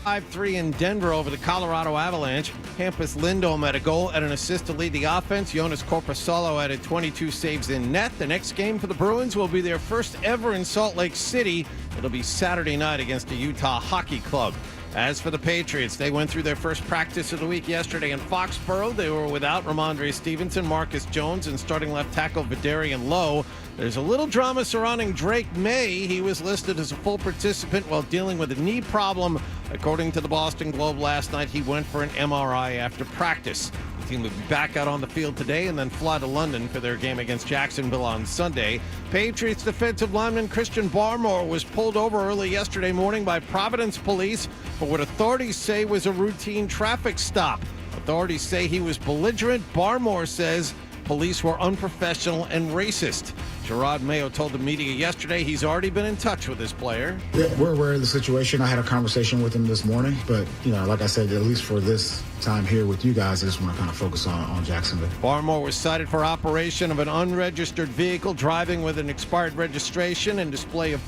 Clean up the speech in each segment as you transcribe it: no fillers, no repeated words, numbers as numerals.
5-3 in Denver over the Colorado Avalanche. Hampus Lindholm had a goal and an assist to lead the offense. Jonas Korpisalo added 22 saves in net. The next game for the Bruins will be their first ever in Salt Lake City. It'll be Saturday night against the Utah Hockey Club. As for the Patriots, they went through their first practice of the week yesterday in Foxborough. They were without Ramondre Stevenson, Marcus Jones, and starting left tackle Vidarian Lowe. There's a little drama surrounding Drake May. He was listed as a full participant while dealing with a knee problem. According to the Boston Globe last night, he went for an MRI after practice. The team will be back out on the field today and then fly to London for their game against Jacksonville on Sunday. Patriots defensive lineman Christian Barmore was pulled over early yesterday morning by Providence police for what authorities say was a routine traffic stop. Authorities say he was belligerent. Barmore says police were unprofessional and racist. Gerard Mayo told the media yesterday he's already been in touch with this player. Yeah, we're aware of the situation. I had a conversation with him this morning, but, like I said, at least for this time here with you guys, I just want to kind of focus on Jacksonville. Barmore was cited for operation of an unregistered vehicle, driving with an expired registration, and display of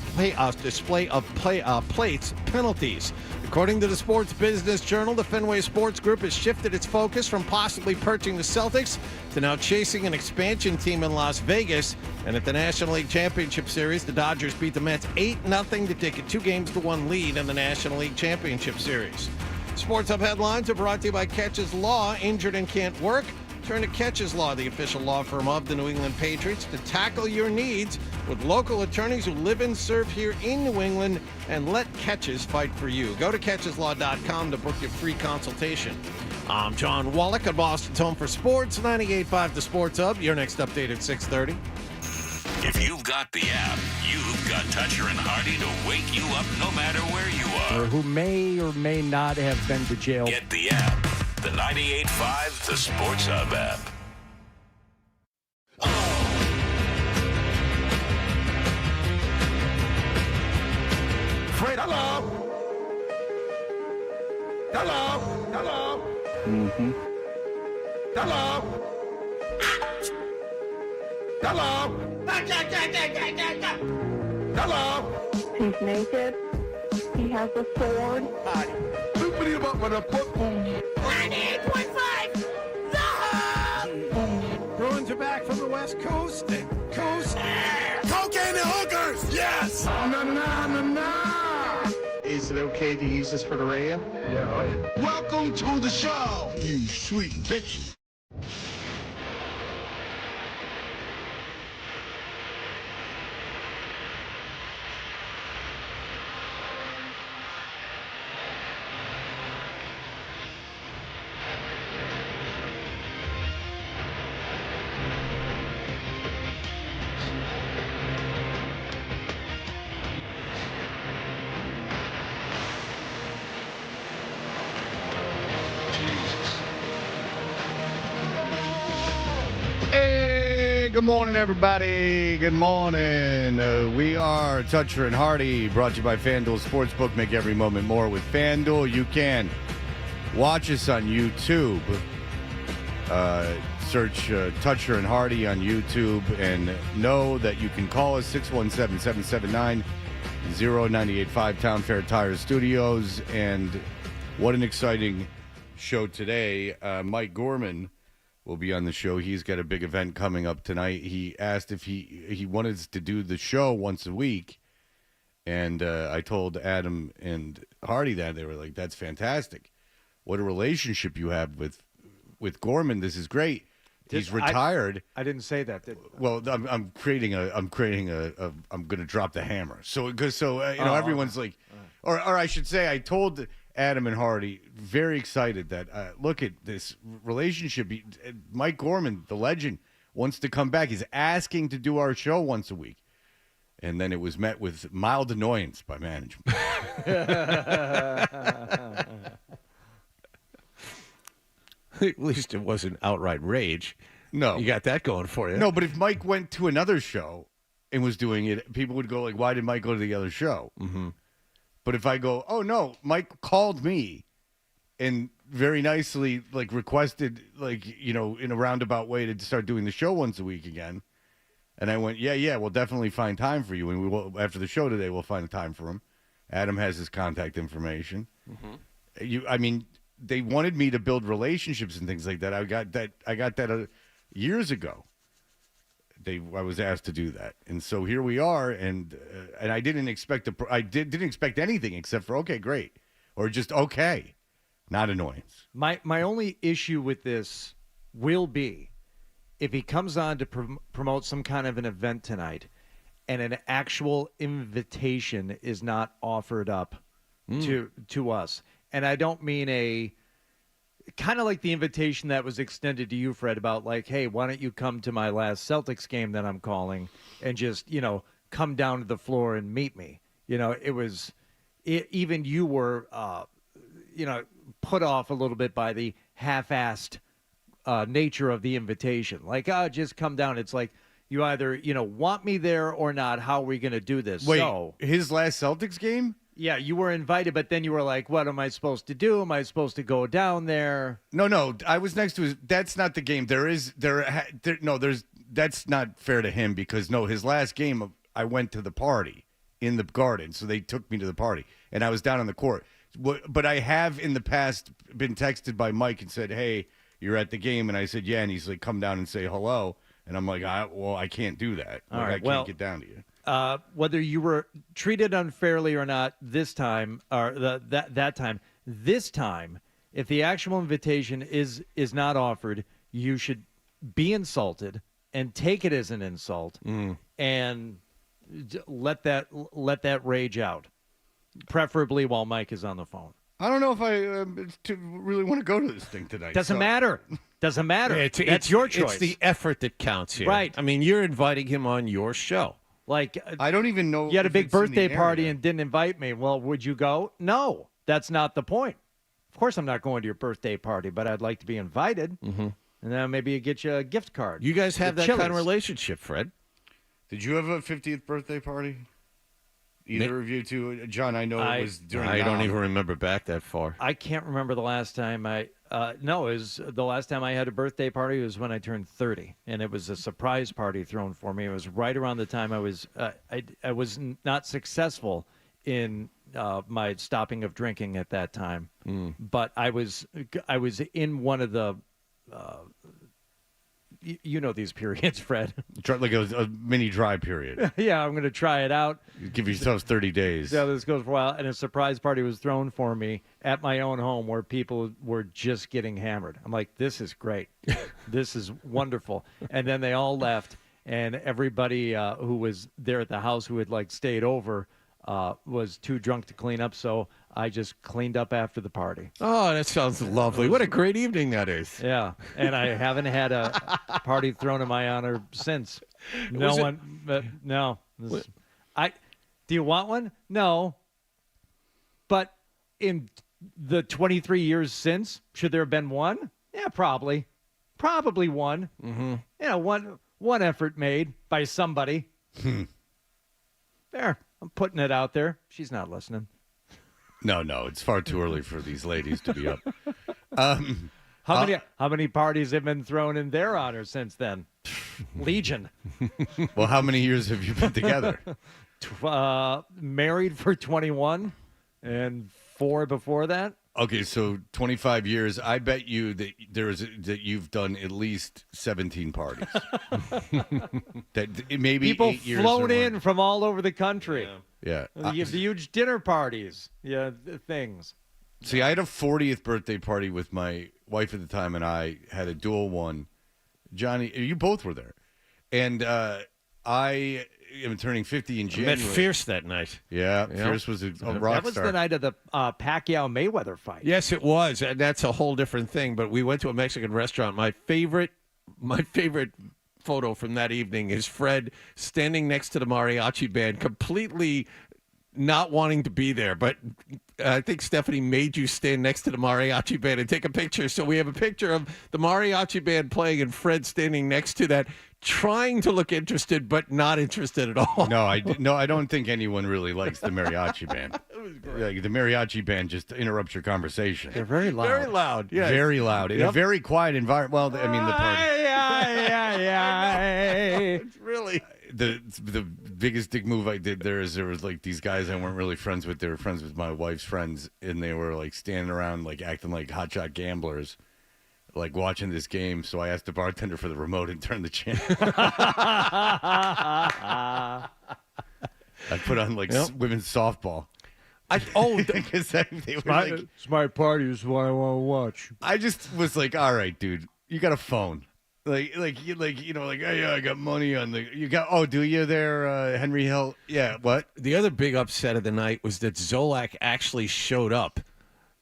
plates penalties. According to the Sports Business Journal, the Fenway Sports Group has shifted its focus from possibly perching the Celtics to now chasing an expansion team in Las Vegas. And at the National League Championship Series, the Dodgers beat the Mets 8-0 to take a 2-1 lead in the National League Championship Series. Sports Hub headlines are brought to you by Catches Law. Injured and can't work? Turn to Catches Law, the official law firm of the New England Patriots, to tackle your needs with local attorneys who live and serve here in New England, and let Catches fight for you. Go to catcheslaw.com to book your free consultation. I'm John Wallach at Boston's Home for Sports, 98.5 The Sports Hub. Your next update at 6:30. If you've got the app, you've got Toucher and Hardy to wake you up no matter where you are. Or who may or may not have been to jail. Get the app. The 98.5 The Sports Hub app. Fred, hello. Hello. Hello. Mm-hmm. Hello. Hello. Hello. He's naked. He has a sword. Open him up with a football. 98.5. The Hub. Bruins are back from the West Coast. Cocaine and hookers. Yes. Na. Is it okay to use this for the radio? Yeah. Welcome to the show, you sweet bitch. Hey, good morning, everybody. Good morning. We are Toucher and Hardy, brought to you by FanDuel Sportsbook. Make every moment more with FanDuel. You can watch us on YouTube. Search Toucher and Hardy on YouTube, and know that you can call us 617-779-0985 Town Fair Tire Studios. And what an exciting show today. Mike Gorman will be on the show. He's got a big event coming up tonight. He asked if he wanted us to do the show once a week, and I told Adam and Hardy that. They were like, "That's fantastic! What a relationship you have with Gorman. This is great." He's retired. I didn't say that. Well, I'm creating a. I'm going to drop the hammer. So everyone's like, or I should say, I told Adam and Hardy, very excited that look at this relationship. Mike Gorman, the legend, wants to come back. He's asking to do our show once a week, and then it was met with mild annoyance by management. At least it wasn't outright rage. No. You got that going for you. No, but if Mike went to another show and was doing it, people would go like, why did Mike go to the other show? Mm-hmm. But if I go, oh, no, Mike called me and very nicely requested in a roundabout way to start doing the show once a week again. And I went, yeah, we'll definitely find time for you. And we will, after the show today, we'll find a time for him. Adam has his contact information. Mm-hmm. I mean, they wanted me to build relationships and things like that. I got that years ago. I was asked to do that, and so here we are. And I didn't expect didn't expect anything except for okay, great, or just okay, not annoyance. My only issue with this will be if he comes on to promote some kind of an event tonight, and an actual invitation is not offered up to us. And I don't mean a kind of like the invitation that was extended to you, Fred, about like, hey, why don't you come to my last Celtics game that I'm calling and just, come down to the floor and meet me. Even you were, put off a little bit by the half-assed nature of the invitation. Like, just come down. It's like, you either, want me there or not. How are we going to do this? Wait, so, his last Celtics game? Yeah, you were invited, but then you were like, what am I supposed to do? Am I supposed to go down there? No, I was next to his. That's not the game. That's not fair to him because, his last game, I went to the party in the Garden, so they took me to the party, and I was down on the court. But I have in the past been texted by Mike and said, hey, you're at the game, and I said, yeah, and he's like, come down and say hello, and I'm like, I can't do that. All like, right, I can't get down to you. Whether you were treated unfairly or not this time, or that time, this time, if the actual invitation is not offered, you should be insulted and take it as an insult and let that rage out, preferably while Mike is on the phone. I don't know if I really want to go to this thing tonight. Doesn't matter. Doesn't matter. That's your choice. It's the effort that counts here. Right. I mean, you're inviting him on your show. Like, I don't even know. You had a if big it's in the birthday party area. and didn't invite me. Well, would you go? No, that's not the point. Of course, I'm not going to your birthday party, but I'd like to be invited. Mm-hmm. And then maybe you get you a gift card. You guys have that Chili's. kind of relationship, Fred. Did you have a 50th birthday party? Either of you two, John. I know it was during. I don't even remember back that far. I can't remember the last time no, it was the last time I had a birthday party was when I turned 30, and it was a surprise party thrown for me. It was right around the time I was not successful in my stopping of drinking at that time, but I was in one of the. You know these periods, Fred. Like a mini dry period. Yeah, I'm going to try it out. You give yourselves 30 days. Yeah, this goes for a while. And a surprise party was thrown for me at my own home where people were just getting hammered. I'm like, this is great. This is wonderful. And then they all left, and everybody who was there at the house who had stayed over was too drunk to clean up, so I just cleaned up after the party. Oh, that sounds lovely. What a great evening that is. Yeah, and I haven't had a party thrown in my honor since. No one. No. Do you want one? No. But in the 23 years since, should there have been one? Yeah, probably. Probably one. Mm-hmm. Yeah, one effort made by somebody. There. I'm putting it out there. She's not listening. No, it's far too early for these ladies to be up. How many parties have been thrown in their honor since then? Legion. Well, how many years have you been together? Married for 21 and 4 before that. Okay, so 25 years. I bet you that that you've done at least 17 parties. That maybe people 8 years flown in from all over the country. Yeah. You have the huge dinner parties. Yeah, things. See, I had a 40th birthday party with my wife at the time, and I had a dual one. Johnny, you both were there, and I am turning 50 in I January. met Fierce that night. Yeah, Fierce was a rock That was star. the night of the Pacquiao-Mayweather fight. Yes, it was, and that's a whole different thing. But we went to a Mexican restaurant. My favorite photo from that evening is Fred standing next to the mariachi band, completely not wanting to be there, but I think Stephanie made you stand next to the mariachi band and take a picture. So we have a picture of the mariachi band playing and Fred standing next to that, trying to look interested but not interested at all. No, I don't think anyone really likes the mariachi band. It was great. Like, the mariachi band just interrupts your conversation. They're very loud. Very loud. Yes. Very loud in a very quiet environment. Well, I mean, the party. It's really The biggest dick move I did there was like these guys I weren't really friends with. They were friends with my wife's friends, and they were like standing around like acting like hotshot gamblers, like watching this game. So I asked the bartender for the remote and turned the channel. I put on like women's softball. Because they were like, it's my party. This is what I want to watch. I just was like, all right, dude, you got a phone. Like, oh, yeah, I got money on do you there, Henry Hill? Yeah, what? The other big upset of the night was that Zolak actually showed up.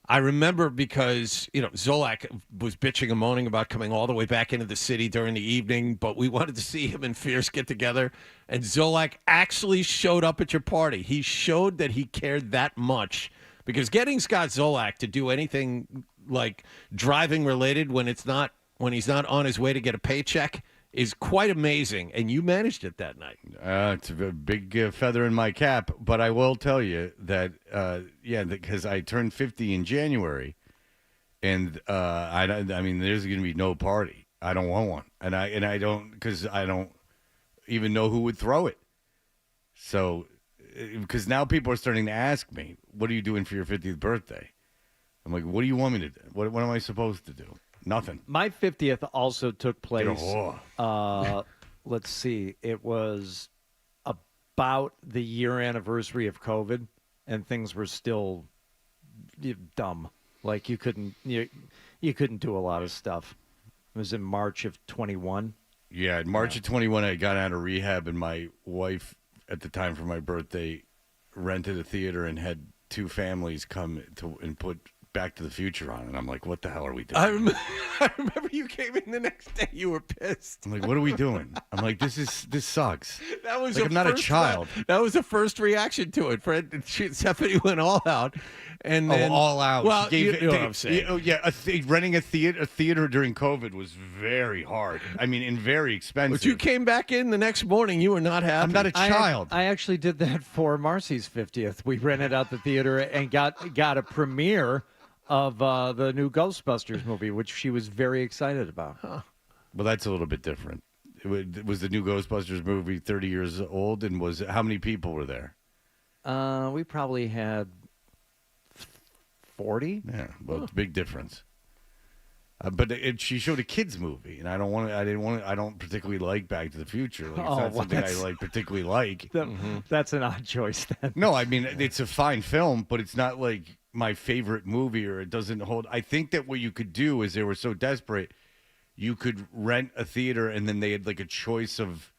I remember because, Zolak was bitching and moaning about coming all the way back into the city during the evening, but we wanted to see him and Fierce get together, and Zolak actually showed up at your party. He showed that he cared that much, because getting Scott Zolak to do anything like driving related when he's not on his way to get a paycheck is quite amazing, and you managed it that night. It's a big feather in my cap, but I will tell you that, because I turned 50 in January, and I mean, there's going to be no party. I don't want one, and I don't, because I don't even know who would throw it. So, because now people are starting to ask me, "What are you doing for your 50th birthday?" I'm like, "What do you want me to do? What am I supposed to do?" Nothing. My 50th also took place. Let's see. It was about the year anniversary of COVID, and things were still dumb. Like you couldn't do a lot of stuff. It was in March of 21. Yeah, in March of 21, I got out of rehab, and my wife, at the time for my birthday, rented a theater and had two families come and put Back to the Future on, and I'm like, what the hell are we doing? I remember you came in the next day. You were pissed. I'm like, what are we doing? I'm like, this sucks. That was like, I'm not a child. That was the first reaction to it. Fred and Stephanie went all out, and then all out. Well, you know what I'm saying. Renting a theater during COVID was very hard. I mean, and very expensive. But you came back in the next morning. You were not happy. I'm not a child. I actually did that for Marcy's 50th. We rented out the theater and got a premiere of the new Ghostbusters movie, which she was very excited about. Huh. Well, that's a little bit different. It was the new Ghostbusters movie 30 years old, and how many people were there? We probably had 40. Yeah, well, it's a big difference. But she showed a kids movie, and I don't particularly like Back to the Future. Like, it's not something I particularly like. That's an odd choice then. No, I mean, it's a fine film, but it's not like my favorite movie, or it doesn't hold. I think that what you could do is, they were so desperate, you could rent a theater, and then they had like a choice of,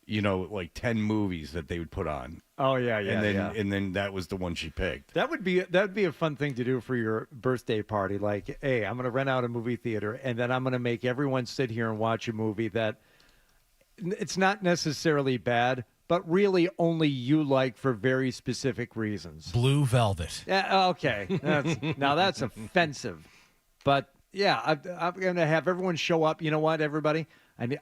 like 10 movies that they would put on. Oh yeah, and then that was the one she picked. That'd be a fun thing to do for your birthday party. Like, hey, I'm gonna rent out a movie theater, and then I'm gonna make everyone sit here and watch a movie that it's not necessarily bad, but really only you like for very specific reasons. Blue Velvet. Yeah, okay. Now that's offensive. But yeah, I'm going to have everyone show up. You know what, everybody?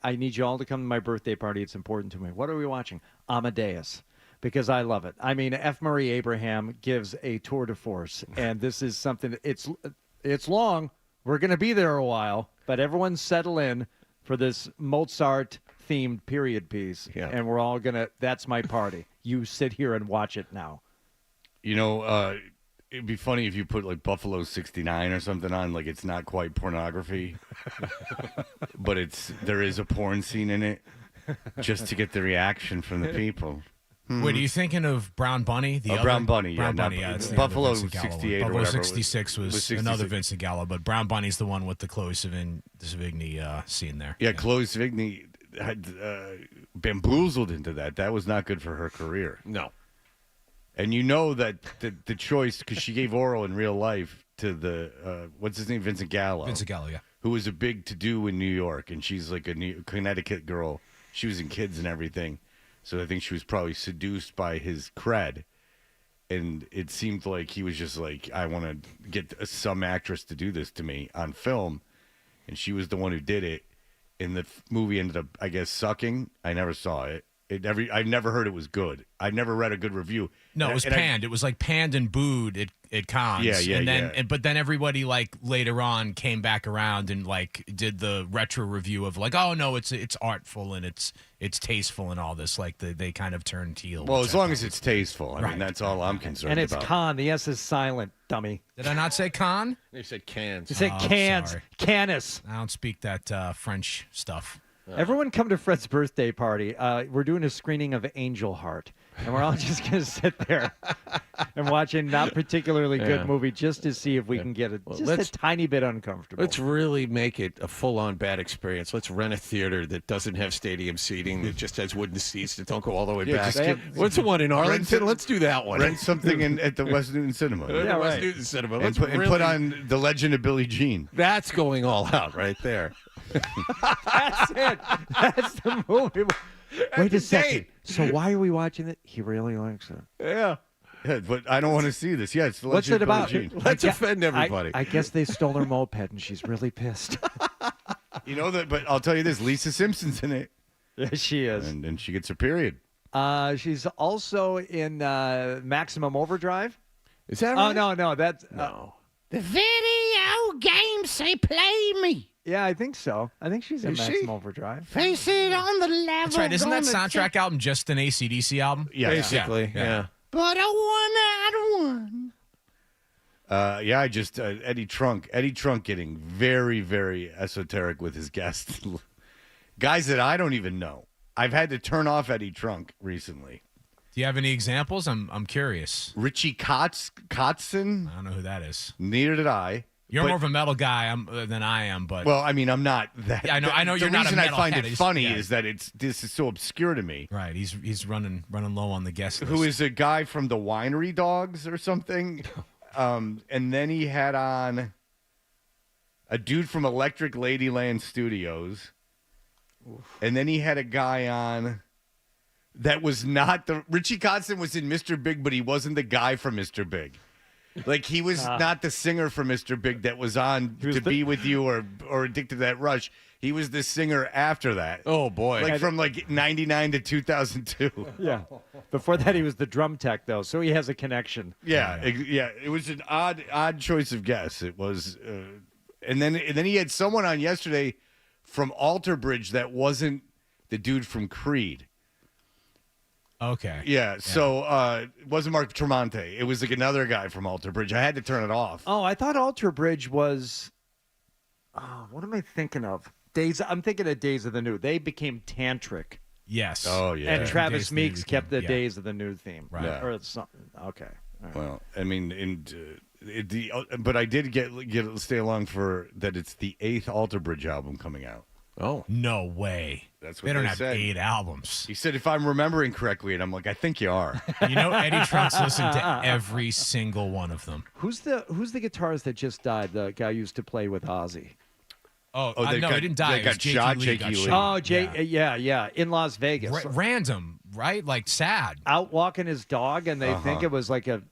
I need you all to come to my birthday party. It's important to me. What are we watching? Amadeus. Because I love it. I mean, F. Murray Abraham gives a tour de force, and this is something, it's long. We're going to be there a while, but everyone settle in for this Mozart-themed period piece, and we're all going to, that's my party. You sit here and watch it now. It'd be funny if you put like Buffalo 69 or something on, like it's not quite pornography, but there is a porn scene in it, just to get the reaction from the people. Wait, are you thinking of Brown Bunny? Brown Bunny, Brown yeah. Bunny, it's the Buffalo other Vincent Gallo 68 or Buffalo whatever. 66 was 66. another Vincent Gallo, but Brown Bunny's the one with the Chloe Sevigny scene there. Yeah, Chloe Sevigny had bamboozled into that. That was not good for her career. No. And you know that the choice, because she gave oral in real life to the, what's his name, Vincent Gallo. Vincent Gallo, yeah. Who was a big to-do in New York, and she's like a Connecticut girl. She was in Kids and everything. So I think she was probably seduced by his cred. And it seemed like he was just like, I want to get some actress to do this to me on film. And she was the one who did it. And the movie ended up, I guess, sucking. I never saw it. I never heard it was good. I never read a good review. No, it was panned. It was like panned and booed at cons. Yeah, and then, yeah. But then everybody like later on came back around and like did the retro review of like, oh no, it's artful and it's tasteful and all this. Like they kind of turned teal. Well, as long as it's tasteful. I mean, that's all I'm concerned And it's about. con. The S is silent, dummy. Did I not say con? They said cans. You said Oh, cans. sorry. Canis. I don't speak that French stuff. Everyone come to Fred's birthday party. We're doing a screening of Angel Heart, and we're all just going to sit there and watch a not particularly good movie just to see if we can get a tiny bit uncomfortable. Let's really make it a full-on bad experience. Let's rent a theater that doesn't have stadium seating, that just has wooden seats that don't go all the way back. What's the one in Arlington? Let's do that one. Rent something at the West Newton Cinema. Yeah, West Newton Cinema. And put on The Legend of Billie Jean. That's going all out right there. That's it. That's the movie. Wait a second. So why are we watching it? He really likes it. Yeah. Yeah, but I don't want to see this. Yeah, it's The What's Legend it of about? Billie Jean. Let's offend everybody. I guess they stole her moped, and she's really pissed. You know that, but I'll tell you this: Lisa Simpson's in it, Yeah, she is. and she gets her period. She's also in Maximum Overdrive. Is that Oh right? no, that's No. The video games say play me. yeah, I think so. I think she's in Is she? Maximum Overdrive. Face it on the level. That's right. Isn't that gonna soundtrack album just an AC/DC album? Yeah, Basically, yeah. But a 1 out of 1. yeah. I just Eddie Trunk getting very, very esoteric with his guests, guys that I don't even know. I've had to turn off Eddie Trunk recently. Do you have any examples? I'm curious. Richie Kotzen, I don't know who that is. neither did I. You're But- more of a metal guy than I am, but Well, I mean, I'm not that. Yeah, I know The you're not a reason I find metalhead. it It's- funny yeah. is that this is so obscure to me. right. He's running low on the guest list. Who is a guy from the Winery Dogs or something? And then he had on a dude from Electric Ladyland Studios. And then he had a guy on that was not the Richie Kotzen was in Mr. Big, but he wasn't the guy from Mr. Big. Like he was not the singer from Mr. Big that was on To Be With You or Addicted to That Rush. He was the singer after that. Oh, boy. Like from like 99 to 2002. Yeah. Before that, he was the drum tech, though, so he has a connection. Yeah. It was an odd choice of guess. It was, and then he had someone on yesterday from Alter Bridge that wasn't the dude from Creed. Okay. Yeah. So it wasn't Mark Tremonti. It was like another guy from Alter Bridge. I had to turn it off. Oh, I thought Alter Bridge was. Oh, what am I thinking of? I'm thinking of Days of the New. They became tantric. Yes. Oh yeah. And Travis Days of the Meeks New kept the theme, yeah. Days of the New theme. Right. Yeah. Or something. Okay. All right. Well, I mean, but I did get stay along for that. It's the 8th Alter Bridge album coming out. Oh. No way. That's what they don't they have said. 8 albums. He said, if I'm remembering correctly, and I'm like, I think you are. You know, Eddie Trunk's listened to every single one of them. Who's the guitarist that just died? The guy who used to play with Ozzy. Oh, they no, got- he didn't die. they It was got Jakey shot, Lee Jakey got Lee. shot. Oh, yeah, in Las Vegas. Random, right? Like sad. Out walking his dog, and they Uh-huh. think it was like a.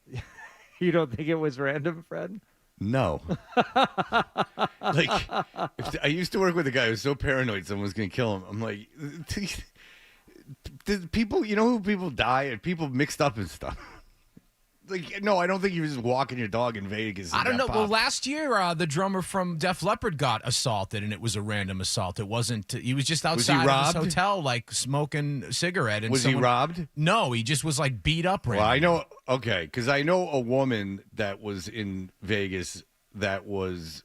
You don't think it was random, Fred? No. Like, I used to work with a guy who was so paranoid someone was going to kill him. I'm like, people, you know who people die and people mixed up and stuff. Like, no, I don't think you were just walking your dog in Vegas. and I don't know. got Well, popped. last year, the drummer from Def Leppard got assaulted, and it was a random assault. It wasn't. He was just he outside of robbed? his hotel, like smoking a cigarette. And Was he robbed? No, he just was like beat up. Well, randomly. I know, okay, because I know a woman that was in Vegas that was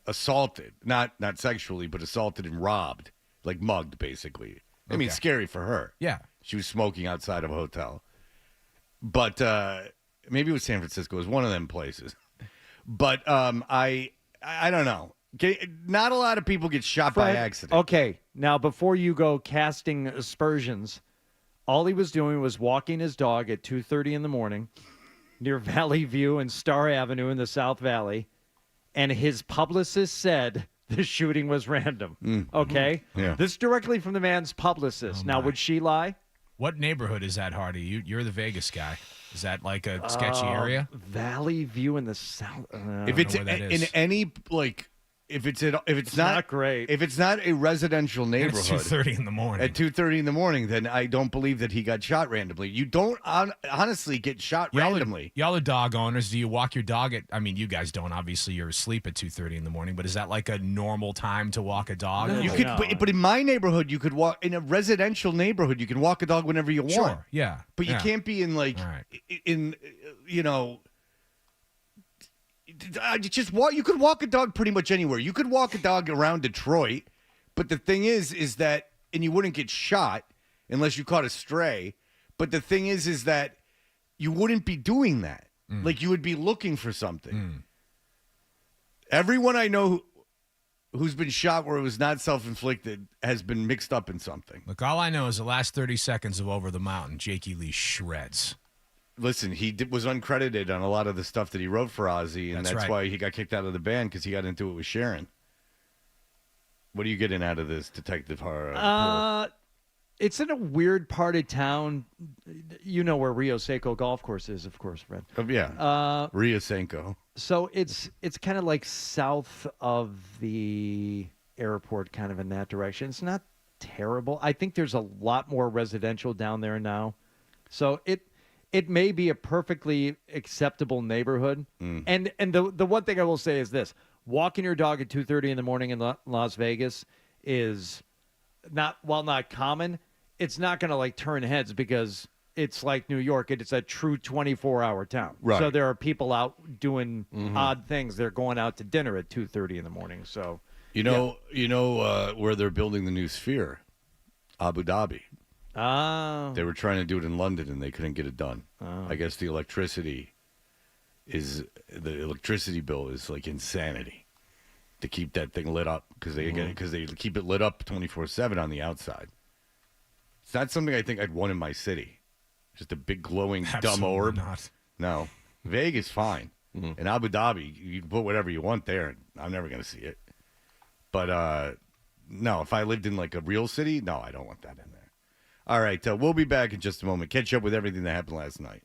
assaulted, not sexually, but assaulted and robbed, like mugged, basically. I mean, Okay. scary for her. Yeah. She was smoking outside of a hotel. But maybe it was San Francisco. It was one of them places. But I don't know. Not a lot of people get shot by Fred, accident. Okay, now before you go casting aspersions, all he was doing was walking his dog at 2:30 in the morning near Valley View and Star Avenue in the South Valley, and his publicist said the shooting was random. Okay? Yeah. This directly from the man's publicist. Now, would she lie? What neighborhood is that, Hardy? You're the Vegas guy. Is that like a sketchy area? Valley View in the South. If it's know where that in is. any, like, if it's not great. if it's not a residential And it's neighborhood 2:30 in the morning. at 2:30 in the morning, then I don't believe that he got shot randomly. You don't honestly get shot randomly. Y'all are dog owners. Do you walk your dog at? I mean, you guys don't. Obviously, you're asleep at 2:30 in the morning. But is that like a normal time to walk a dog? No. You could, but in my neighborhood, you could walk in a residential neighborhood. You can walk a dog whenever you want. Sure. Yeah. But you Yeah. can't be in like All right. in just walk. You could walk a dog pretty much anywhere. You could walk a dog around Detroit, but the thing is that, and you wouldn't get shot unless you caught a stray. But the thing is that you wouldn't be doing that. Like you would be looking for something. Everyone I know who's been shot where it was not self-inflicted has been mixed up in something. Look, all I know is the last 30 seconds of Over the Mountain, Jakey Lee shreds. Listen, he was uncredited on a lot of the stuff that he wrote for Ozzy, and that's right. why he got kicked out of the band, because he got into it with Sharon. What are you getting out of this, Detective Horror? It's in a weird part of town. You know where Rio Seco Golf Course is, of course, Fred. Yeah. Rio Senko. So it's kind of like south of the airport, kind of in that direction. It's not terrible. I think there's a lot more residential down there now. So it may be a perfectly acceptable neighborhood. And the one thing I will say is this. Walking your dog at 2:30 in the morning in Las Vegas is not common. It's not going to like turn heads because it's like New York. It's a true 24-hour town. Right. So there are people out doing odd things. They're going out to dinner at 2:30 in the morning. So You know where they're building the new Sphere? Abu Dhabi. They were trying to do it in London and they couldn't get it done. I guess the electricity bill is like insanity to keep that thing lit up because they keep it lit up 24/7 on the outside. It's not something I think I'd want in my city. Just a big glowing dumb Absolutely orb. not. No, Vegas fine. In Abu Dhabi, you can put whatever you want there. I'm never going to see it. But no, if I lived in like a real city, no, I don't want that in there. All right, we'll be back in just a moment. Catch up with everything that happened last night.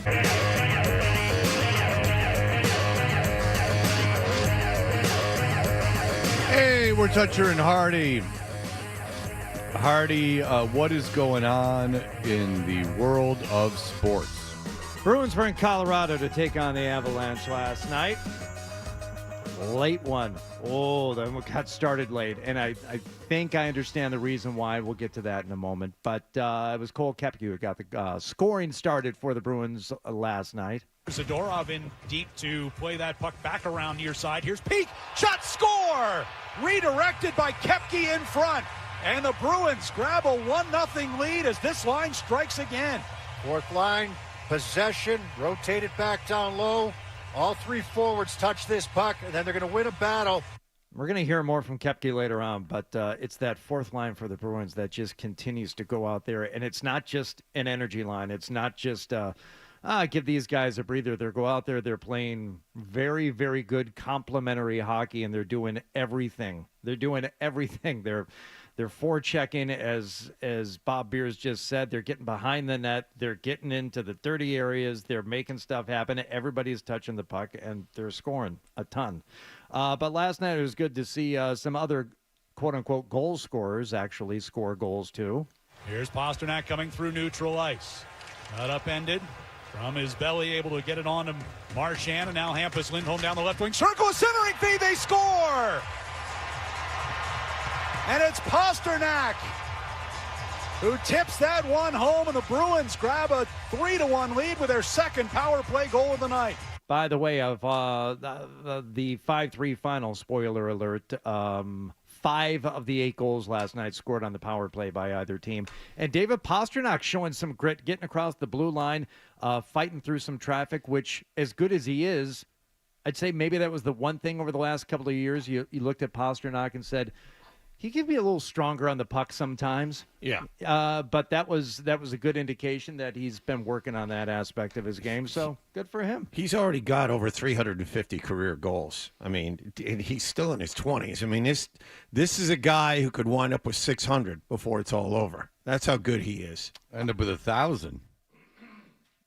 Hey, we're Toucher and Hardy. Hardy, what is going on in the world of sports? Bruins were in Colorado to take on the Avalanche last night. Late one. Oh, then we got started late. And I think I understand the reason why. We'll get to that in a moment. But it was Cole Koepke who got the scoring started for the Bruins last night. Zadorov in deep to play that puck back around near side. Here's Peak. Shot, score! Redirected by Koepke in front. And the Bruins grab a 1-0 lead as this line strikes again. Fourth line, possession, rotate it back down low. All three forwards touch this puck, and then they're going to win a battle. We're going to hear more from Koepke later on, but it's that fourth line for the Bruins that just continues to go out there. And it's not just an energy line. It's not just give these guys a breather. They go out there, they're playing very, very good complementary hockey, and they're doing everything. They're doing everything. They're forechecking, as Bob Beers just said. They're getting behind the net. They're getting into the dirty areas. They're making stuff happen. Everybody's touching the puck, and they're scoring a ton. But last night it was good to see some other quote-unquote goal scorers actually score goals too. Here's Pastrnak coming through neutral ice. Not upended. From his belly, able to get it on to Marchand, and now Hampus Lindholm down the left wing circle. A centering feed, they score! And it's Pastrnak who tips that one home, and the Bruins grab a 3-1 lead with their second power play goal of the night. By the way, of the 5-3 final, spoiler alert, 5 of the 8 goals last night scored on the power play by either team. And David Pastrnak showing some grit, getting across the blue line, fighting through some traffic, which, as good as he is, I'd say maybe that was the one thing over the last couple of years. You looked at Pastrnak and said, he could be a little stronger on the puck sometimes. Yeah. But that was a good indication that he's been working on that aspect of his game. So good for him. He's already got over 350 career goals. I mean, and he's still in his 20s. I mean, this is a guy who could wind up with 600 before it's all over. That's how good he is. End up with 1,000.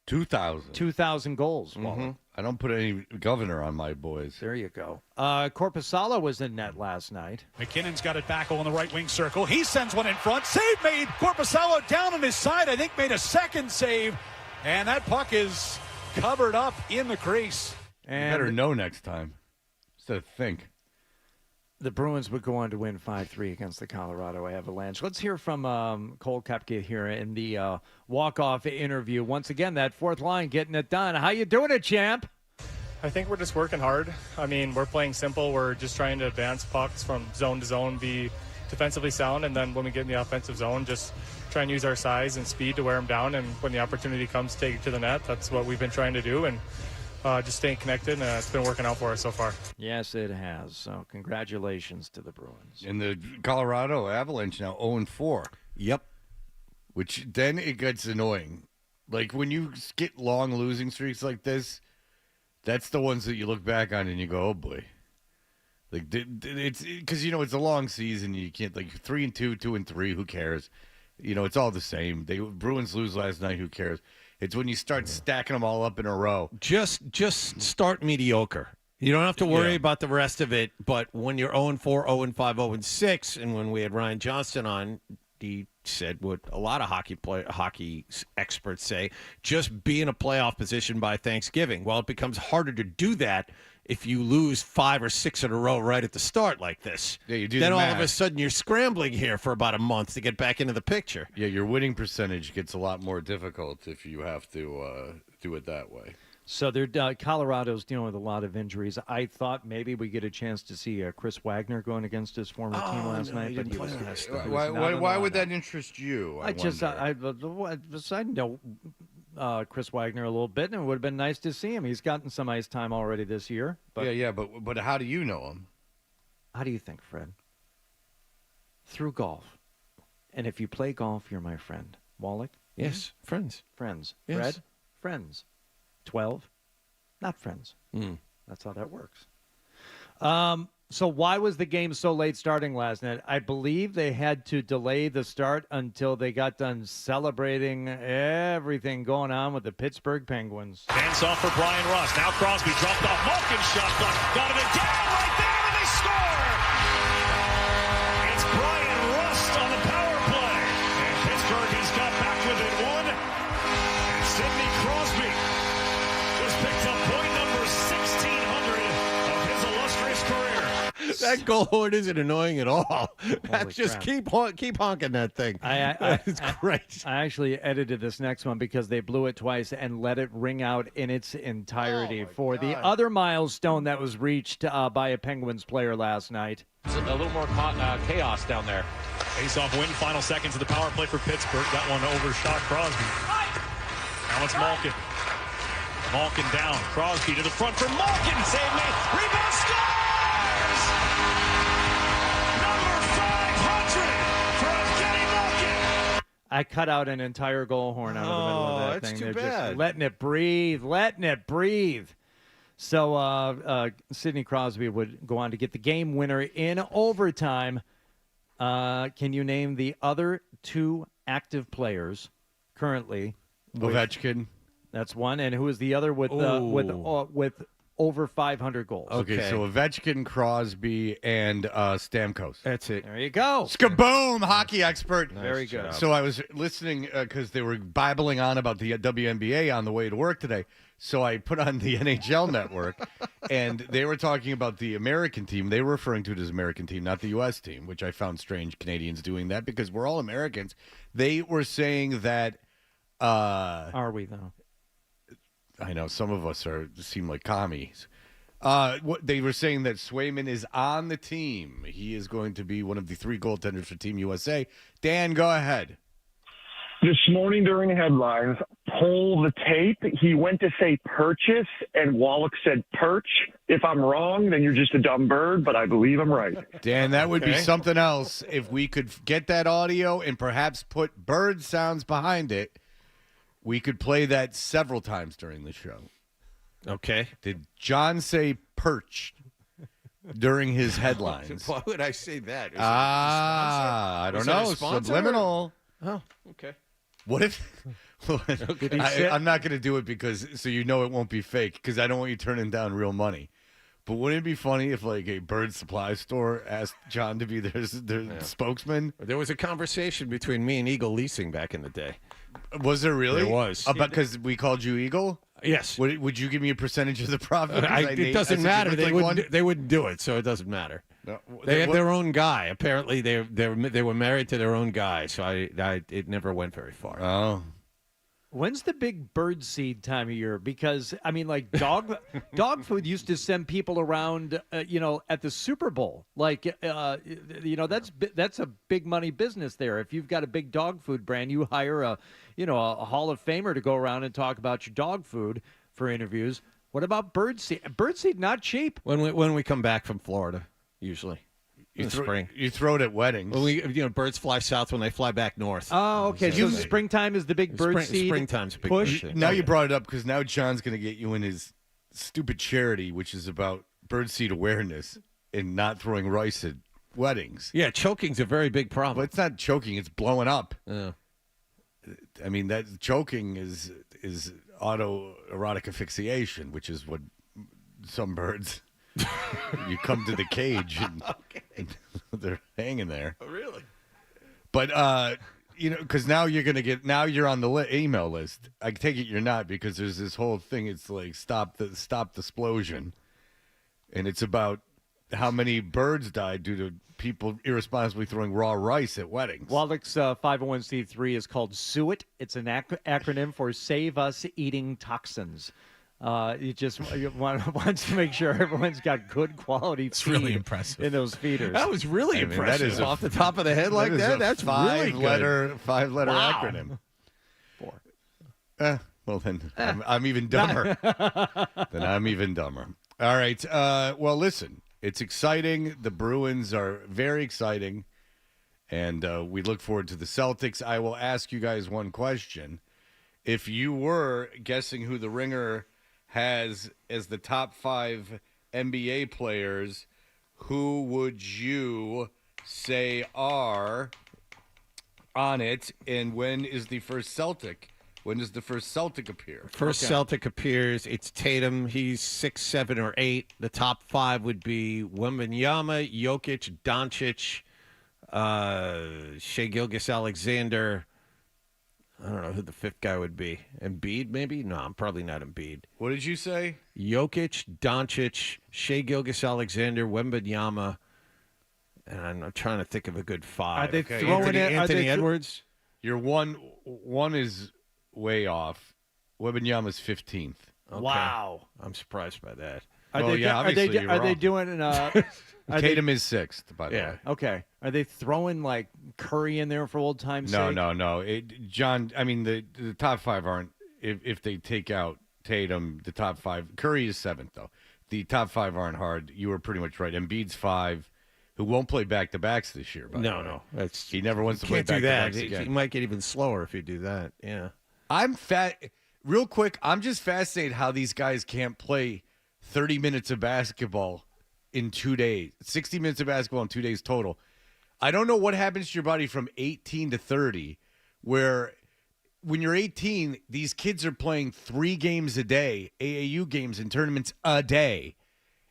2,000. 2,000 goals. Mm-hmm. I don't put any governor on my boys. There you go. Korpisalo was in net last night. McKinnon's got it back on the right wing circle. He sends one in front. Save made. Korpisalo down on his side. I think made a second save. And that puck is covered up in the crease. And you better know next time instead of think. The Bruins would go on to win 5-3 against the Colorado Avalanche. Let's hear from Cole Koepke here in the walk-off interview. Once again, that fourth line getting it done. How you doing it, champ? I think we're just working hard. I mean, we're playing simple. We're just trying to advance pucks from zone to zone, be defensively sound, and then when we get in the offensive zone, just try and use our size and speed to wear them down. And when the opportunity comes, take it to the net. That's what we've been trying to do. And just staying connected, and it's been working out for us so far. Yes, it has. So congratulations to the Bruins. And the Colorado Avalanche now 0-4. Yep. Which then it gets annoying. Like when you get long losing streaks like this, that's the ones that you look back on and you go, oh boy. Like it's because it's a long season. You can't 3-2, 2-3. Who cares? It's all the same. Bruins lose last night. Who cares? It's when you start stacking them all up in a row. Just start mediocre. You don't have to worry about the rest of it. But when you're 0-4, 0-5, 0-6, and when we had Ryan Johnston on, he said what a lot of hockey experts say: just be in a playoff position by Thanksgiving. Well, it becomes harder to do that if you lose 5 or 6 in a row right at the start like this. Yeah, you do. Then all of a sudden you're scrambling here for about a month to get back into the picture. Yeah, your winning percentage gets a lot more difficult if you have to do it that way. So Colorado's dealing with a lot of injuries. I thought maybe we get a chance to see Chris Wagner going against his former team last night, but he was Why would that interest you? I know Chris Wagner a little bit, and it would have been nice to see him. He's gotten some ice time already this year. But but how do you know him? How do you think, Fred? Through golf. And if you play golf, you're my friend. Wallach? Yes, friends. Friends. Yes. Fred? Friends. 12? Not friends. Mm. That's how that works. So why was the game so late starting last night? I believe they had to delay the start until they got done celebrating everything going on with the Pittsburgh Penguins. Hands off for Brian Ross. Now Crosby dropped off. Malkin's shot clock. Got it again right there, and they score! It's Brian Rust on the power play. And Pittsburgh has got back within one. And Sidney Crosby just picked up point number 1,600 of his illustrious career. That goal horn isn't annoying at all. That's just crap. keep honking that thing. It's great. I actually edited this next one because they blew it twice and let it ring out in its entirety for the other milestone that was reached by a Penguins player last night. It's a little more chaos down there. Face-off win, final seconds of the power play for Pittsburgh. That one overshot Crosby. Now it's Malkin. Malkin down. Crosby to the front for Malkin. Save me. Rebound scores! Number 500 for Evgeny Malkin. I cut out an entire goal horn out of the middle of that that's thing. too They're bad. just letting it breathe. So Sidney Crosby would go on to get the game winner in overtime. Can you name the other two active players currently? Ovechkin. That's one. And who is the other with over 500 goals? Okay, so Ovechkin, Crosby, and Stamkos. That's it. There you go. Skaboom, hockey expert. Very good. So I was listening because they were babbling on about the WNBA on the way to work today. So I put on the NHL network, and they were talking about the American team. They were referring to it as American team, not the U.S. team, which I found strange, Canadians doing that, because we're all Americans. They were saying that... Are we, though? I know some of us seem like commies. They were saying that Swayman is on the team. He is going to be one of the 3 goaltenders for Team USA. Dan, go ahead. This morning during headlines, pull the tape. He went to say purchase, and Wallach said perch. If I'm wrong, then you're just a dumb bird, but I believe I'm right. Dan, that would be something else if we could get that audio and perhaps put bird sounds behind it. We could play that several times during the show. Okay. Did John say perch during his headlines? Why would I say that? I don't know. Subliminal. Oh, okay. What if... I'm not going to do it because so you know it won't be fake because I don't want you turning down real money. But wouldn't it be funny if like a bird supply store asked John to be their spokesman? There was a conversation between me and Eagle Leasing back in the day. Was there really? There was. Because we called you Eagle? Yes. Would you give me a percentage of the profit? It doesn't matter. They wouldn't do it, so it doesn't matter. No. They have their own guy. Apparently, they were married to their own guy, so it never went very far. Oh. When's the big bird seed time of year? Because I mean, like dog food used to send people around, at the Super Bowl. Like, that's a big money business there. If you've got a big dog food brand, you hire a Hall of Famer to go around and talk about your dog food for interviews. What about bird seed? Bird seed not cheap. When we come back from Florida, usually. Spring. You throw it at weddings. Well, birds fly south when they fly back north. Oh, okay. So springtime is the big bird seed springtime's a big push. Now you brought it up because now John's going to get you in his stupid charity, which is about bird seed awareness and not throwing rice at weddings. Yeah, choking's a very big problem. But it's not choking; it's blowing up. Yeah. I mean, that choking is autoerotic asphyxiation, which is what some birds. You come to the cage and, and they're hanging there. Oh, really? But because now you're on the email list. I take it you're not because there's this whole thing. It's like stop the explosion, and it's about how many birds died due to people irresponsibly throwing raw rice at weddings. Wallach's 501c3 is called SUIT. It's an acronym for Save Us Eating Toxins. You wants to make sure everyone's got good quality feed. It's really impressive in those feeders. That was really impressive. That is off the top of the head like that. That's really good. Five-letter acronym. 4. Well, then I'm even dumber. Then I'm even dumber. All right. Well, listen, it's exciting. The Bruins are very exciting, and we look forward to the Celtics. I will ask you guys one question. If you were guessing who the Ringer has as the top 5 NBA players who would you say are on it, and when is the first Celtic? When does the first Celtic appear? First Celtic appears. It's Tatum. He's 6, 7, or 8. The top 5 would be Wembanyama, Jokic, Doncic, Shai Gilgeous-Alexander. I don't know who the 5th guy would be. Embiid, maybe? No, I'm probably not Embiid. What did you say? Jokic, Doncic, Shai Gilgeous-Alexander, Wembanyama, and I'm trying to think of a good 5. Are they throwing Anthony Edwards? Your one is way off. Wembanyama's 15th. Okay. Wow. I'm surprised by that. Are they doing Tatum is 6th, by the way. Okay. Are they throwing like Curry in there for old time's sake? No. John, I mean, the top 5 aren't, if they take out Tatum, the top 5, Curry is 7th, though. The top 5 aren't hard. You were pretty much right. Embiid's 5, who won't play back-to-backs this year, by the way. No. He never wants to play back-to-backs again. He might get even slower if you do that, yeah. Real quick, I'm just fascinated how these guys can't play 30 minutes of basketball in 2 days, 60 minutes of basketball in 2 days total. I don't know what happens to your body from 18 to 30, where when you're 18, these kids are playing 3 games a day, AAU games and tournaments a day.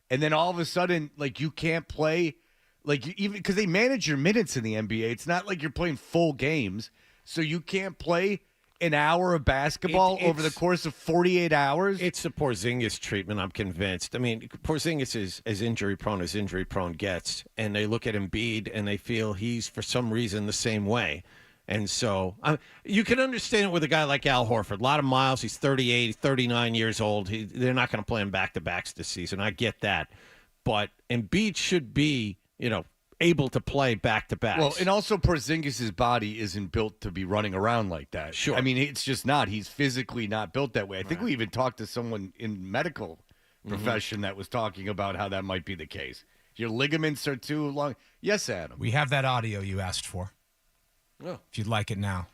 And then all of a sudden, like, you can't play, like, even because they manage your minutes in the NBA. It's not like you're playing full games. So you can't play an hour of basketball over the course of 48 hours? It's the Porzingis treatment, I'm convinced. I mean, Porzingis is as injury-prone as injury-prone gets, and they look at Embiid, and they feel he's, for some reason, the same way. And so you can understand it with a guy like Al Horford. A lot of miles. He's 38, 39 years old. They're not going to play him back-to-backs this season. I get that. But Embiid should be, able to play back-to-backs. Well, and also Porzingis' body isn't built to be running around like that. Sure. I mean, it's just not. He's physically not built that way. I think we even talked to someone in medical profession that was talking about how that might be the case. Your ligaments are too long. Yes, Adam. We have that audio you asked for. Oh. If you'd like it now.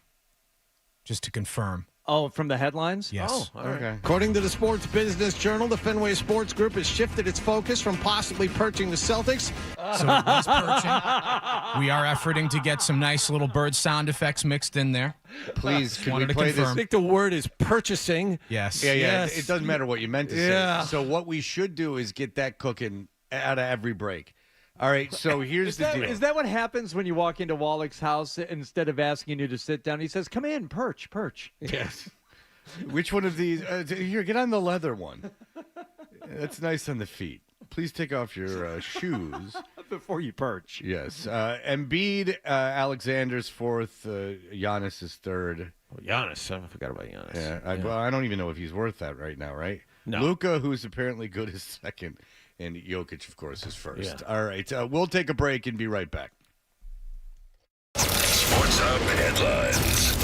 Just to confirm. Oh, from the headlines? Yes. Oh, all right. According to the Sports Business Journal, the Fenway Sports Group has shifted its focus from possibly perching the Celtics. So it was perching. We are efforting to get some nice little bird sound effects mixed in there. Please, can we to play confirm. I think the word is purchasing. Yes. Yeah. Yes. It doesn't matter what you meant to say. So what we should do is get that cooking out of every break. All right, so here's the deal. Is that what happens when you walk into Wallach's house? Instead of asking you to sit down, he says, come in, perch. Yes. Which one of these? Here, get on the leather one. That's nice on the feet. Please take off your shoes. Before you perch. Yes. Embiid, Alexander's 4th. Giannis is 3rd. Oh, Giannis. I forgot about Giannis. Yeah. I don't even know if he's worth that right now, right? No. Luka, who's apparently good, is 2nd. And Jokic, of course, is 1st. Yeah. All right. We'll take a break and be right back. Sports Hub headlines.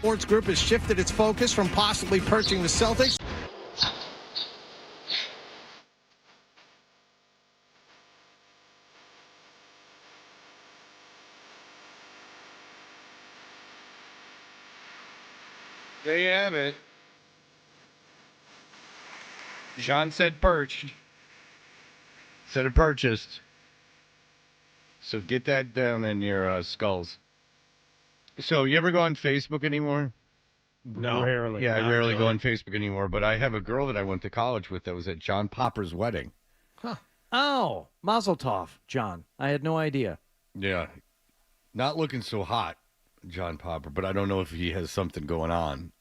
Sports Group has shifted its focus from possibly purchasing the Celtics. There you have it. Sean said purchased. Said it purchased. So get that down in your skulls. So you ever go on Facebook anymore? No. Rarely. Yeah, I Not rarely go really. on Facebook anymore, but I have a girl that I went to college with that was at John Popper's wedding. Oh, Mazel Tov, John. I had no idea. Yeah. Not looking so hot, John Popper, but I don't know if he has something going on.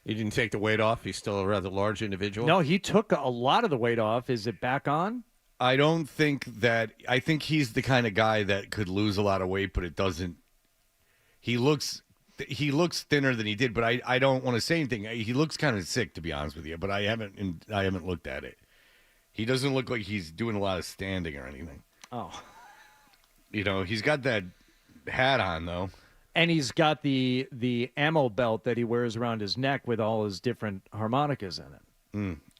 He didn't take the weight off. He's still a rather large individual. No, he took a lot of the weight off. Is it back on? I don't think that. I think he's the kind of guy that could lose a lot of weight, but it doesn't. He looks thinner than he did, but I don't want to say anything. He looks kind of sick, to be honest with you. But I haven't looked at it. He doesn't look like he's doing a lot of standing or anything. Oh, He's got that hat on though. and he's got the ammo belt that he wears around his neck with all his different harmonicas in it.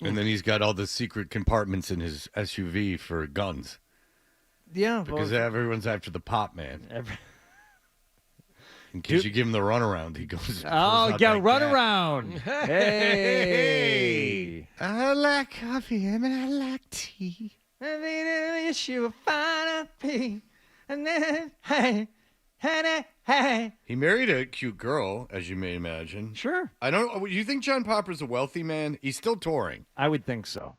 And then he's got all the secret compartments in his SUV for guns. Yeah, Because everyone's after the pop man. In case Dude. you give him the runaround, he goes. Oh, pulls yeah, out that run gat. around. Hey. I like coffee and I like tea. And then an issue of fine pee. And then, hey. He married a cute girl, as you may imagine. Sure. I don't. You think John Popper's a wealthy man? He's still touring. I would think so.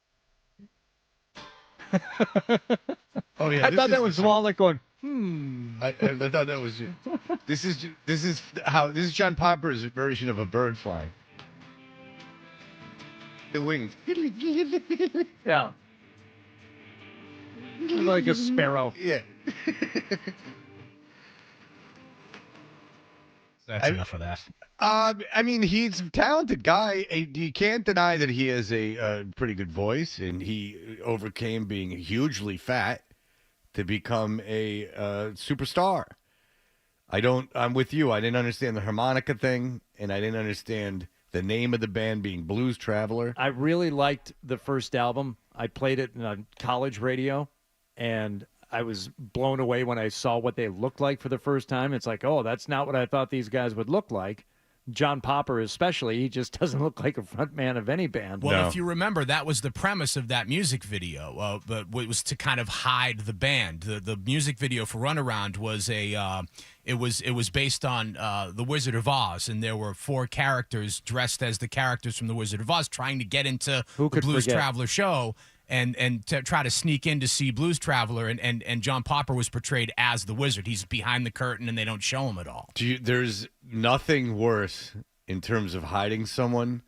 Oh yeah, I thought that was Wallach going, I thought that was you. This is John Popper's version of a bird flying. The wings. yeah. Like a sparrow. Yeah. That's enough of that. I mean, he's a talented guy. You can't deny that he has a pretty good voice, and he overcame being hugely fat to become a superstar. I'm with you. I didn't understand the harmonica thing, and I didn't understand the name of the band being Blues Traveler. I really liked the first album. I played it on college radio, and I was blown away when I saw what they looked like for the first time. It's like, oh, that's not what I thought these guys would look like. John Popper especially, he just doesn't look like a front man of any band. Well, if you remember, that was the premise of that music video, but it was to kind of hide the band. The music video for Runaround was it was based on The Wizard of Oz, and there were 4 characters dressed as the characters from The Wizard of Oz trying to get into the Blues Traveler show. And to try to sneak in to see Blues Traveler, and John Popper was portrayed as the wizard. He's behind the curtain, and they don't show him at all. There's nothing worse in terms of hiding someone.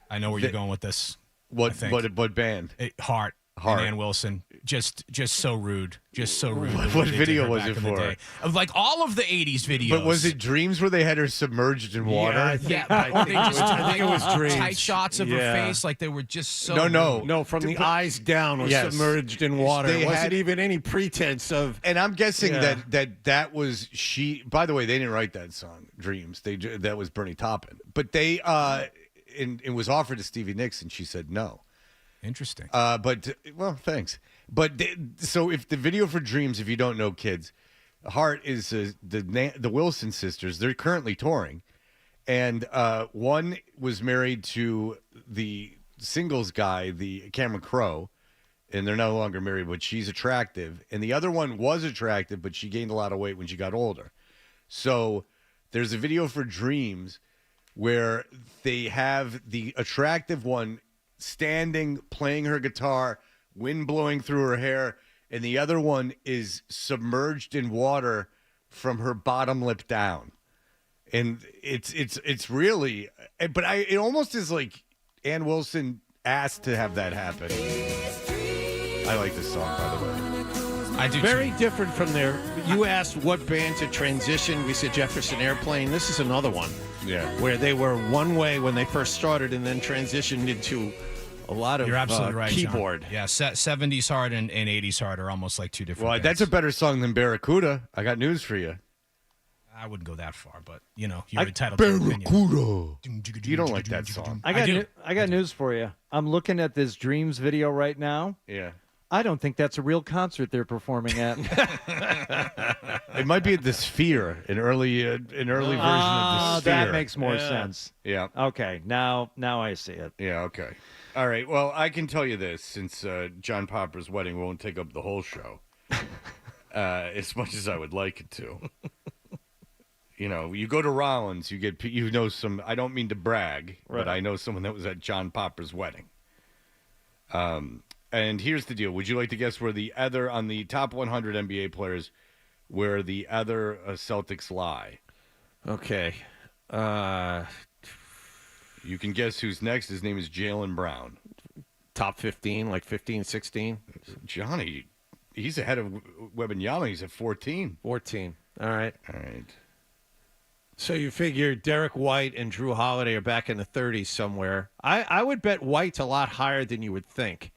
I know where you're going with this. What band? Heart. And Ann Wilson. Just so rude. Just so rude. What video was it for? Like all of the 80s videos. But was it Dreams where they had her submerged in water? I think it was Dreams. Tight shots of her face, like they were just so No, from the eyes down was submerged in water. They It wasn't had even any pretense of. And I'm guessing that was she. By the way, they didn't write that song, Dreams. That was Bernie Taupin. But they it was offered to Stevie Nicks, and she said no. Interesting. But thanks. But so if the video for Dreams, if you don't know, kids, Heart is the Wilson sisters. They're currently touring, and one was married to the singles guy, the Cameron Crowe, and they're no longer married. But she's attractive, and the other one was attractive, but she gained a lot of weight when she got older. So there's a video for Dreams where they have the attractive one standing, playing her guitar, wind blowing through her hair, and the other one is submerged in water from her bottom lip down. And it's really, but it almost is like Ann Wilson asked to have that happen. I like this song, by the way. I do. Very different from their. You asked what band to transition. We said Jefferson Airplane. This is another one. Yeah. Where they were one way when they first started and then transitioned into a lot of You're absolutely right, keyboard. John. Yeah, 70s Heart and 80s Heart are almost like two different bands. That's a better song than Barracuda. I got news for you. I wouldn't go that far, but you're entitled to your opinion. You don't like that song. I got news for you. I'm looking at this Dreams video right now. Yeah. I don't think that's a real concert they're performing at. It might be at the Sphere, an early version of the Sphere. That makes more sense. Yeah. Okay, now I see it. Yeah, okay. All right, well, I can tell you this, since John Popper's wedding won't take up the whole show, as much as I would like it to. You go to Rollins, you know some, I don't mean to brag, but I know someone that was at John Popper's wedding. And here's the deal. Would you like to guess where the other, on the top 100 NBA players, where the other Celtics lie? Okay. You can guess who's next. His name is Jaylen Brown. Top 15, like 15, 16? Johnny, he's ahead of Wembanyama. He's at 14. 14. All right. All right. So you figure Derek White and Drew Holiday are back in the 30s somewhere. I would bet White's a lot higher than you would think,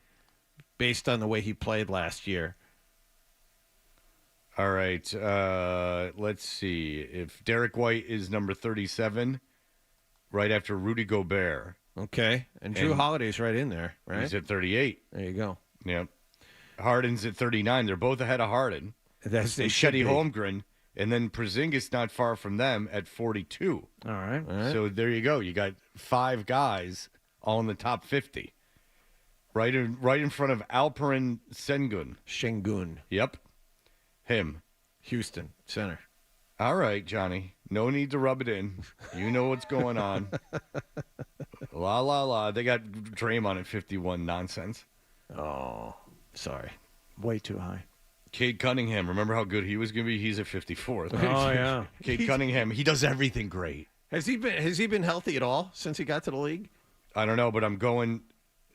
based on the way he played last year. All right. Let's see. If Derek White is number 37, right after Rudy Gobert. Okay. And Drew Holiday's right in there, right? He's at 38. There you go. Yep. Harden's at 39. They're both ahead of Harden. That's they Shetty Holmgren. And then Porzingis not far from them at 42. All right. So there you go. You got 5 guys all in the top 50. Right in front of Alperen Sengun. Yep. Him. Houston, center. All right, Johnny. No need to rub it in. You know what's going on. La, la, la. They got Draymond at 51. Nonsense. Oh, sorry. Way too high. Cade Cunningham. Remember how good he was going to be? He's at 54. Oh, yeah. Cade Cunningham. He does everything great. Has he been healthy at all since he got to the league? I don't know, but I'm going.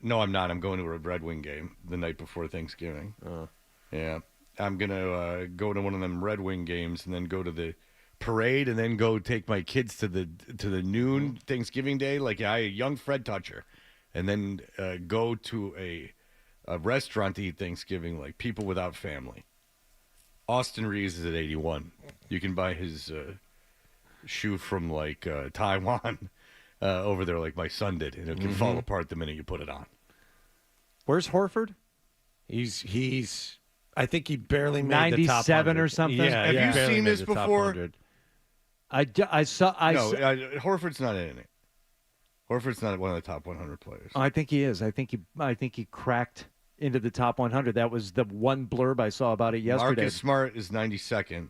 No, I'm not. I'm going to a Red Wing game the night before Thanksgiving. Yeah. I'm going to go to one of them Red Wing games and then go to the parade and then go take my kids to the noon Thanksgiving Day, like a young Fred Toucher, and then go to a restaurant to eat Thanksgiving, like People Without Family. Austin Reeves is at 81. You can buy his shoe from Taiwan over there, like my son did, and it can fall apart the minute you put it on. Where's Horford? He's. I think he barely made the top 97 100. or something. Yeah, Have you seen this before? I saw. Horford's not in it. Horford's not one of the top 100 players. I think he is. I think he cracked into the top 100. That was the one blurb I saw about it yesterday. Marcus Smart is 92nd.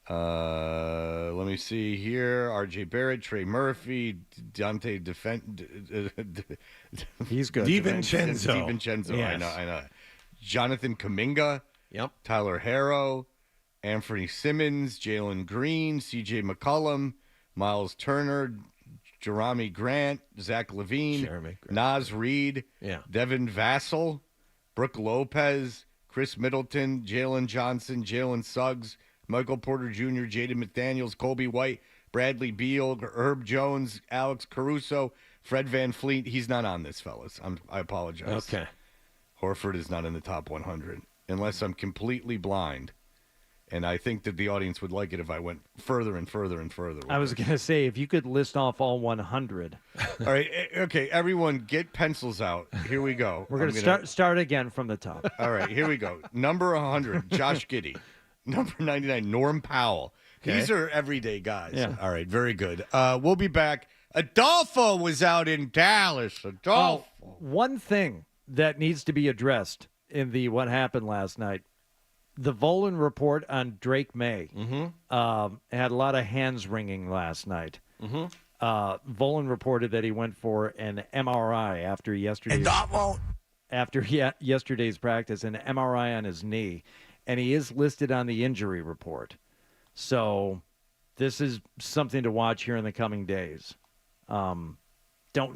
Let me see here. R.J. Barrett, Trey Murphy, Dante He's good. DiVincenzo. Yes. I know. Jonathan Kuminga. Yep. Tyler Herro, Anthony Simmons, Jalen Green, C.J. McCollum, Miles Turner, Jerami Grant, Zach LaVine, Naz Reid, Devin Vassell, Brooke Lopez, Chris Middleton, Jalen Johnson, Jalen Suggs, Michael Porter Jr., Jaden McDaniels, Colby White, Bradley Beal, Herb Jones, Alex Caruso, Fred VanVleet. He's not on this, fellas. I apologize. Okay. Horford is not in the top 100, unless I'm completely blind. And I think that the audience would like it if I went further and further and further. I was going to say, if you could list off all 100. All right. Okay, everyone, get pencils out. Here we go. We're going to start again from the top. All right, here we go. Number 100, Josh Giddey. Number 99, Norm Powell. Okay. These are everyday guys. Yeah. All right, very good. We'll be back. Adolfo was out in Dallas. Adolfo. One thing that needs to be addressed in the what happened last night, the Volan report on Drake May had a lot of hands wringing last night. Volan reported that he went for an MRI after yesterday's practice, an MRI on his knee, and he is listed on the injury report. So this is something to watch here in the coming days. Don't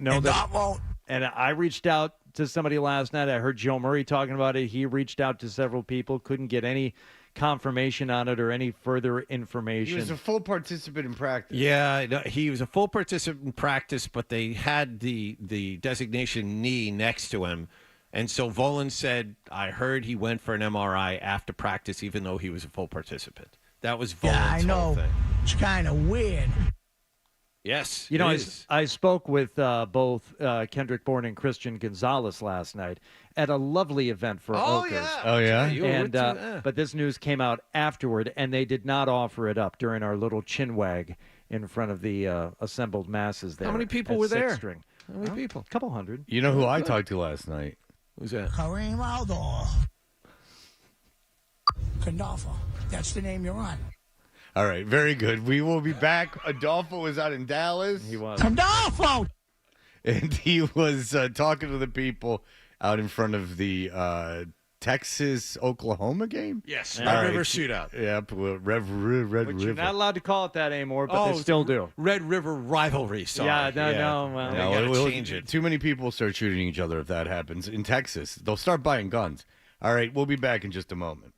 know that. And I reached out to somebody last night. I heard Joe Murray talking about it. He reached out to several people, couldn't get any confirmation on it or any further information. He was a full participant in practice. Yeah, no, he was a full participant in practice, but they had the designation knee next to him. And so Volan said, I heard he went for an MRI after practice, even though he was a full participant. That was Yeah, I Volan's whole know. thing. It's kind of weird. Yes, You know, it is. I spoke with both Kendrick Bourne and Christian Gonzalez last night at a lovely event for Oakers. Yeah. Oh, yeah? You were And with yeah. but this news came out afterward, and they did not offer it up during our little chinwag in front of the assembled masses there. How many people at were there? Sixth String. How many people? A couple hundred. You know who I talked to last night? Who's that? Kareem Aldo. Kandolfo. That's the name you're on. All right, very good. We will be back. Adolfo was out in Dallas. He was. Kandolfo! And he was talking to the people out in front of the Texas-Oklahoma game? Yes, All Red right. River Shootout. Yep, Red Which River. you're not allowed to call it that anymore, but they still do. Red River Rivalry. Sorry. Yeah, no, well, They No, gotta change it. Too many people start shooting each other if that happens. In Texas, they'll start buying guns. All right, we'll be back in just a moment.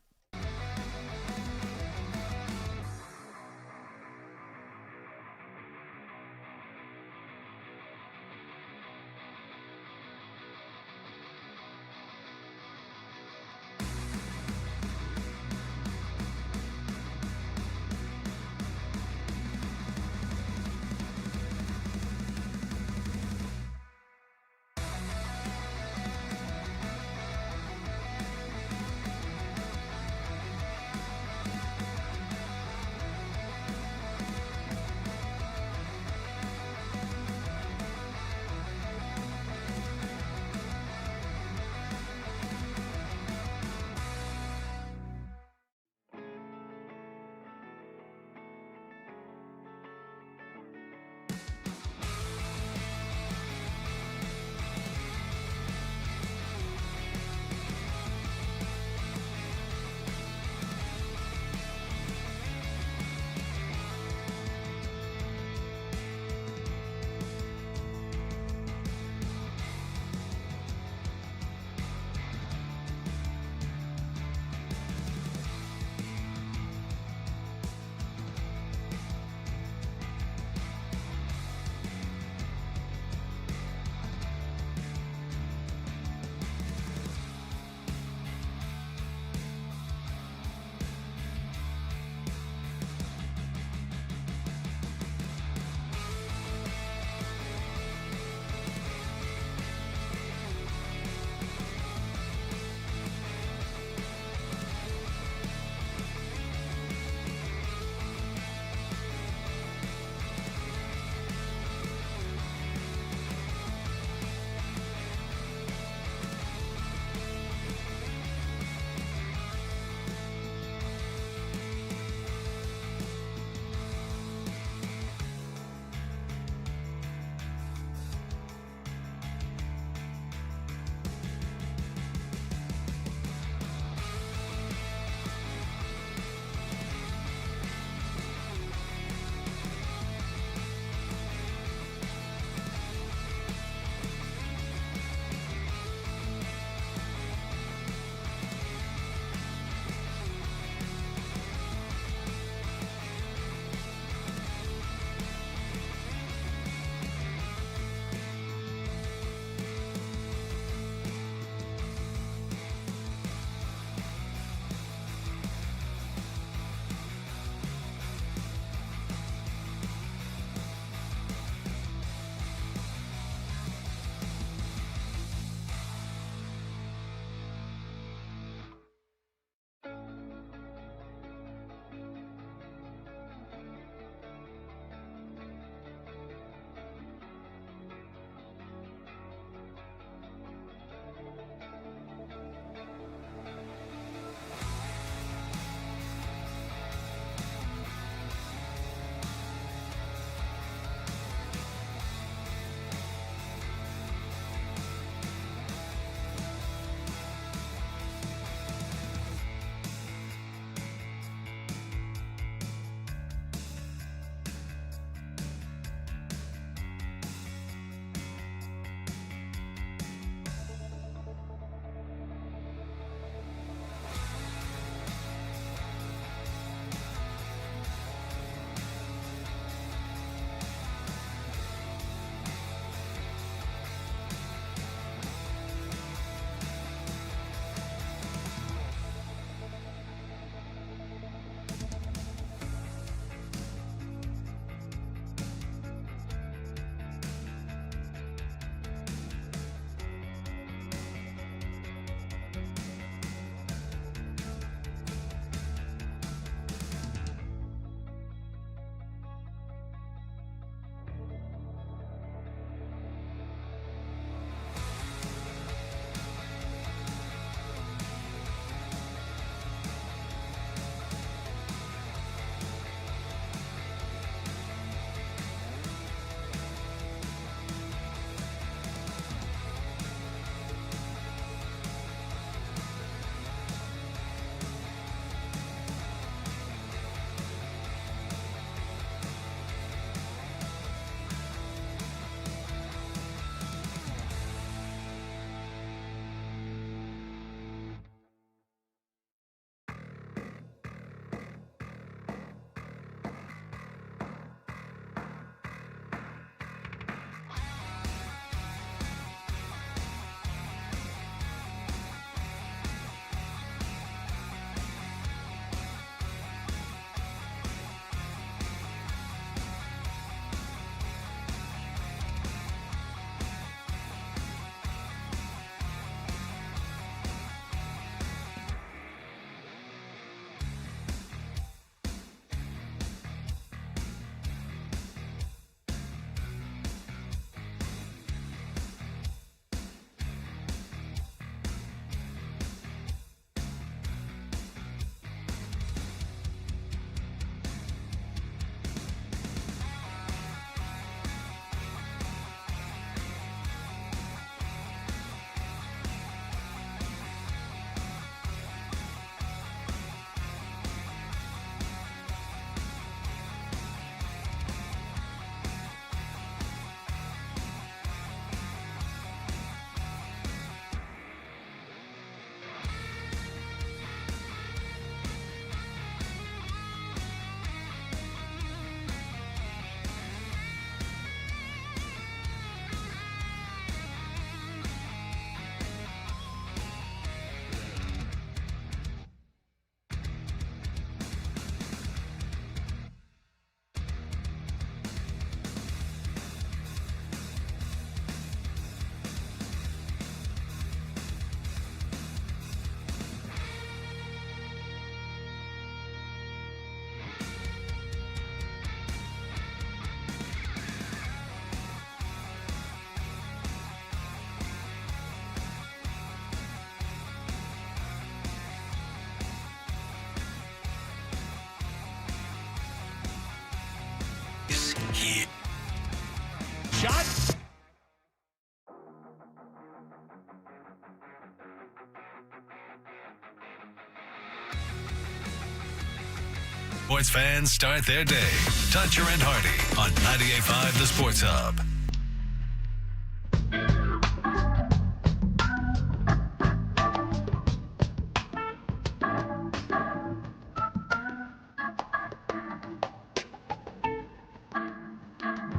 sports fans start their day. Toucher and Hardy on 98.5 The Sports Hub.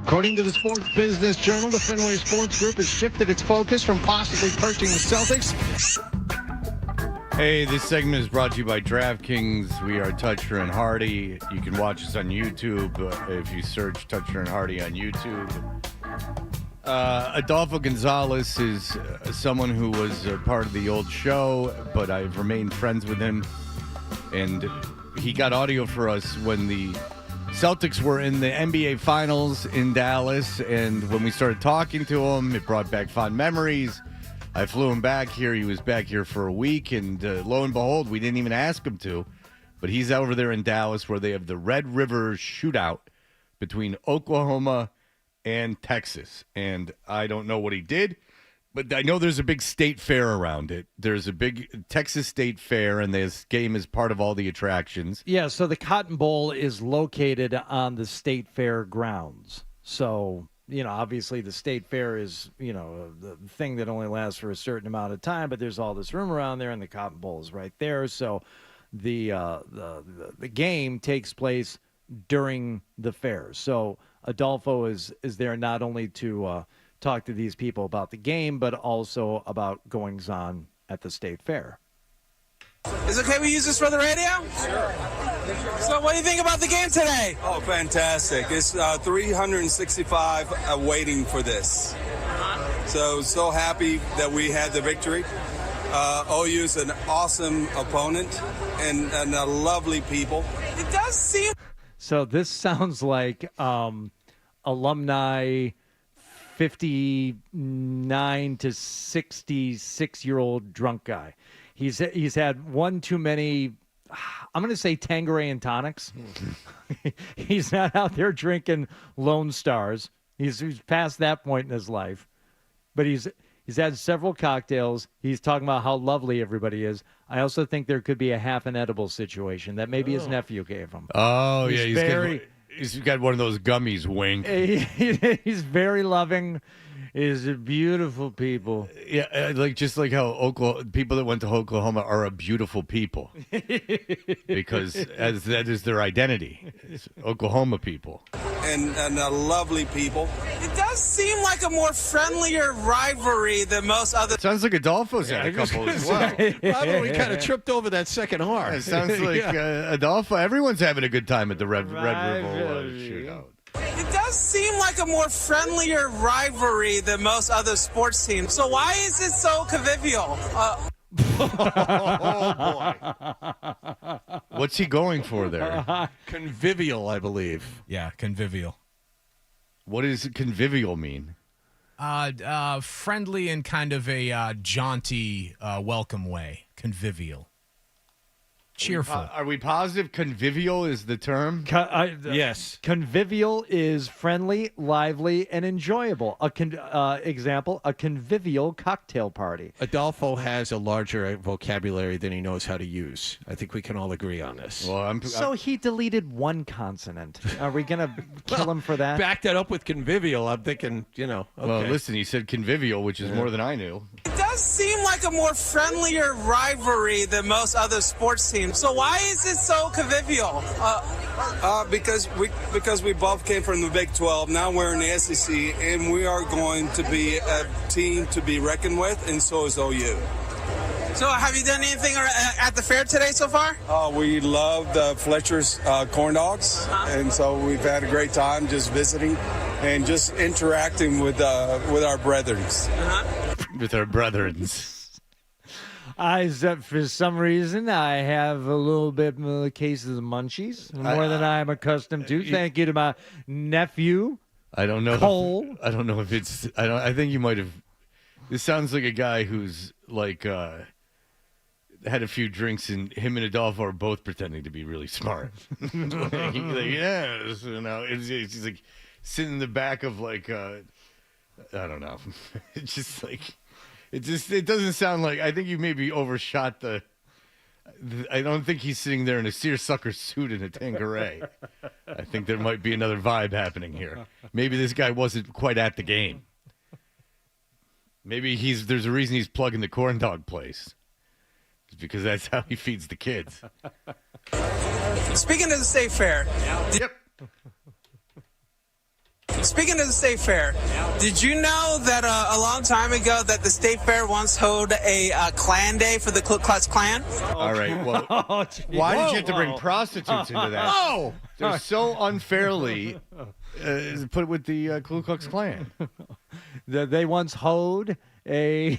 According to the Sports Business Journal, the Fenway Sports Group has shifted its focus from possibly purchasing the Celtics. Hey, this segment is brought to you by DraftKings. We are Toucher and Hardy. You can watch us on YouTube if you search Toucher and Hardy on YouTube. Adolfo Gonzalez is someone who was a part of the old show, but I've remained friends with him. And he got audio for us when the Celtics were in the NBA Finals in Dallas, and when we started talking to him, it brought back fond memories. I flew him back here. He was back here for a week, and lo and behold, we didn't even ask him to, but he's over there in Dallas where they have the Red River Shootout between Oklahoma and Texas, and I don't know what he did, but I know there's a big state fair around it. There's a big Texas State Fair, and this game is part of all the attractions. Yeah, so the Cotton Bowl is located on the State Fair grounds. So, obviously the State Fair is, the thing that only lasts for a certain amount of time, but there's all this room around there, and the Cotton Bowl is right there. So the game takes place during the fair. So Adolfo is there not only to talk to these people about the game, but also about goings-on at the State Fair. Is it okay we use this for the radio? Sure. So what do you think about the game today? Oh, fantastic. It's 365 waiting for this. So happy that we had the victory. OU is an awesome opponent and a lovely people. It does seem... So this sounds like alumni 59 to 66-year-old drunk guy. He's had one too many, I'm going to say Tanqueray and tonics. He's not out there drinking Lone Stars. He's past that point in his life. But he's had several cocktails. He's talking about how lovely everybody is. I also think there could be a half an edible situation that maybe his nephew gave him. Oh, he's got one of those gummies, wink. He's very loving. He's beautiful people. Yeah, just like how people that went to Oklahoma are a beautiful people. Because that is their identity. It's Oklahoma people. And a lovely people. It does seem like a more friendlier rivalry than most other... Sounds like Adolfo's had a couple as well. Probably kind of tripped over that second R. It sounds like Adolfo. Everyone's having a good time at the Red River Shootout. It does seem like a more friendlier rivalry than most other sports teams. So why is it so convivial? Oh, boy. What's he going for there? Convivial, I believe. Yeah, convivial. What does convivial mean? Friendly and kind of a jaunty, welcome way. Convivial. Cheerful. Are we positive convivial is the term? Yes. Convivial is friendly, lively, and enjoyable. Example, a convivial cocktail party. Adolfo has a larger vocabulary than he knows how to use. I think we can all agree on this. Well, So he deleted one consonant. Are we going to kill him for that? Back that up with convivial. I'm thinking, okay. Well, listen, he said convivial, which is more than I knew. It does seem like a more friendlier rivalry than most other sports teams. So why is it so convivial? Because we both came from the Big 12. Now we're in the SEC, and we are going to be a team to be reckoned with, and so is OU. So have you done anything at the fair today so far? We loved Fletcher's corn dogs, and so we've had a great time just visiting and just interacting with our brethren. With our brethrens. For some reason, I have a little bit of cases of munchies, more than I'm accustomed to. Thank you to my nephew. I don't know. Cole. I don't know if it's. I think you might have. This sounds like a guy who's like had a few drinks, and him and Adolfo are both pretending to be really smart. Yes, it's like sitting in the back of I don't know. It's just like. It doesn't sound like. I think you maybe overshot the I don't think he's sitting there in a seersucker suit and a Tanqueray. I think there might be another vibe happening here. Maybe this guy wasn't quite at the game. Maybe there's a reason he's plugging the corn dog place. It's because that's how he feeds the kids. Speaking of the state fair. Yep. Speaking of the state fair, did you know that a long time ago that the state fair once held a Klan day for the Ku Klux Klan? All right. Well, why did you have to bring prostitutes into that? Oh, they're so unfairly put with the Ku Klux Klan. They once hoed a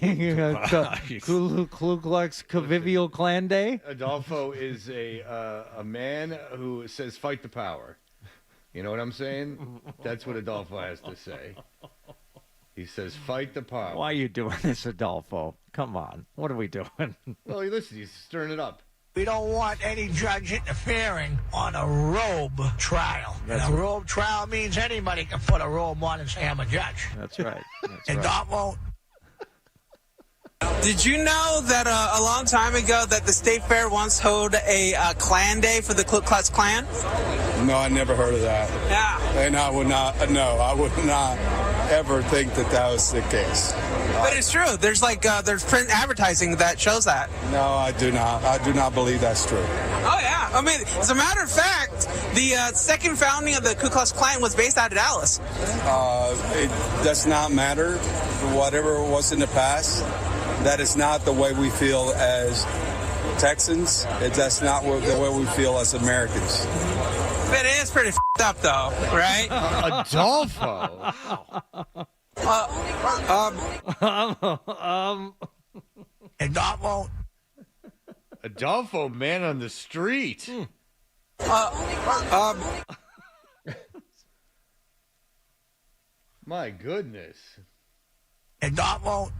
Ku Klux convivial Klan day. Adolfo is a man who says fight the power. You know what I'm saying? That's what Adolfo has to say. He says fight the power. Why are you doing this, Adolfo? Come on. What are we doing? Well, listen, he's stirring it up. We don't want any judge interfering on a robe trial. And a robe trial means anybody can put a robe on and say, I'm a judge. That's right. That's and right. Doc won't. Did you know that a long time ago that the state fair once held a Klan day for the Ku Klux Klan? No, I never heard of that. Yeah. And I would not ever think that was the case. But it's true. There's there's print advertising that shows that. No, I do not. I do not believe that's true. Oh, yeah. I mean, as a matter of fact, the second founding of the Ku Klux Klan was based out of Dallas. It does not matter. Whatever was in the past, that is not the way we feel as Texans. That's not the way we feel as Americans. But it is pretty f***ed up, though, right? Adolfo. And Doc won't. Adolfo, man on the street. My goodness. And Doc won't.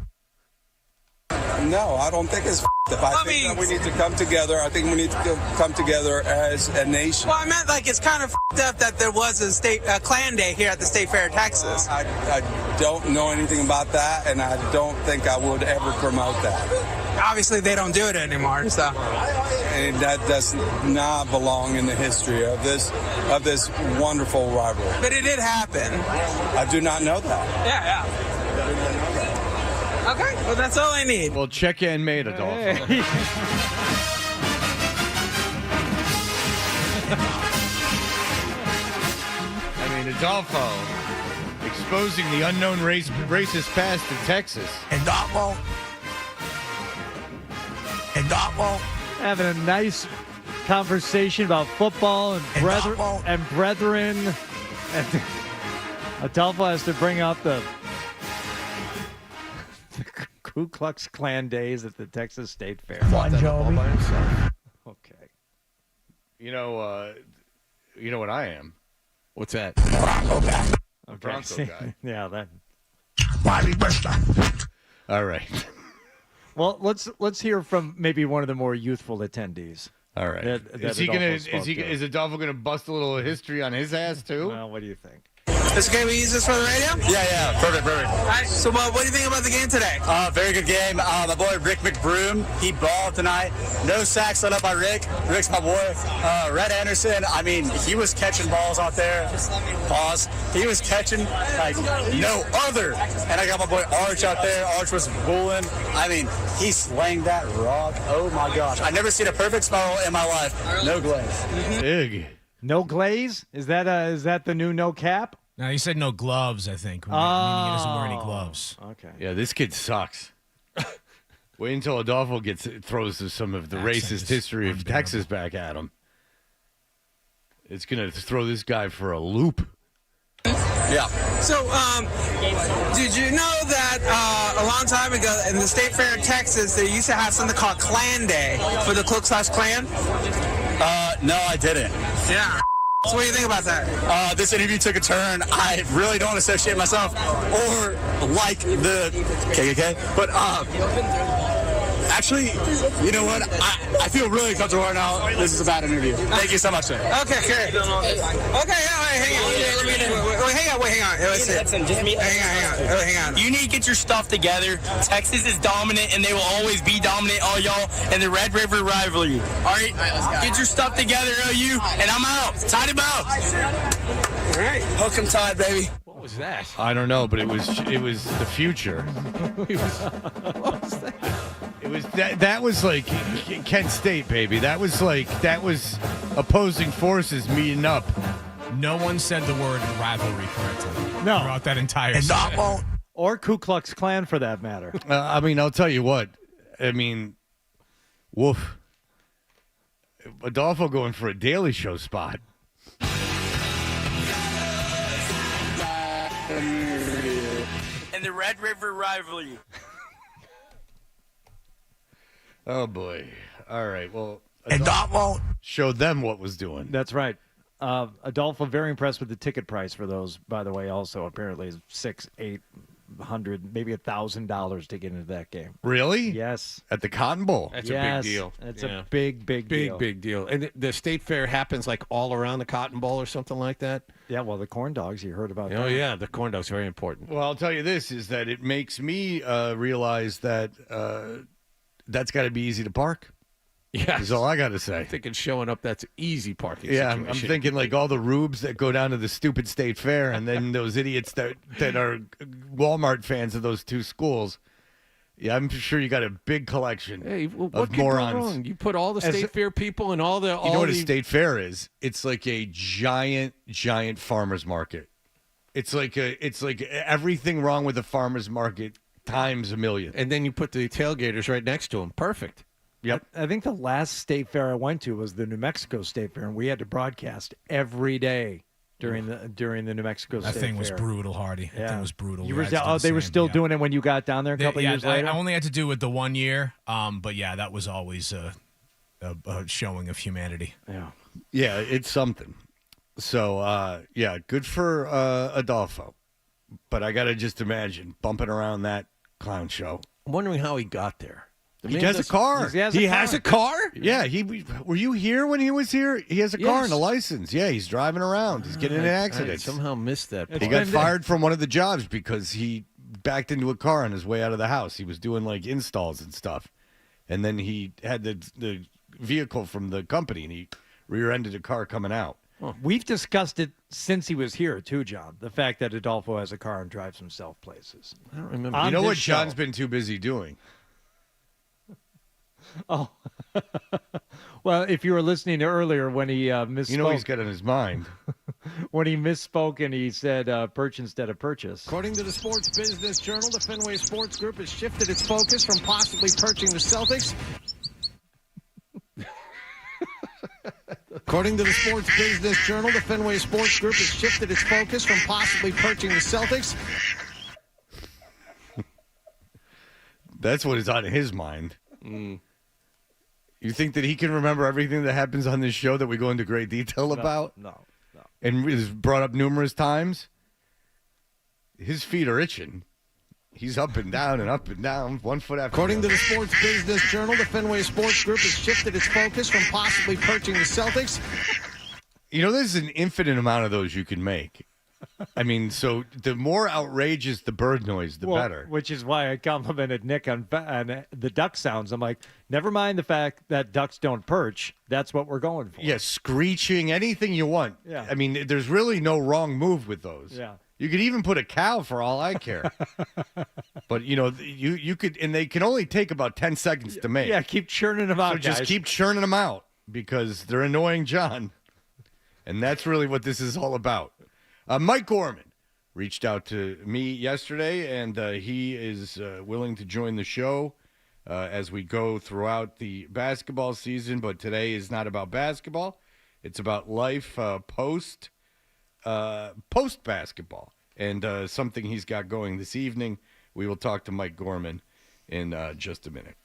No, I don't think it's f***ed up. I think that we need to come together. I think we need to come together as a nation. Well, I meant it's kind of f***ed up that there was a Klan day here at the State Fair of Texas. I don't know anything about that, and I don't think I would ever promote that. Obviously, they don't do it anymore, so. And that does not belong in the history of this wonderful rivalry. But it did happen. I do not know that. Yeah. Okay, well, that's all I need. Well, check in made, Adolfo. Hey. I mean, Adolfo exposing the unknown racist past of Texas. And Doc won't. And Doc won't. Having a nice conversation about football and brethren. And Adolfo has to bring up the Ku Klux Klan days at the Texas State Fair. Bon Jovi. Okay. You know what I am? What's that? Bronco guy. A Bronco guy. Yeah, that. Bobby Bristol. All right. Well, let's hear from maybe one of the more youthful attendees. All right. Is Adolfo gonna bust a little history on his ass too? Well, what do you think? Is it okay we use this for the radio? Yeah, perfect. All right, so what do you think about the game today? Very good game. My boy Rick McBroom, he balled tonight. No sacks let up by Rick. Rick's my boy. Red Anderson, I mean, he was catching balls out there. Pause. He was catching like no other. And I got my boy Arch out there. Arch was bulling. I mean, he slanged that rock. Oh my gosh. I've never seen a perfect smile in my life. No glaze. Big. No glaze? Is that the new no cap? No, he said no gloves, I think. Meaning he doesn't wear any gloves. Okay. Yeah, this kid sucks. Wait until Adolfo throws some of the racist history of Texas back at him. It's going to throw this guy for a loop. Yeah. So, did you know that a long time ago in the State Fair of Texas, they used to have something called Klan Day for the Ku Klux Klan? No, I didn't. Yeah. So what do you think about that? This interview took a turn. I really don't associate myself or like the KKK, but Actually, you know what? I feel really comfortable right now. This is a bad interview. Thank you so much, sir. Okay, okay. Okay, yeah, hang on. Wait, hang on. Let's see. Hang on. You need to get your stuff together. Texas is dominant, and they will always be dominant, all y'all, in the Red River rivalry. All right, get your stuff together, OU, and I'm out. Tide him out. All right. Hook 'em tied, baby. What was that? I don't know, but it was the future. What was that? It was that was like Kent State, baby. That was opposing forces meeting up. No one said the word rivalry correctly. No. Throughout that entire set. Or Ku Klux Klan, for that matter. I mean, I'll tell you what. I mean, woof. Adolfo going for a Daily Show spot. In the Red River rivalry. Oh, boy. All right, well, Adolfo showed them what was doing. That's right. Adolfo, very impressed with the ticket price for those, by the way, also apparently is $600-800, maybe $1,000 to get into that game. Really? Yes. At the Cotton Bowl? That's a big deal. That's a big deal. Big deal. And the state fair happens like all around the Cotton Bowl or something like that? Yeah, well, the corn dogs, you heard about Oh, that. yeah, the corn dogs, very important. Well, I'll tell you this, is that it makes me realize that that's got to be easy to park. Yeah, That's all I got to say. I'm thinking showing up, that's easy parking Yeah, situation. I'm thinking like all the rubes that go down to the stupid state fair, and then those idiots that are Walmart fans of those two schools. Yeah, I'm sure you got a big collection Hey, well, what of could go morons. wrong? You put all the state fair people and all the... You know what a state fair is? It's like a giant farmer's market. It's like everything wrong with the farmer's market times a million. And then you put the tailgaters right next to them. Perfect. Yep. I think the last state fair I went to was the New Mexico State Fair, and we had to broadcast every day during the New Mexico State Fair. That thing was brutal, Hardy. That thing was brutal. You We were had to do the they were same, still yeah. doing it when you got down there a couple of years later? I only had to do it the 1 year, but yeah, that was always a showing of humanity. Yeah, it's something. So, yeah, good for Adolfo. But I got to just imagine bumping around that clown show. I'm wondering how he got there. He has a car. He has a car? Yeah, were you here when he was here? He has a car and a license. Yeah, he's driving around. He's getting in accidents. I somehow missed that part. He got fired from one of the jobs because he backed into a car on his way out of the house. He was doing like installs and stuff. And then he had the vehicle from the company and he rear-ended a car coming out. We've discussed it since he was here, too, John. The fact that Adolfo has a car and drives himself places. I don't remember. You know what John's been too busy doing? Oh. Well, if you were listening to earlier when he misspoke. You know what he's got in his mind. When he misspoke and he said perch instead of purchase. According to the Sports Business Journal, the Fenway Sports Group has shifted its focus from possibly perching the Celtics. According to the Sports Business Journal, the Fenway Sports Group has shifted its focus from possibly perching the Celtics. That's what is on his mind. You think that he can remember everything that happens on this show that we go into great detail about? No. And is brought up numerous times? His feet are itching. He's up and down, 1 foot after According the to other. the Sports Business Journal, the Fenway Sports Group has shifted its focus from possibly perching the Celtics. You know, there's an infinite amount of those you can make. I mean, so the more outrageous the bird noise, the better. Which is why I complimented Nick on the duck sounds. I'm like, never mind the fact that ducks don't perch. That's what we're going for. Yeah, screeching, anything you want. Yeah. I mean, there's really no wrong move with those. Yeah. You could even put a cow for all I care. But, you know, you could, and they can only take about 10 seconds to make. Yeah, keep churning them out, So just guys. keep churning them out because they're annoying John. And that's really what this is all about. Mike Gorman reached out to me yesterday, and he is willing to join the show as we go throughout the basketball season. But today is not about basketball. It's about life post-basketball and something he's got going this evening. We will talk to Mike Gorman in just a minute.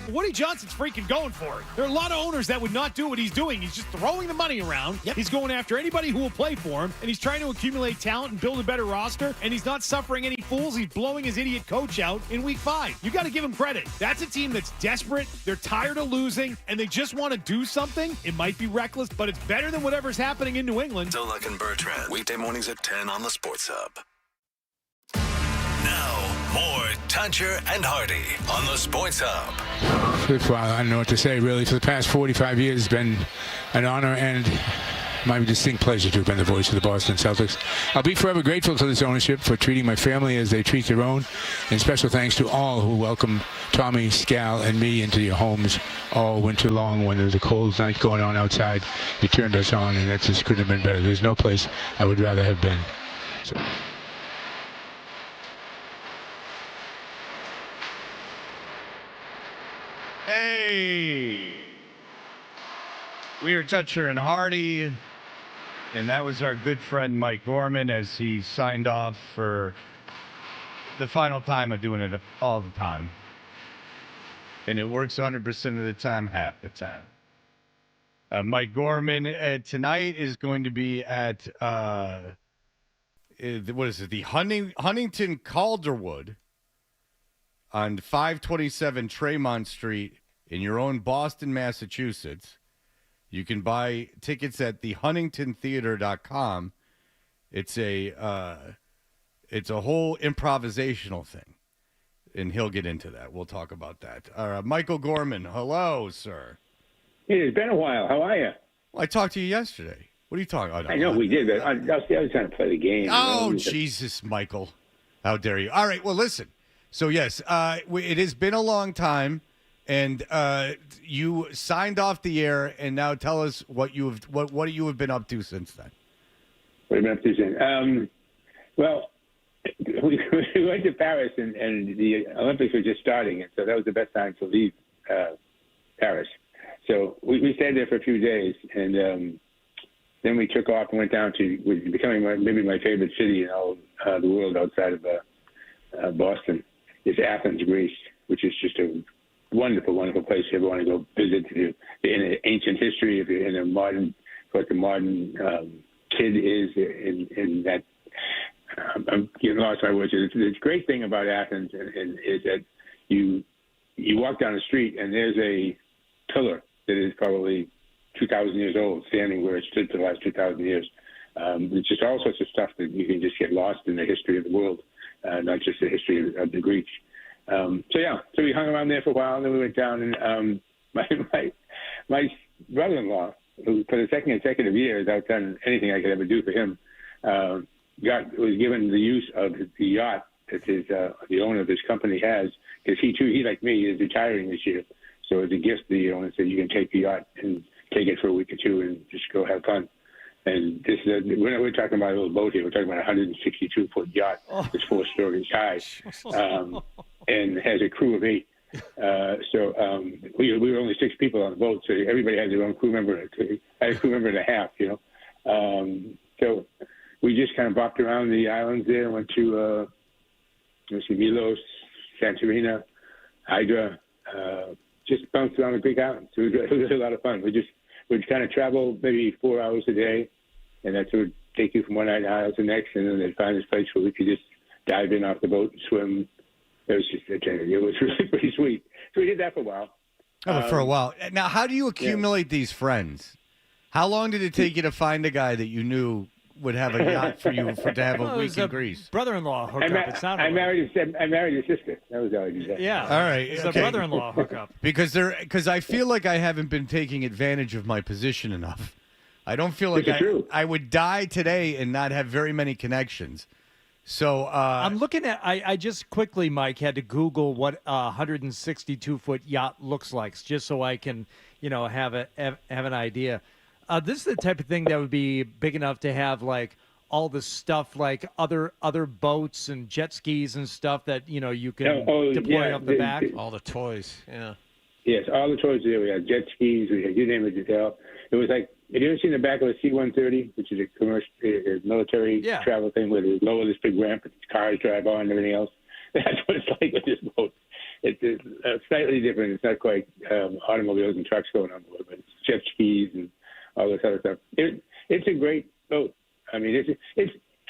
Woody Johnson's freaking going for it. There are a lot of owners that would not do what he's doing. He's just throwing the money around. Yep. He's going after anybody who will play for him, and he's trying to accumulate talent and build a better roster, and he's not suffering any fools. He's blowing his idiot coach out in week 5. You got to give him credit. That's a team that's desperate. They're tired of losing, and they just want to do something. It might be reckless, but it's better than whatever's happening in New England. Zolak and Bertrand, weekday mornings at 10 on the Sports Hub. Now, more Toucher and Hardy on the Sports Hub. Well, I don't know what to say, really. For the past 45 years, it's been an honor and my distinct pleasure to have been the voice of the Boston Celtics. I'll be forever grateful to this ownership for treating my family as they treat their own, and special thanks to all who welcomed Tommy, Scal, and me into your homes all winter long when there was a cold night going on outside. You turned us on, and that just couldn't have been better. There's no place I would rather have been. So. Hey, we are Toucher and Hardy, and that was our good friend Mike Gorman as he signed off for the final time of doing it all the time. And it works 100% of the time, half the time. Mike Gorman tonight is going to be at, what is it, the Huntington Calderwood on 527 Tremont Street in your own Boston, Massachusetts. You can buy tickets at thehuntingtontheater.com. It's a whole improvisational thing, and he'll get into that. We'll talk about that. Michael Gorman, hello, sir. Hey, it's been a while. How are you? Well, I talked to you yesterday. What are you talking about? I know we did, but I was trying to play the game. Oh, Jesus, Michael. How dare you? All right, well, listen. So, yes, it has been a long time, and you signed off the air, and now tell us what you have been up to since then. What have I been up to since? Well, we went to Paris, and the Olympics were just starting, and so that was the best time to leave Paris. So we stayed there for a few days, and then we took off and went down to becoming maybe my favorite city in all the world outside of Boston. It's Athens, Greece, which is just a wonderful, wonderful place if you ever want to go visit. If you're in ancient history, if you're in a modern, what the modern kid is in that. I'm getting lost my words. The great thing about Athens is that you walk down the street and there's a pillar that is probably 2,000 years old, standing where it stood for the last 2,000 years. It's just all sorts of stuff that you can just get lost in the history of the world. Not just the history of the Greeks. So we hung around there for a while, and then we went down, and my brother-in-law, who for the second consecutive year has outdone anything I could ever do for him, was given the use of the yacht that the owner of his company has, because he like me is retiring this year. So as a gift, the owner said you can take the yacht and take it for a week or two and just go have fun. And this is we're talking about a little boat here. We're talking about a 162-foot yacht. It's 4 stories high, and has a crew of 8. We were only 6 people on the boat, so everybody had their own crew member. I had a crew member and a half, So we just kind of bopped around the islands there and went to Milos, Santorini, Hydra. Just bounced around the Greek islands. It was a lot of fun. We'd kind of travel maybe 4 hours a day, and that's what would take you from one island to the next, and then they'd find this place where we could just dive in off the boat and swim. It was really pretty sweet. So we did that for a while. For a while. Now, how do you accumulate these friends? How long did it take you to find a guy that you knew would have a yacht for you to have a week in Greece? Brother-in-law hookup. I married his sister. That was how I did that. Yeah. All right. It's a brother-in-law hookup. Because I feel like I haven't been taking advantage of my position enough. I don't feel like I would die today and not have very many connections. So I'm looking at. I just quickly, Mike, had to Google what a 162-foot yacht looks like, just so I can, have an idea. This is the type of thing that would be big enough to have like all the stuff, like other boats and jet skis and stuff that you can deploy off the back. All the toys, yeah. Yes, all the toys there. We had jet skis. We had you name it. It was like, have you ever seen the back of a C-130, which is a commercial, military travel thing where they lower this big ramp and cars drive on and everything else? That's what it's like with this boat. it's slightly different. It's not quite automobiles and trucks going on board, but it's jet skis and all this other stuff. It's a great boat. I mean,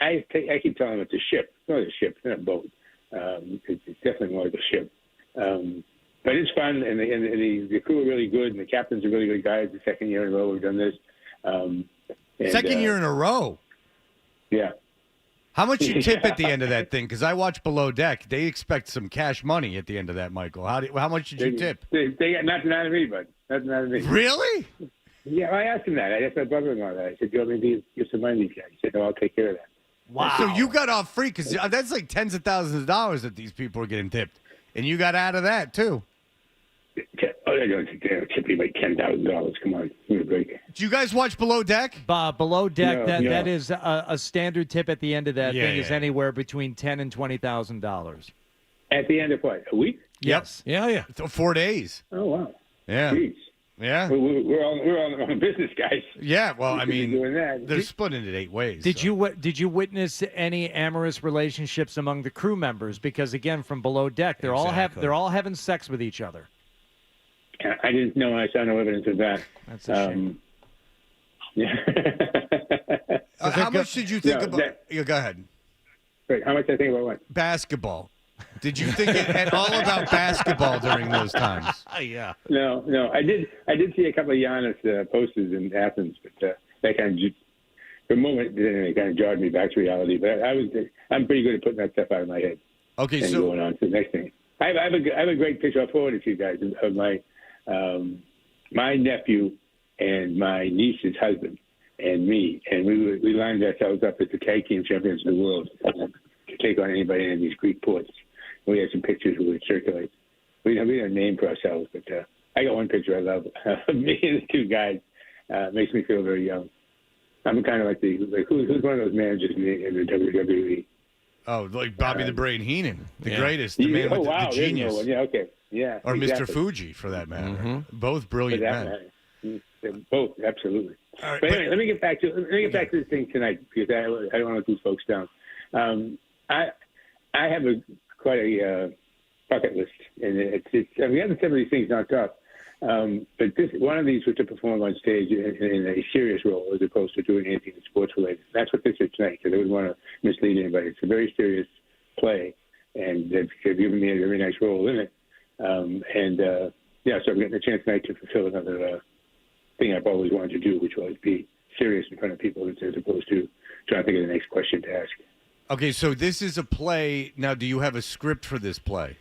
I keep telling them it's a ship. It's not a ship. It's not a boat. It's definitely more like a ship. But it's fun, and the crew are really good, and the captains are really good guys. The second year in a row we've done this. Second year in a row. Yeah. How much you tip at the end of that thing? Because I watch Below Deck. They expect some cash money at the end of that, Michael. How much did you tip? They got nothing out of me, bud. Nothing out of me. Really? Yeah, I asked him that. I asked my brother-in-law that. I said, "Do you want me to give some money to these guys?" He said, "No, I'll take care of that." Wow. So you got off free because that's like tens of thousands of dollars that these people are getting tipped. And you got out of that, too. Oh, they don't tip me like $10,000. Come on. Give me a break. Do you guys watch Below Deck? Below Deck, No. that is a standard tip at the end of that Yeah, thing is yeah. anywhere between $10,000 and $20,000. At the end of what? A week? Yes. Yeah. 4 days. Oh, wow. Yeah. Jeez. Yeah. We're all business guys. Yeah, well, We I should be mean, doing that. they're split into 8 ways. Did you witness any amorous relationships among the crew members? Because again, from Below Deck, they're all having sex with each other. I didn't know. I saw no evidence of that. That's a shame. Yeah. How much did you think No, about? Yeah, go ahead. Wait, how much I think about what? Basketball. Did you think at all about basketball during those times? Yeah. No. I did see a couple of Giannis posters in Athens, but that kind of, for a moment, it kind of jarred me back to reality. But I'm pretty good at putting that stuff out of my head. Okay, and so going on to the next thing. I have a great picture. I'll forward it to you guys of my nephew and my niece's husband and me, and we lined ourselves up as the tag team champions of the world to take on anybody in these Greek ports. We had some pictures we would circulate. We didn't name for ourselves, but I got one picture I love of me and the two guys. Makes me feel very young. I'm kind of like who's one of those managers in the WWE? Oh, like Bobby the Brain Heenan, the greatest, the man with the genius. No one. Yeah, okay. Yeah. Or exactly. Mr. Fuji, for that matter. Mm-hmm. Both brilliant men. Both, absolutely. All right, but anyway, let me get back to this thing tonight because I don't want to lose folks down. I have quite a bucket list, and we haven't some of these things knocked off. But one of these was to perform on stage in a serious role as opposed to doing anything sports related. That's what this is tonight, because I wouldn't want to mislead anybody. It's a very serious play, and they've given me a very nice role in it. So I'm getting a chance tonight to fulfill another thing I've always wanted to do, which was be serious in front of people as opposed to trying to think of the next question to ask. Okay, so this is a play. Now, do you have a script for this play?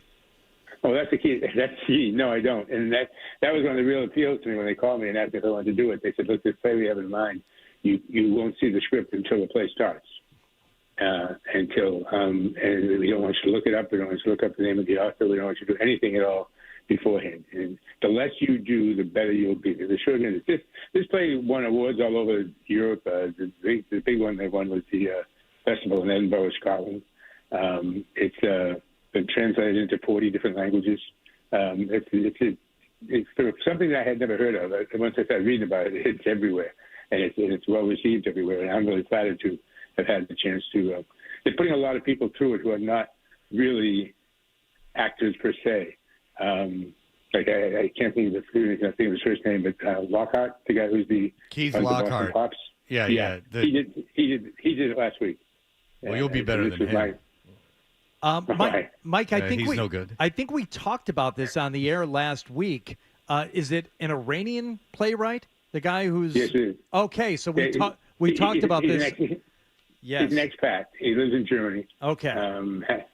Oh, that's the key. That's the key. No, I don't. And that was one of the real appeals to me when they called me and asked me if I wanted to do it. They said, look, this play we have in mind, you won't see the script until the play starts. And we don't want you to look it up. We don't want you to look up the name of the author. We don't want you to do anything at all beforehand. And the less you do, the better you'll be. The short end is this play won awards all over Europe. The big one they won was the festival in Edinburgh, Scotland. It's been translated into 40 different languages. It's something that I had never heard of. Once I started reading about it, it's everywhere, and it's well received everywhere. And I'm really flattered to have had the chance to. They're putting a lot of people through it who are not really actors per se. Like I can't think of his first name, but Lockhart, the guy who's the Keith Lockhart. Pops. Yeah. He did it last week. Well, you'll be better than him. Mike, I think he's no good. I think we talked about this on the air last week. Is it an Iranian playwright? The guy who's yes, it is. Okay, so we talked about this. Yes, he's an expat. He lives in Germany. Okay,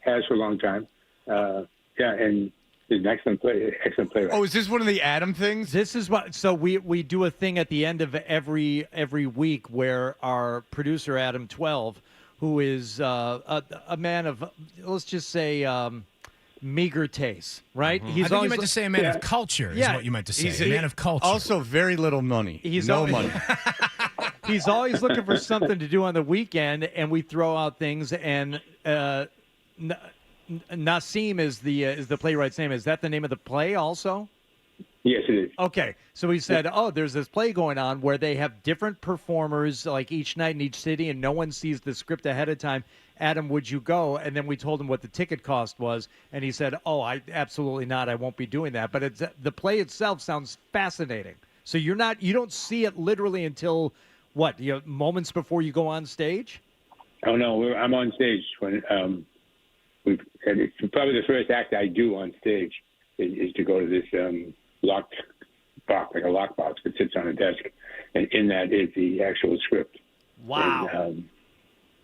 has for a long time. And he's an excellent playwright. Oh, is this one of the Adam things? This is what. So we do a thing at the end of every week where our producer Adam 12, who is a man of, let's just say, meager taste, right? Mm-hmm. I think you meant to say a man of culture is what you meant to say. He's a man of culture. Also, very little money. Money. He's always looking for something to do on the weekend, and we throw out things. And Nassim is the playwright's name. Is that the name of the play also? Yes, it is. Okay, so he said, there's this play going on where they have different performers like each night in each city, and no one sees the script ahead of time, Adam, would you go? And then we told him what the ticket cost was, and he said, oh, I absolutely not. I won't be doing that. But the play itself sounds fascinating. So you don't see it literally until what? Moments before you go on stage? Oh no, I'm on stage when it's probably the first act I do on stage is to go to this locked box, like a lockbox that sits on a desk, and in that is the actual script. Wow. And,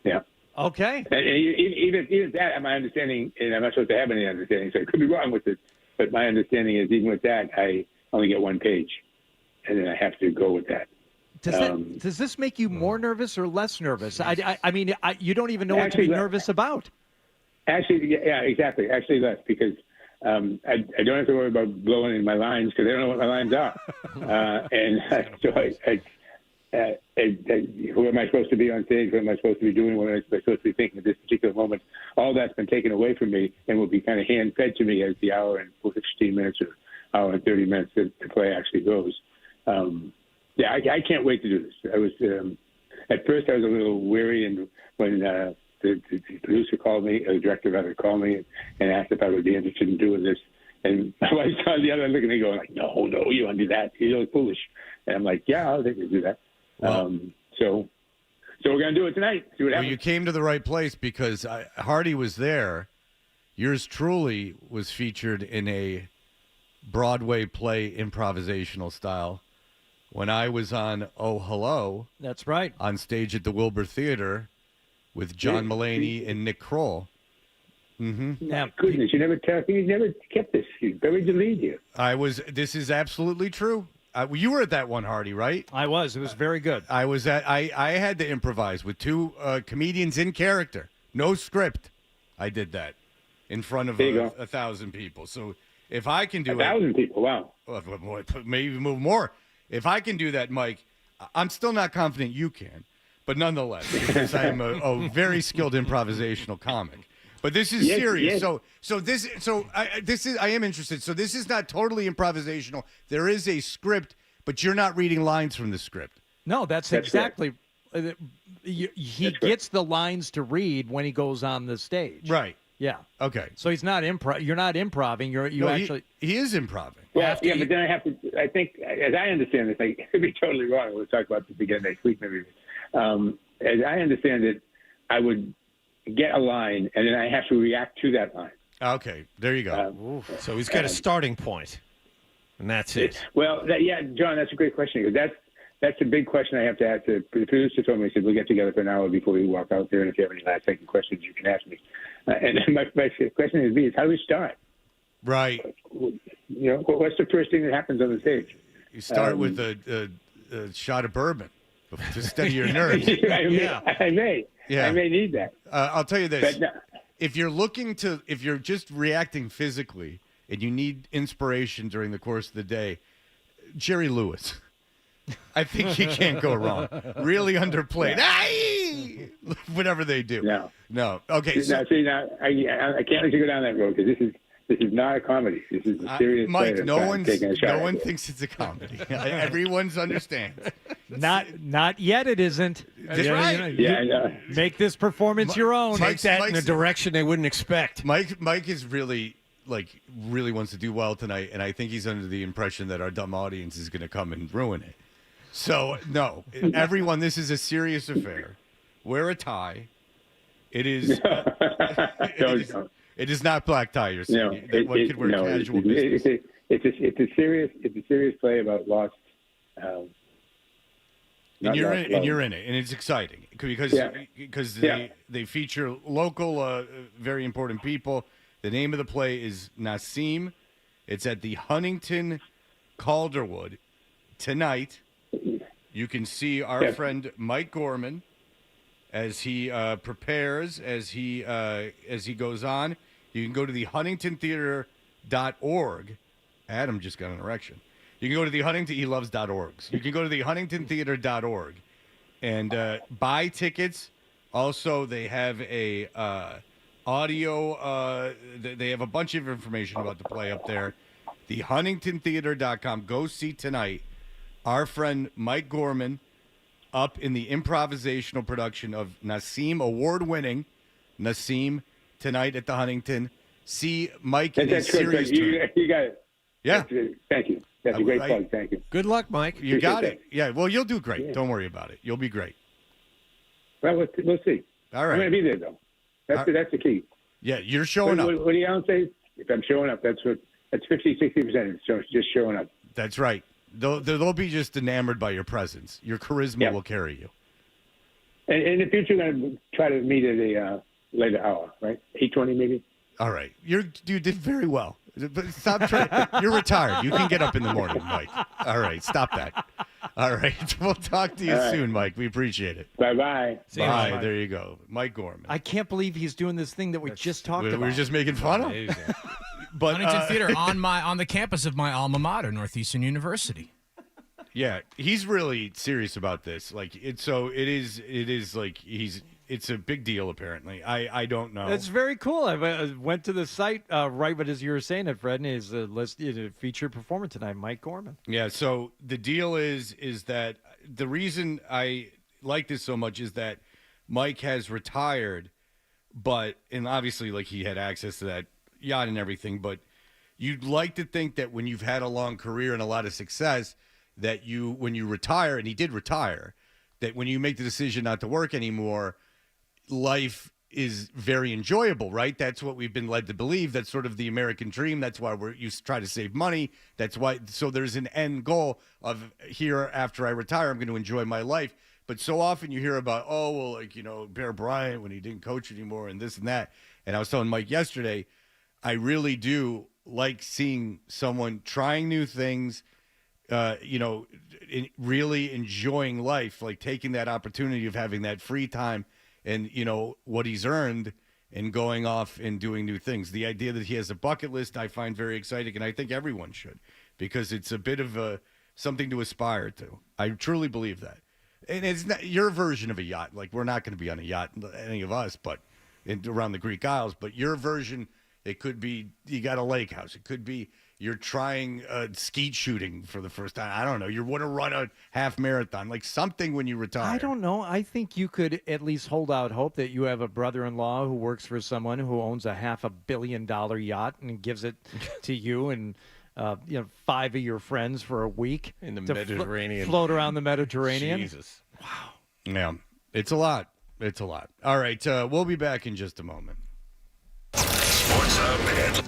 yeah. Okay. And even that, my understanding, and I'm not supposed to have any understanding, so I could be wrong with it, but my understanding is even with that, I only get one page, and then I have to go with that. Does this make you more nervous or less nervous? I mean, you don't even know what to be nervous about. Actually, yeah, exactly. Actually, less, because I don't have to worry about blowing in my lines because I don't know what my lines are. Who am I supposed to be on stage? What am I supposed to be doing? What am I supposed to be thinking at this particular moment? All that's been taken away from me and will be kind of hand-fed to me as the hour and 15 minutes or hour and 30 minutes the play actually goes. I can't wait to do this. I was at first I was a little weary, and when the producer called me, or the director rather called me and asked if I would be interested in doing this, and my wife's on the other end looking at me going like, no, you don't do that. You're foolish. And I'm like, yeah, I think we do that. So we're going to do it tonight. See what happens. Well, you came to the right place because Hardy was there. Yours truly was featured in a Broadway play improvisational style when I was on Oh Hello. That's right. On stage at the Wilbur Theater with John Mulaney and Nick Kroll. Mm-hmm. My goodness, you never kept this. You buried the lead here. This is absolutely true. You were at that one, Hardy, right? I was. It was very good. I was at. I had to improvise with two comedians in character, no script. I did that in front of 1,000 people. So if I can do 1,000 people, wow. Maybe move more. If I can do that, Mike, I'm still not confident you can, but nonetheless, because I am a very skilled improvisational comic. But this is serious. Yes. I am interested. So this is not totally improvisational. There is a script, but you're not reading lines from the script. No, that's exactly. He gets the lines to read when he goes on the stage. Right. Yeah. Okay. So he's not You're not improving. He is improving. Well, yeah, but then I have to. I think, as I understand this, I could be totally wrong. We'll talk about this again next week, maybe. As I understand it, I would get a line, and then I have to react to that line. Okay, there you go. So he's got a starting point, and that's it. Well, John, that's a great question, because that's a big question I have to ask. The producer told me, he said, we'll get together for an hour before we walk out there, and if you have any last-second questions, you can ask me. And my question is how do we start? Right. What's the first thing that happens on the stage? You start with a shot of bourbon to steady your nerves. I may. Yeah. I may need that. I'll tell you this. But, if you're just reacting physically and you need inspiration during the course of the day, Jerry Lewis. I think he can't go wrong. Really underplayed. Aye! Whatever they do. No. Okay. I can't let you go down that road, because this is not a comedy. This is a serious Mike, play. no one thinks it's a comedy. Everyone's understands. Not yet. It isn't. That's right. I know. Make this performance your own. Take that in a direction they wouldn't expect. Mike is really wants to do well tonight, and I think he's under the impression that our dumb audience is going to come and ruin it. So no, everyone, this is a serious affair. Wear a tie. It is. It is not black tie. You're saying one could wear casual business. It's a serious play about lost. And you're in it, and it's exciting because they feature local, very important people. The name of the play is Nassim. It's at the Huntington Calderwood tonight. You can see our friend Mike Gorman as he prepares, as he goes on. You can go to the huntingtontheater.org. Adam just got an erection. You can go to the he loves .orgs. You can go to the huntingtontheater.org and buy tickets. Also, they have a audio. They have a bunch of information about the play up there. The huntingtontheater.com. Go see tonight our friend Mike Gorman up in the improvisational production of Nassim, award-winning Nassim tonight at the Huntington. See Mike in his That's good. series. You got it. Yeah. Thank you. That's a great plug. Thank you. Good luck, Mike. You got Appreciate it. Yeah. Well, you'll do great. Yeah. Don't worry about it. You'll be great. Well, we'll see. All right. I'm going to be there, though. That's the key. Yeah, you're showing up. What do you Alan say? If I'm showing up, that's 50, 60%. So it's just showing up. That's right. They'll be just enamored by your presence. Your charisma will carry you. And in the future, we're going to try to meet at a later hour, right? 8:20 maybe? All right. You did very well. But stop trying. You're retired. You can get up in the morning, Mike. All right. Stop that. All right. We'll talk to you soon, Mike. We appreciate it. Bye-bye. Bye. There you go. Mike Gorman. I can't believe he's doing this thing that we just talked about. We were just making fun of him. But Huntington Theater on the campus of my alma mater, Northeastern University. Yeah, he's really serious about this. Like it's a big deal apparently. I don't know. That's very cool. I went to the site right as you were saying it, Fred, and his featured performer tonight, Mike Gorman. Yeah, so the deal is that the reason I like this so much is that Mike has retired, and obviously like he had access to that yacht and everything, but you'd like to think that when you've had a long career and a lot of success, that when you retire, and he did retire, that when you make the decision not to work anymore, life is very enjoyable, right? That's what we've been led to believe. That's sort of the American dream. That's why you try to save money. That's why. So there's an end goal of here after I retire, I'm going to enjoy my life. But so often you hear about, Bear Bryant when he didn't coach anymore and this and that. And I was telling Mike yesterday, I really do like seeing someone trying new things, really enjoying life, like taking that opportunity of having that free time and, what he's earned and going off and doing new things. The idea that he has a bucket list, I find very exciting, and I think everyone should, because it's a bit of something to aspire to. I truly believe that. And it's not your version of a yacht. Like, we're not going to be on a yacht, any of us, but around the Greek Isles. But your version, it could be you got a lake house. It could be you're trying skeet shooting for the first time. I don't know. You want to run a half marathon, like something when you retire. I don't know. I think you could at least hold out hope that you have a brother-in-law who works for someone who owns a $500 million yacht and gives it to you and 5 of your friends for a week in the Mediterranean, float around the Mediterranean. Jesus, wow. Yeah, it's a lot. It's a lot. All right, we'll be back in just a moment. Sports Hub.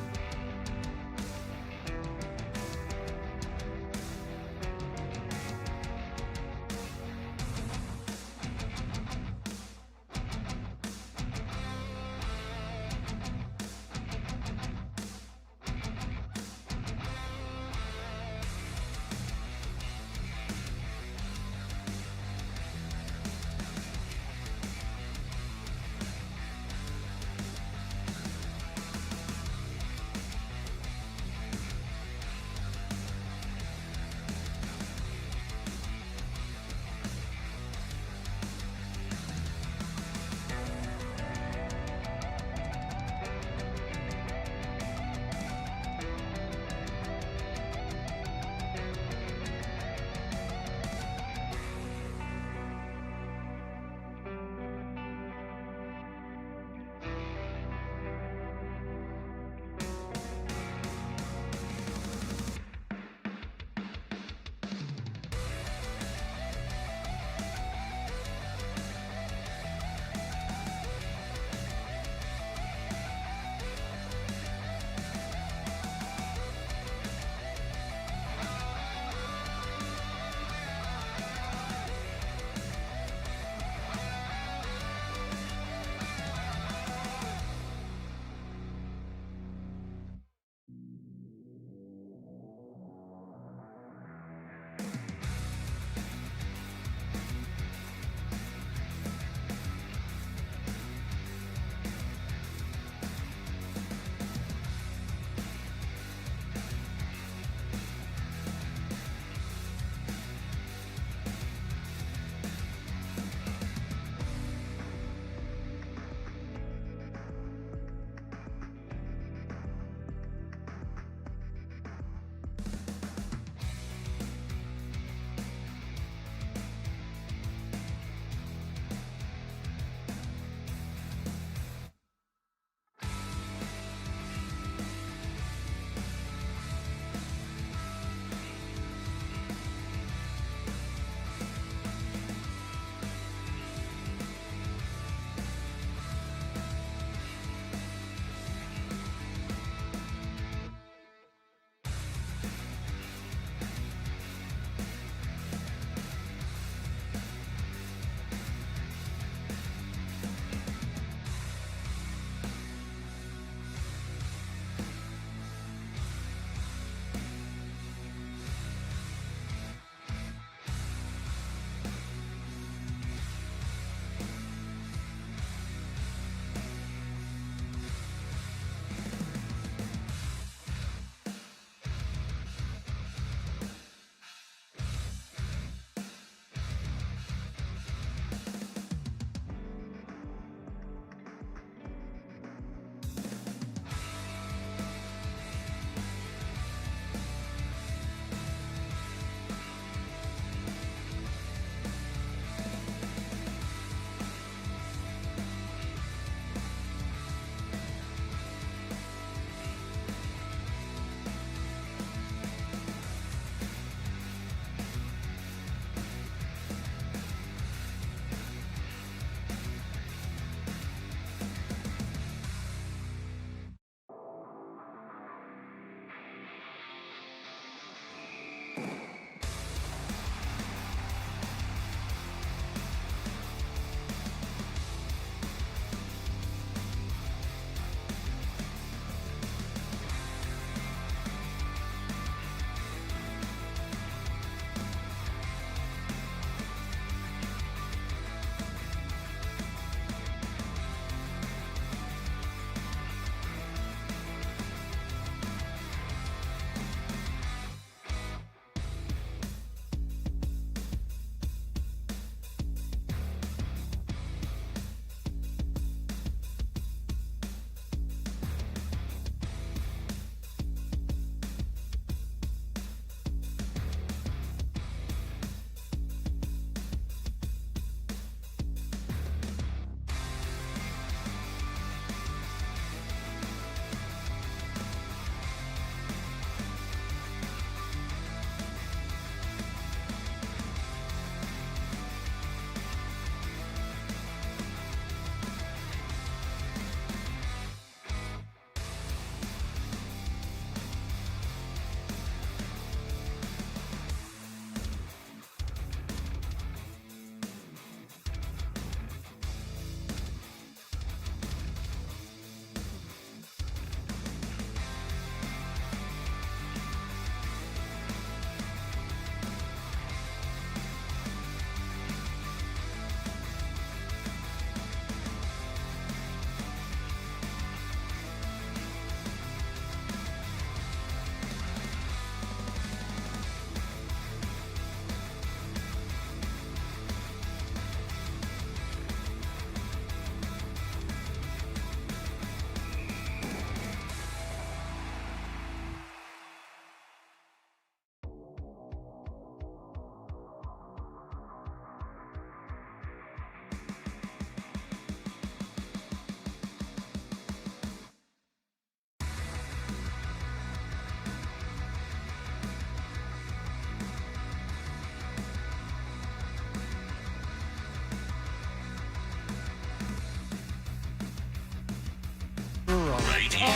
here.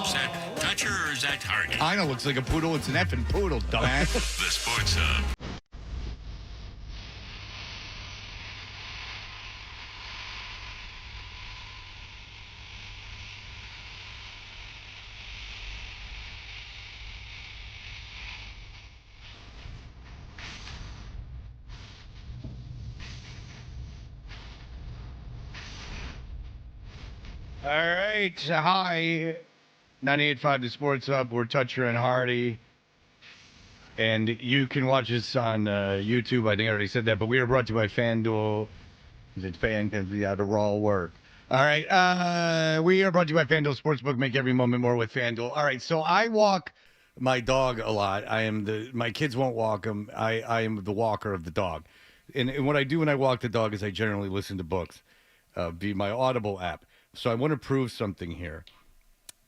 Is that Toucher or is that Hardy? I know, looks like a poodle. It's an effing poodle, dumbass. The Sports Hub. All right. Hi. 98.5 The Sports Hub. We're Toucher and Hardy. And you can watch us on YouTube. I think I already said that. But we are brought to you by FanDuel. Is it fan? Because we had to raw work. All right. We are brought to you by FanDuel Sportsbook. Make every moment more with FanDuel. All right. So I walk my dog a lot. My kids won't walk him. I am the walker of the dog. And what I do when I walk the dog is I generally listen to books via my Audible app. So I want to prove something here,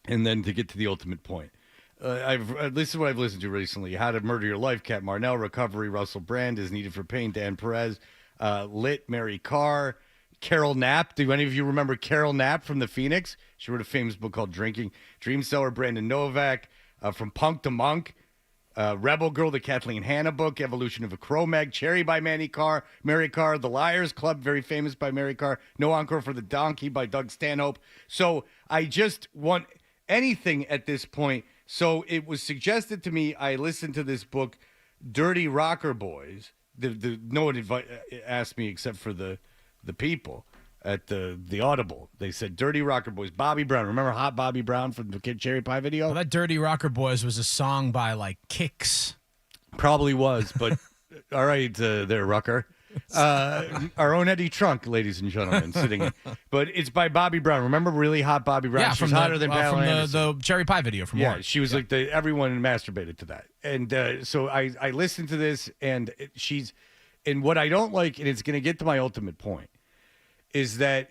and then to get to the ultimate point. This is what I've listened to recently. How to Murder Your Life, Cat Marnell, Recovery, Russell Brand, Is Needed for Pain, Dan Perez, Lit, Mary Carr, Carol Knapp. Do any of you remember Carol Knapp from The Phoenix? She wrote a famous book called Drinking. Dream Seller, Brandon Novak, From Punk to Monk, Rebel Girl, the Kathleen Hanna book, Evolution of a Cro-Mag, Cherry by Mary Carr, The Liars Club, very famous by Mary Carr, No Encore for the Donkey by Doug Stanhope. So I just want anything at this point. So it was suggested to me, I listened to this book, Dirty Rocker Boys. No one asked me except for the people at the Audible. They said Dirty Rocker Boys. Bobby Brown. Remember Hot Bobby Brown from the Kid Cherry Pie video? Well, that Dirty Rocker Boys was a song by, like, Kicks. Probably was, but all right there, Rucker. Our own Eddie Trunk, ladies and gentlemen, sitting in. But it's by Bobby Brown. Remember really hot Bobby Brown? Yeah, She was hotter than Pamela from Anderson. the Cherry Pie video from Yeah, Warren. she was like everyone masturbated to that. And so I listened to this, and and what I don't like, and it's going to get to my ultimate point, is that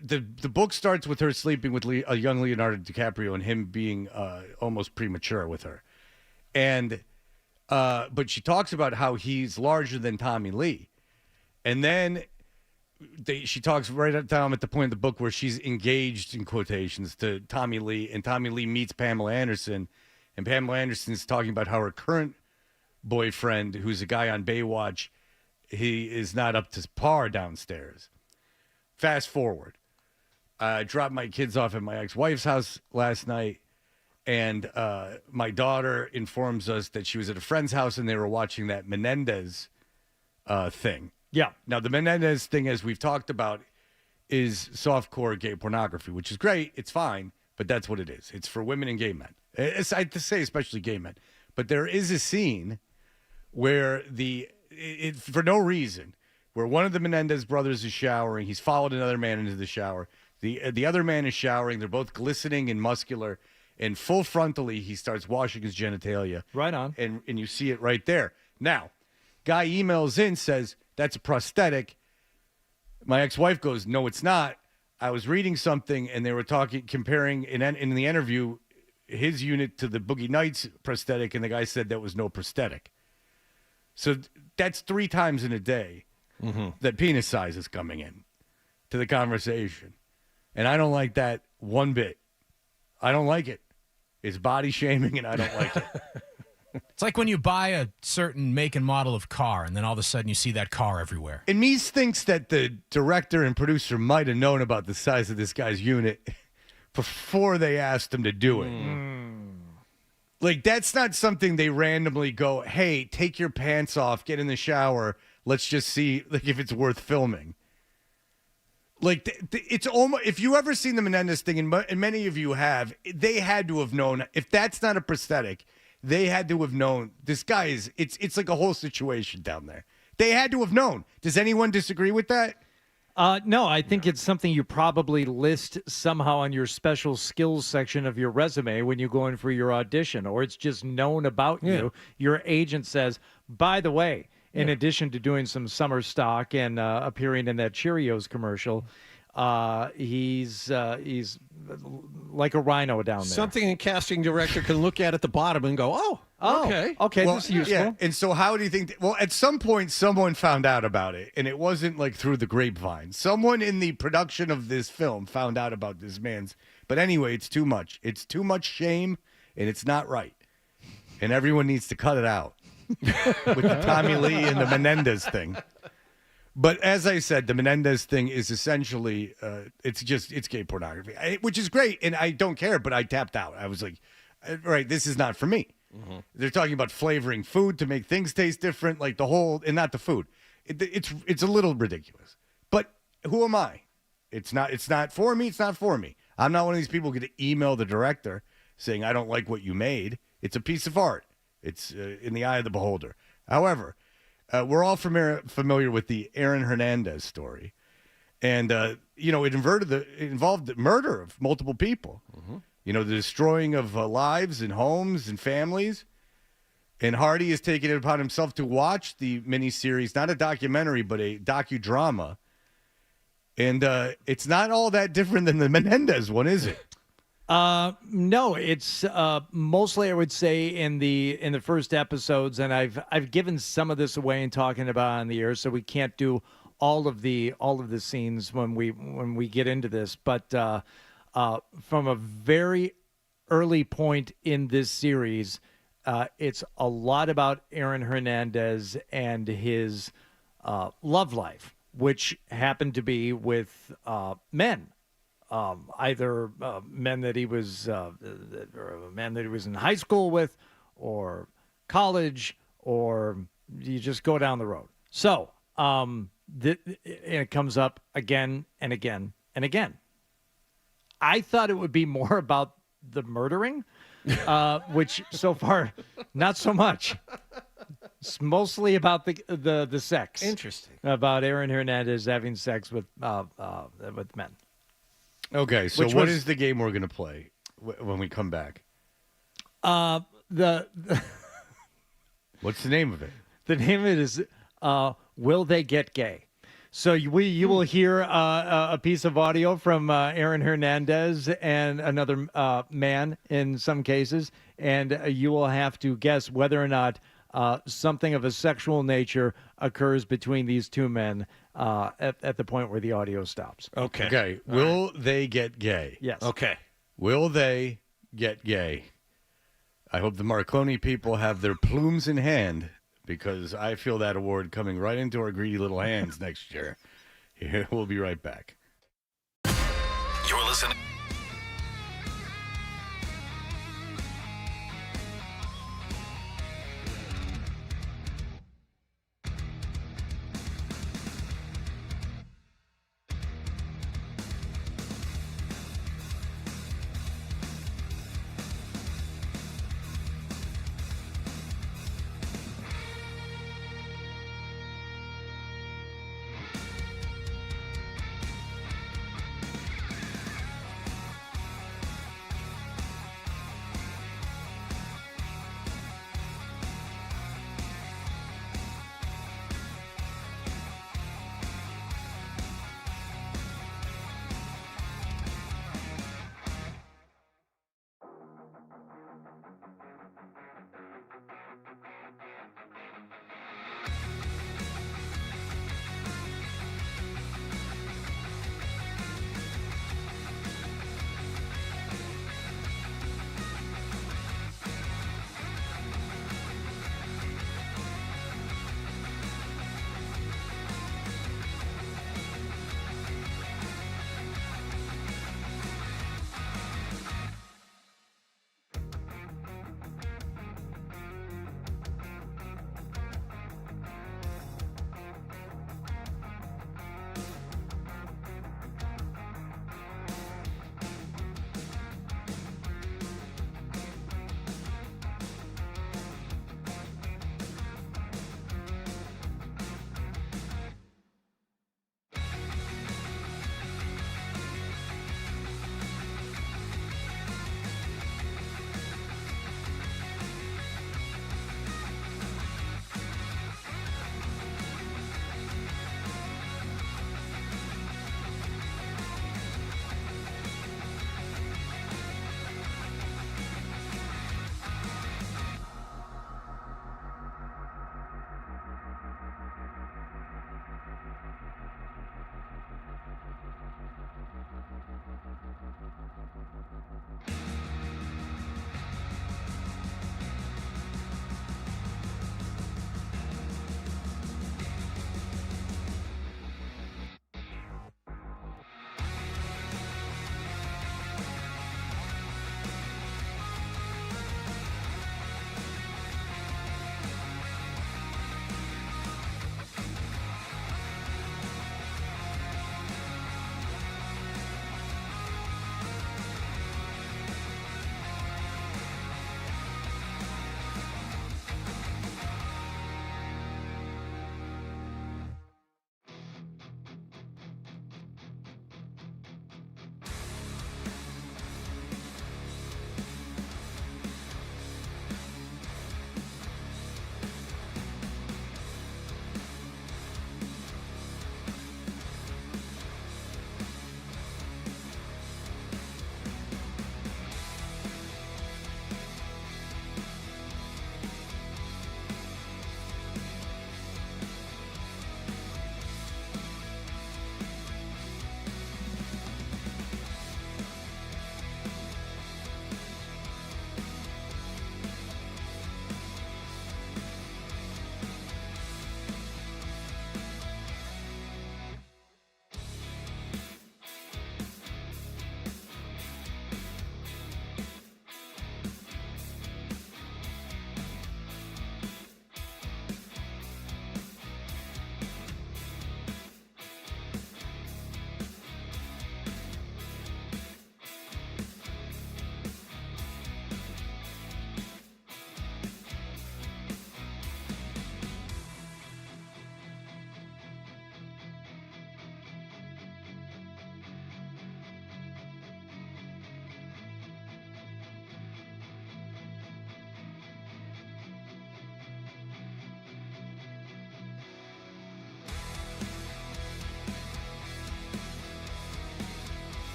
the book starts with her sleeping with a young Leonardo DiCaprio and him being almost premature with her. And but she talks about how he's larger than Tommy Lee. And then she talks right down at the point of the book where she's engaged, in quotations, to Tommy Lee, and Tommy Lee meets Pamela Anderson, and Pamela Anderson's talking about how her current boyfriend, who's a guy on Baywatch, he is not up to par downstairs. Fast forward. I dropped my kids off at my ex-wife's house last night, and my daughter informs us that she was at a friend's house and they were watching that Menendez thing. Yeah. Now, the Menendez thing, as we've talked about, is softcore gay pornography, which is great. It's fine, but that's what it is. It's for women and gay men. I have to say, especially gay men. But there is a scene where for no reason, where one of the Menendez brothers is showering. He's followed another man into the shower. The other man is showering. They're both glistening and muscular. And full frontally, he starts washing his genitalia. Right on. And you see it right there. Now, guy emails in, says, that's a prosthetic. My ex-wife goes, no, it's not. I was reading something, and they were comparing in the interview his unit to the Boogie Nights prosthetic, and the guy said that was no prosthetic. So that's 3 times in a day that penis size is coming in to the conversation. And I don't like that one bit. I don't like it. It's body shaming, and I don't like it. It's like when you buy a certain make and model of car, and then all of a sudden you see that car everywhere. And Mies thinks that the director and producer might have known about the size of this guy's unit before they asked him to do it. Like, that's not something they randomly go, hey, take your pants off, get in the shower, let's just see if it's worth filming. Like, it's almost, if you ever seen the Menendez thing, and many of you have, they had to have known, if that's not a prosthetic, they had to have known this guy is, it's like a whole situation down there. They had to have known. Does anyone disagree with that? No, I think it's something you probably list somehow on your special skills section of your resume when you go in for your audition, or it's just known about you. Your agent says, by the way, in addition to doing some summer stock and appearing in that Cheerios commercial, he's like a rhino down there. Something a casting director can look at the bottom and go, okay. Well, this is useful. Yeah. And so how do you think, well, at some point someone found out about it, and it wasn't like through the grapevine. Someone in the production of this film found out about this man's But anyway, it's too much. It's too much shame, and it's not right. And everyone needs to cut it out with the Tommy Lee and the Menendez thing. But as I said, the Menendez thing is essentially, it's gay pornography, which is great, and I don't care, but I tapped out. I was like, right, this is not for me. Mm-hmm. They're talking about flavoring food to make things taste different, like the whole, and not the food. It's a little ridiculous. But who am I? It's not for me. It's not for me. I'm not one of these people who get to email the director saying, I don't like what you made. It's a piece of art. It's in the eye of the beholder. However, we're all familiar with the Aaron Hernandez story. And, it involved the murder of multiple people. Mm-hmm. The destroying of lives and homes and families. And Hardy has taken it upon himself to watch the miniseries, not a documentary, but a docudrama. And it's not all that different than the Menendez one, is it? No, it's mostly, I would say, in the first episodes, and I've given some of this away in talking about it on the air, so we can't do all of the scenes when we get into this. But from a very early point in this series, it's a lot about Aaron Hernandez and his love life, which happened to be with men. Either men that he was in high school with, or college, or you just go down the road. So it comes up again and again and again. I thought it would be more about the murdering, which so far not so much. It's mostly about the sex. Interesting. About Aaron Hernandez having sex with men. Okay, so what is the game we're going to play when we come back? What's the name of it? The name of it is Will They Get Gay? So you will hear a piece of audio from Aaron Hernandez and another man in some cases, and you will have to guess whether or not something of a sexual nature occurs between these two men at the point where the audio stops. Okay. Okay. Will they get gay? Yes. Okay. Will they get gay? I hope the Marconi people have their plumes in hand, because I feel that award coming right into our greedy little hands next year. Here, we'll be right back. You're listening.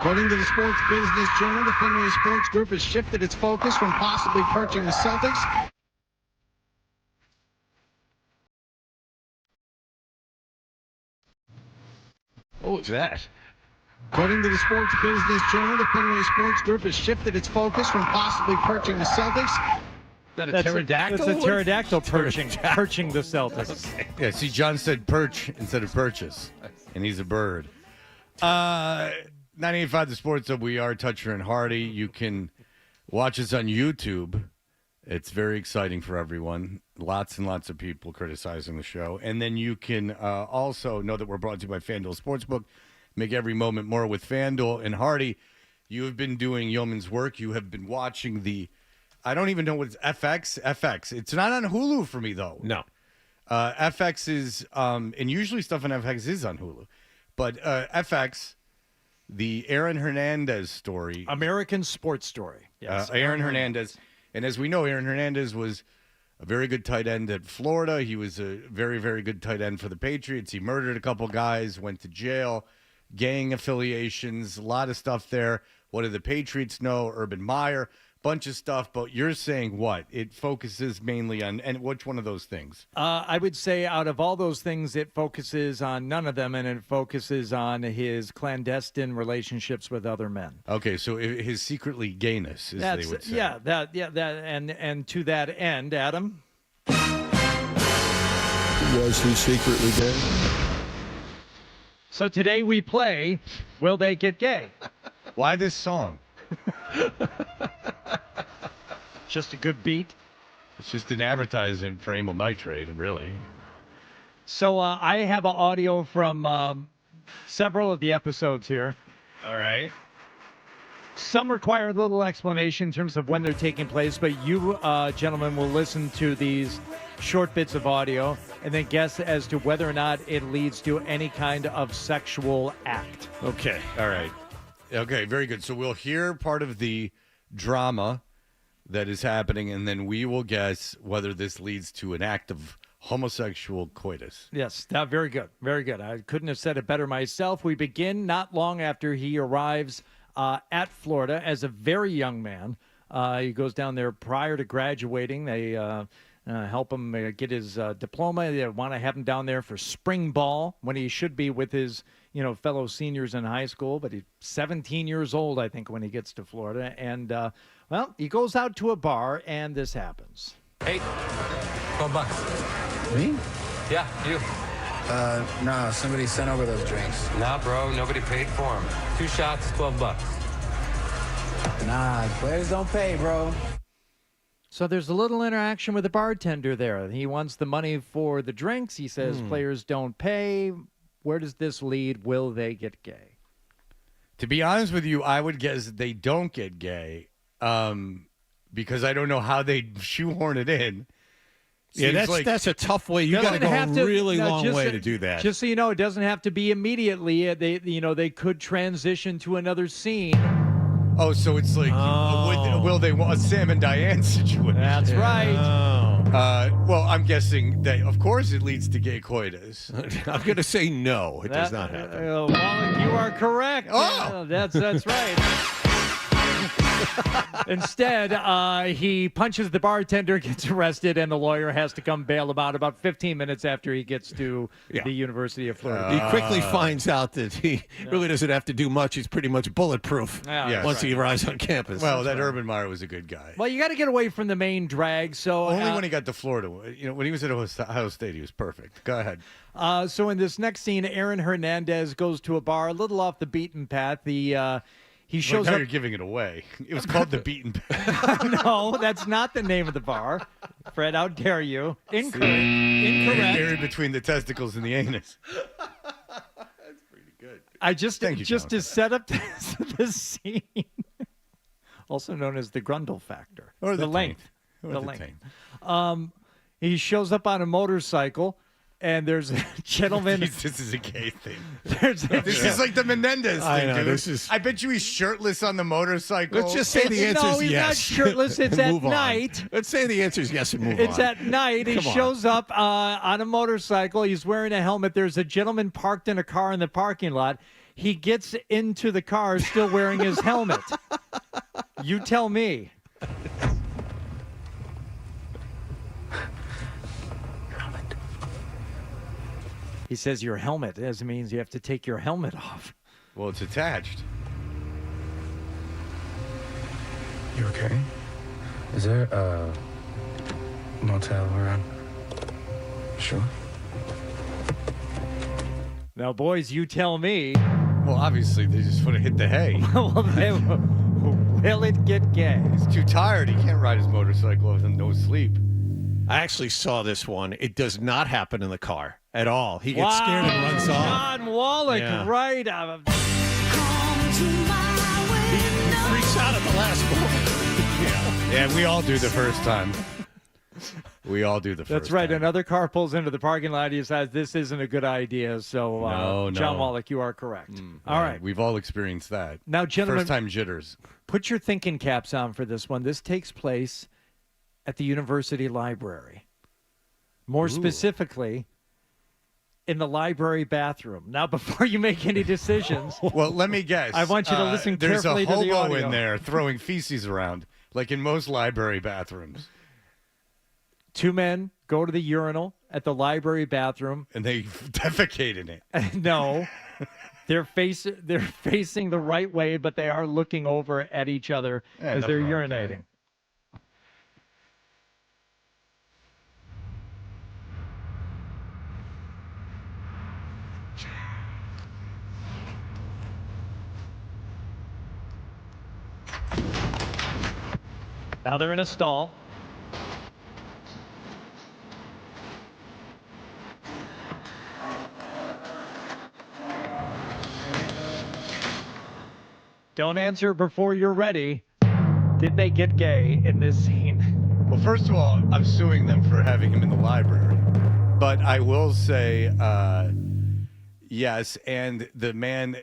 According to the Sports Business Journal, the Fenway Sports Group has shifted its focus from possibly perching the Celtics. What was that? According to the Sports Business Journal, the Fenway Sports Group has shifted its focus from possibly perching the Celtics. That's a pterodactyl perching the Celtics. Yeah, see, John said perch instead of purchase, and he's a bird. 98.5 The Sports Hub, we are Toucher and Hardy. You can watch us on YouTube. It's very exciting for everyone. Lots and lots of people criticizing the show. And then you can also know that we're brought to you by FanDuel Sportsbook. Make every moment more with FanDuel. And Hardy, you have been doing yeoman's work. You have been watching I don't even know what it's FX. It's not on Hulu for me, though. No. FX is, and usually stuff on FX is on Hulu. But FX, the Aaron Hernandez story. American Sports Story. Yes. Aaron Hernandez. And as we know, Aaron Hernandez was a very good tight end at Florida. He was a very, very good tight end for the Patriots. He murdered a couple guys, went to jail, gang affiliations, a lot of stuff there. What do the Patriots know? Urban Meyer, bunch of stuff. But you're saying what? It focuses mainly on, and which one of those things? I would say out of all those things, it focuses on none of them, and it focuses on his clandestine relationships with other men. Okay, so his secretly gayness, as they would say. And to that end, Adam? Was he secretly gay? So today we play Will They Get Gay? Why this song? Just a good beat. It's just an advertisement for amyl nitrate, really. So I have an audio from several of the episodes here. All right. Some require a little explanation in terms of when they're taking place, but you gentlemen will listen to these short bits of audio and then guess as to whether or not it leads to any kind of sexual act. Okay. All right. Okay, very good. So we'll hear part of the drama that is happening, and then we will guess whether this leads to an act of homosexual coitus. Yes, very good. Very good. I couldn't have said it better myself. We begin not long after he arrives at Florida as a very young man. He goes down there prior to graduating. They help him get his diploma. They want to have him down there for spring ball when he should be with his fellow seniors in high school. But he's 17 years old, I think, when he gets to Florida. And, he goes out to a bar, and this happens. Hey, $12. Me? Yeah, you. Nah, somebody sent over those drinks. Nah, bro, nobody paid for them. 2 shots, $12. Nah, players don't pay, bro. So there's a little interaction with the bartender there. He wants the money for the drinks. He says players don't pay. Where does this lead? Will they get gay? To be honest with you, I would guess they don't get gay because I don't know how they shoehorn it in. Yeah, that's a tough way. You got to go a really long way to do that. Just so you know, it doesn't have to be immediately. They could transition to another scene. Oh, so it's like, will they want a Sam and Diane situation? That's right. Well, I'm guessing that, of course, it leads to gay coitus. I'm going to say no. It does not happen. Well, you are correct. Oh, that's right. Instead, he punches the bartender, gets arrested, and the lawyer has to come bail him out about 15 minutes after he gets to the University of Florida. He quickly finds out that he really doesn't have to do much. He's pretty much bulletproof once he arrives on campus. Well, that Urban Meyer was a good guy. Well, you got to get away from the main drag. So only when he got to Florida. When he was at Ohio State, he was perfect. Go ahead. So in this next scene, Aaron Hernandez goes to a bar, a little off the beaten path. He shows now up. You're giving it away. It was called the Beaten Path. No, that's not the name of the bar. Fred, how dare you? Incorrect. Buried between the testicles and the anus. That's pretty good. To set up this scene, also known as the Grundle factor, or the length. Or the length. He shows up on a motorcycle. And there's a gentleman. This is a gay thing. This is like the Menendez thing, I know, dude. I bet you he's shirtless on the motorcycle. Let's just say the answer is yes. No, he's not shirtless. It's at night. Let's say the answer is yes and move on. It's at night. He shows up on a motorcycle. He's wearing a helmet. There's a gentleman parked in a car in the parking lot. he gets into the car still wearing his helmet. You tell me. He says your helmet. It means you have to take your helmet off. Well, it's attached. You okay? Is there a motel around? Sure. Now, boys, you tell me. Well, obviously, they just want to hit the hay. Well, will it get gay? He's too tired. He can't ride his motorcycle with no sleep. I actually saw this one. It does not happen in the car at all. He gets scared and runs off. John Wallach, right. He freaks out at the last moment. Yeah, we all do the first time. We all do the first That's right. time. Another car pulls into the parking lot. He says, this isn't a good idea. So, No. John Wallach, you are correct. All right. We've all experienced that. Now, gentlemen, first time jitters. Put your thinking caps on for this one. This takes place at the university library. More specifically, in the library bathroom. Now, before you make any decisions. Well, let me guess. I want you to listen carefully to the There's a hobo audio. in there throwing feces around, like in most library bathrooms. Two men go to the urinal at the library bathroom. And they defecate in it. No. They're facing the right way, but they are looking over at each other as they're urinating. Now they're in a stall. Don't answer before you're ready. Did they get gay in this scene? Well, first of all, I'm suing them for having him in the library. But I will say yes, and the man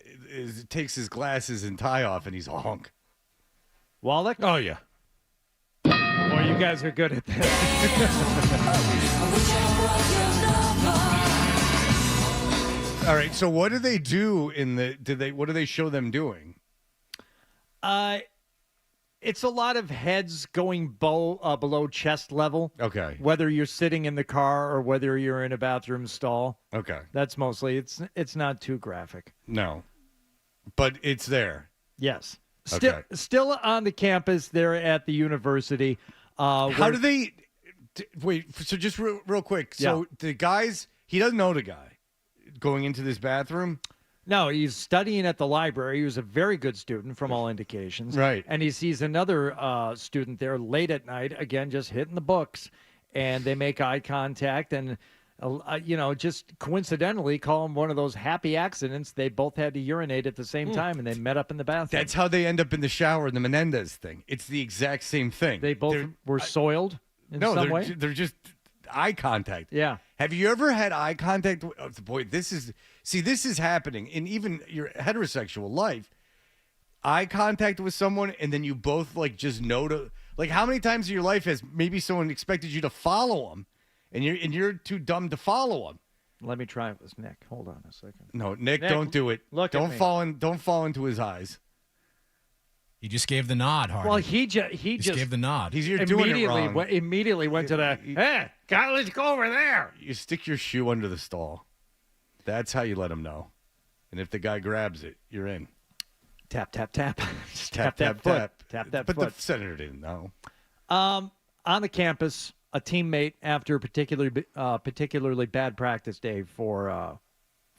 takes his glasses and tie off, and he's a hunk. Wallach? Oh, yeah. Boy, you guys are good at this. All right, so what do they do what do they show them doing? It's a lot of heads going below chest level. Okay. Whether you're sitting in the car or whether you're in a bathroom stall. Okay. That's mostly. It's not too graphic. No. But it's there. Yes. Okay. Still on the campus there at the university. How do they wait, so just real quick. So the guys, he doesn't know the guy going into this bathroom? No, he's studying at the library. He was a very good student from all indications. Right. And he sees another student there late at night, again, just hitting the books. And they make eye contact and, just coincidentally call him one of those happy accidents. They both had to urinate at the same time, and they met up in the bathroom. That's how they end up in the shower in the Menendez thing. It's the exact same thing. They both were soiled in some way? They're just eye contact. Yeah. Have you ever had eye contact? Boy, this is happening in even your heterosexual life. Eye contact with someone, and then you both just know to how many times in your life has maybe someone expected you to follow them, and you're too dumb to follow them. Let me try it with Nick. Hold on a second. No, Nick, don't do it. Don't fall into his eyes. He just gave the nod, Hardy. Well, he just gave the nod. You're doing it wrong. Immediately went to the, hey, guy, let's go over there. You stick your shoe under the stall. That's how you let him know. And if the guy grabs it, you're in. Tap, tap, tap. Just tap, that foot. Tap that but foot. the senator didn't know. On the campus, a teammate after a particularly bad practice day for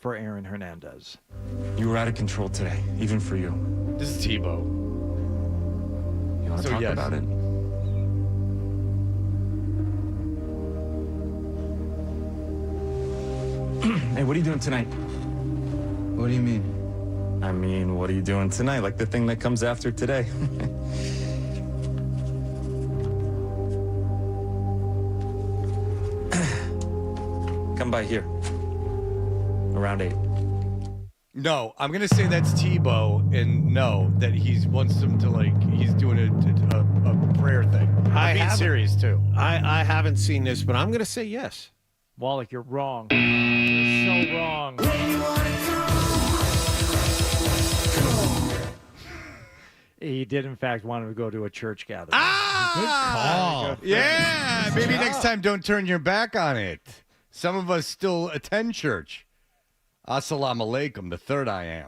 Aaron Hernandez. You were out of control today, even for you. This is Tebow. You want to talk about it? Hey, what are you doing tonight? What do you mean? I mean, what are you doing tonight? Like the thing that comes after today. Come by here. Around 8. No, I'm gonna say that's Tebow, and no, that he wants them to he's doing a prayer thing. I'm being serious too. I haven't seen this, but I'm gonna say yes. Wallach, you're wrong. You're so wrong. He did, in fact, want to go to a church gathering. Ah! Good call. Yeah, maybe next time don't turn your back on it. Some of us still attend church. Assalamu alaikum, the third I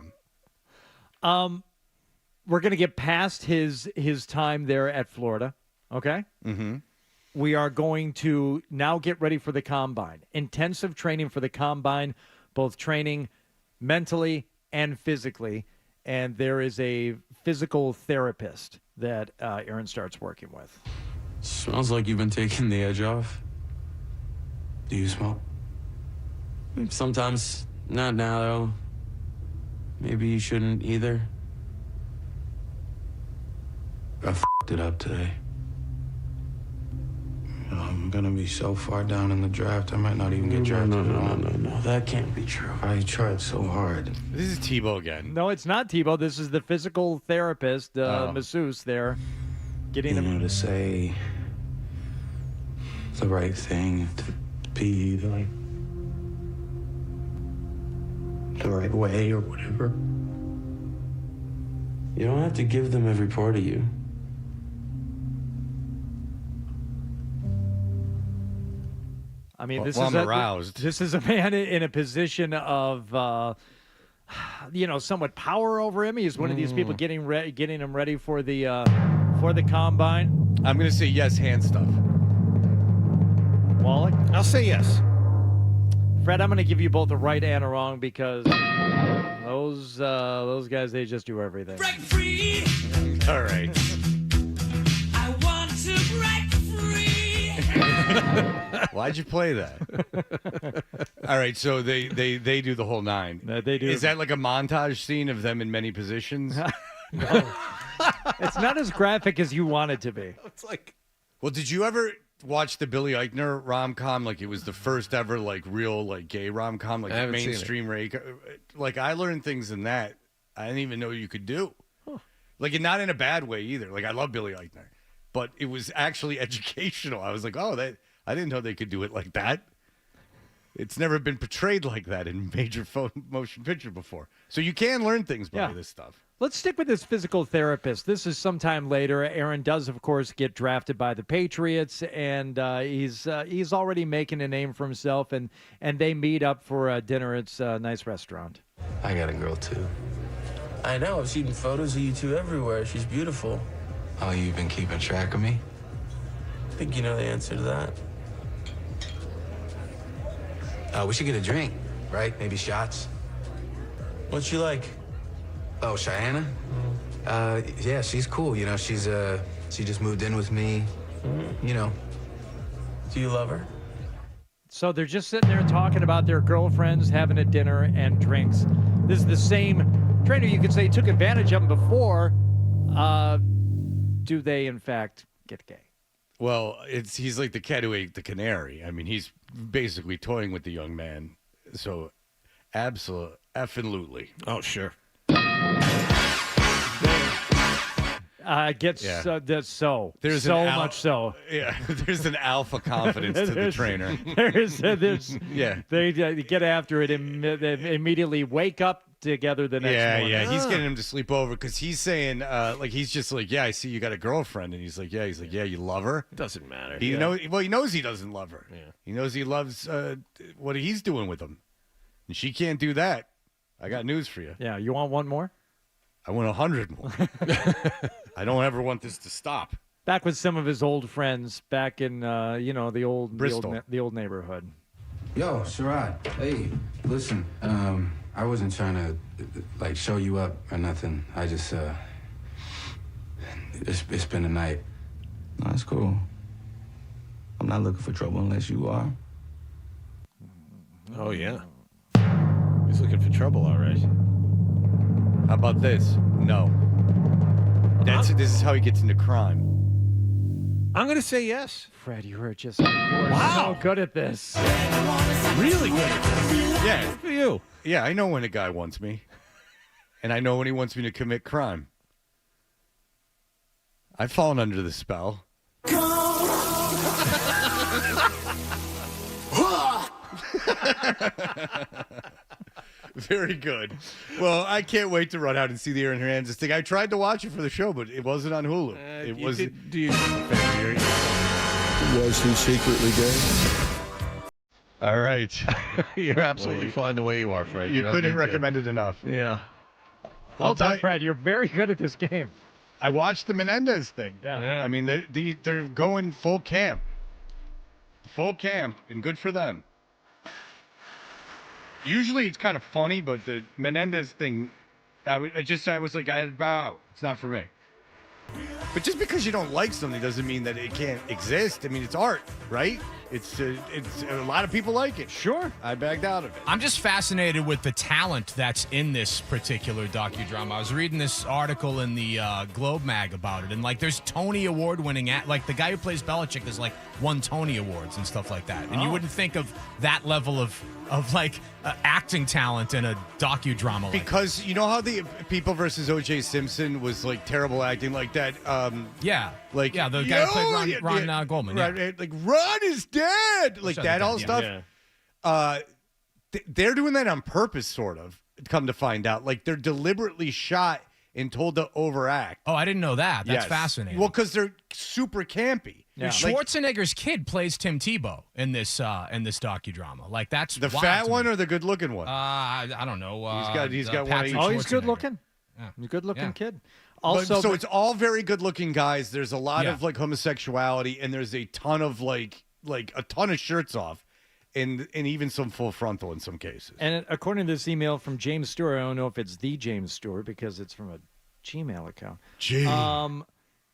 am. We're going to get past his time there at Florida, okay? Mm-hmm. We are going to now get ready for the Combine. Intensive training for the Combine, both training mentally and physically. And there is a physical therapist that Aaron starts working with. Smells like you've been taking the edge off. Do you smoke? Sometimes. Not now, though. Maybe you shouldn't either. I f***ed it up today. I'm gonna be so far down in the draft, I might not even get drafted. No. That can't be true. I tried so hard. This is Tebow again. No, it's not Tebow. This is the physical therapist, masseuse there, getting him to say the right thing, to be the right way or whatever. You don't have to give them every part of you. I mean, This is a man in a position of, somewhat power over him. He's one of these people getting him ready for the Combine. I'm going to say yes, hand stuff. Wallach? I'll say yes. Fred, I'm going to give you both a right and a wrong because those guys, they just do everything. Break free. All right. I want to break free. Why'd you play that? All right, so they do the whole nine. They do. Is that like a montage scene of them in many positions? No. It's not as graphic as you want it to be. It's like, well, did you ever watch the Billy Eichner rom-com? Like, it was the first ever, like, real, like, gay rom-com, like, I haven't seen mainstream rate. Like, I learned things in that I didn't even know you could do. Huh. Like, and not in a bad way either. Like, I love Billy Eichner. But it was actually educational. I was like, I didn't know they could do it like that. It's never been portrayed like that in major motion picture before. So you can learn things by this stuff. Let's stick with this physical therapist. This is sometime later. Aaron does, of course, get drafted by the Patriots, and he's already making a name for himself, and they meet up for dinner. It's a nice restaurant. I got a girl, too. I know. I've seen photos of you two everywhere. She's beautiful. Oh, you've been keeping track of me? I think you know the answer to that. We should get a drink, right? Maybe shots. What's she like? Oh, Cheyenne? Yeah, she's cool. You know, she just moved in with me. You know. Do you love her? So they're just sitting there talking about their girlfriends, having a dinner and drinks. This is the same trainer you could say took advantage of them before. Do they, in fact, get gay? Well, he's like the cat who ate the canary. I mean, he's basically toying with the young man. So, absolutely. Oh, sure. There's so much so. Yeah, there's an alpha confidence to the trainer. There's yeah. They get after it and they immediately wake up together the next morning. Yeah. He's getting him to sleep over because he's saying, he's just like, yeah, I see you got a girlfriend, and he's like, yeah, you love her. Doesn't matter. He knows he doesn't love her. Yeah. He knows he loves what he's doing with him, and she can't do that. I got news for you. Yeah, you want one more? I want 100 more. I don't ever want this to stop. Back with some of his old friends back in, the old Bristol, the old neighborhood. Yo, Sherrod. Hey, listen. I wasn't trying to show you up or nothing. I just it's been a night. No, that's cool. I'm not looking for trouble unless you are. Oh yeah. He's looking for trouble, all right. How about this? No. This is how he gets into crime. I'm going to say yes. Fred, you are so good at this. Really good at this. Yeah. Good for you. Yeah, I know when a guy wants me. And I know when he wants me to commit crime. I've fallen under the spell. Very good. Well, I can't wait to run out and see the Aaron Hernandez thing. I tried to watch it for the show, but it wasn't on Hulu. It was. Was he secretly gay? All right. You're absolutely fine the way you are, Fred. You couldn't recommend it enough. Yeah. Well done, Fred. You're very good at this game. I watched the Menendez thing. Yeah. I mean, they're going full camp. Full camp, and good for them. Usually it's kind of funny, but the Menendez thing, I was like, it's not for me. But just because you don't like something doesn't mean that it can't exist. I mean, it's art, right? It's a lot of people like it. Sure. I backed out of it. I'm just fascinated with the talent that's in this particular docudrama. I was reading this article in the Globe mag about it, and like, there's Tony Award-winning like the guy who plays Belichick has like won Tony Awards and stuff like that. And you wouldn't think of that level of like acting talent in a docudrama. Like Because you know how the People versus O.J. Simpson was like terrible acting like that. the guy who played Ron Goldman. Right, Yeah. like Ron is dead, like Shut that it all down, stuff. They're doing that on purpose, sort of. Come to find out, like they're deliberately shot and told to overact. Oh, I didn't know that. That's Yes. fascinating. Well, because they're super campy. Yeah. Schwarzenegger's kid plays Tim Tebow in this docudrama. Like, that's The wild fat to one me. or the good looking one? I don't know. He's got one. Patrick Oh, he's Schwarzenegger. good looking. Yeah. He's a good looking Yeah. kid. But- Also, so it's all very good looking guys. There's a lot Yeah. of like homosexuality, and there's a ton of like a ton of shirts off, and even some full frontal in some cases. and according to this email from James Stewart, I don't know if it's the James Stewart because it's from a Gmail account. Gee.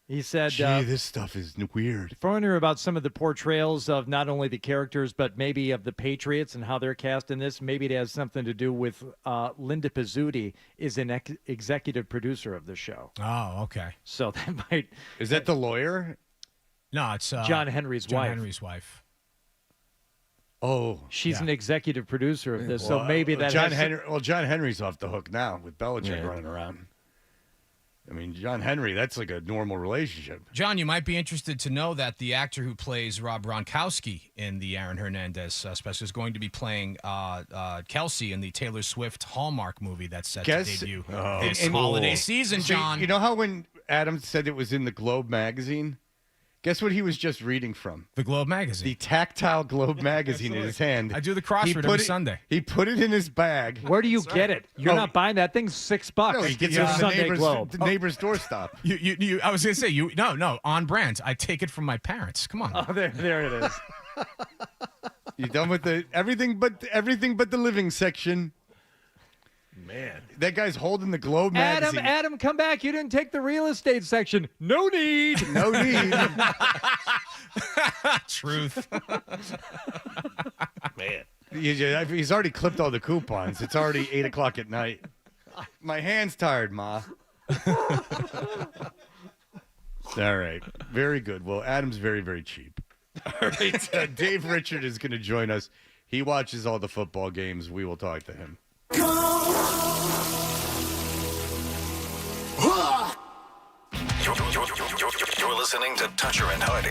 He said, this stuff is weird. Foreigner about some of the portrayals of not only the characters, but maybe of the Patriots and how they're cast in this. Maybe it has something to do with Linda Pizzuti is an executive producer of the show. Oh, okay. So that might... Is that the lawyer? No, it's John Henry's John wife. Henry's wife. Oh, She's an executive producer of this, so maybe that John has Henry. Well, John Henry's off the hook now with Belichick Yeah. running around. I mean, John Henry, that's like a normal relationship. John, you might be interested to know that the actor who plays Rob Gronkowski in the Aaron Hernandez special is going to be playing Kelsey in the Taylor Swift Hallmark movie that's set to debut this holiday season, So, John. you know how when Adam said it was in the Globe magazine? Guess what he was just reading from? The Globe magazine. The tactile Globe magazine in his hand. I do the crossword every Sunday. He put it in his bag. Where do you get it? You're not buying that thing's $6. No, he gets Your it from Sunday the Globe. neighbor's doorstop. You I was going to say, no, on brand. I take it from my parents. Come on. Oh, there it is. You done with the everything but the living section? Man. That guy's holding the Globe magazine. Adam, come back. You didn't take the real estate section. No need. No need. Truth. Man. He's already clipped all the coupons. It's already 8 o'clock at night. My hand's tired, Ma. All right. Very good. Well, Adam's very, very cheap. All right. Dave Richard is going to join us. He watches all the football games. We will talk to him. You're listening to Toucher and Hardy.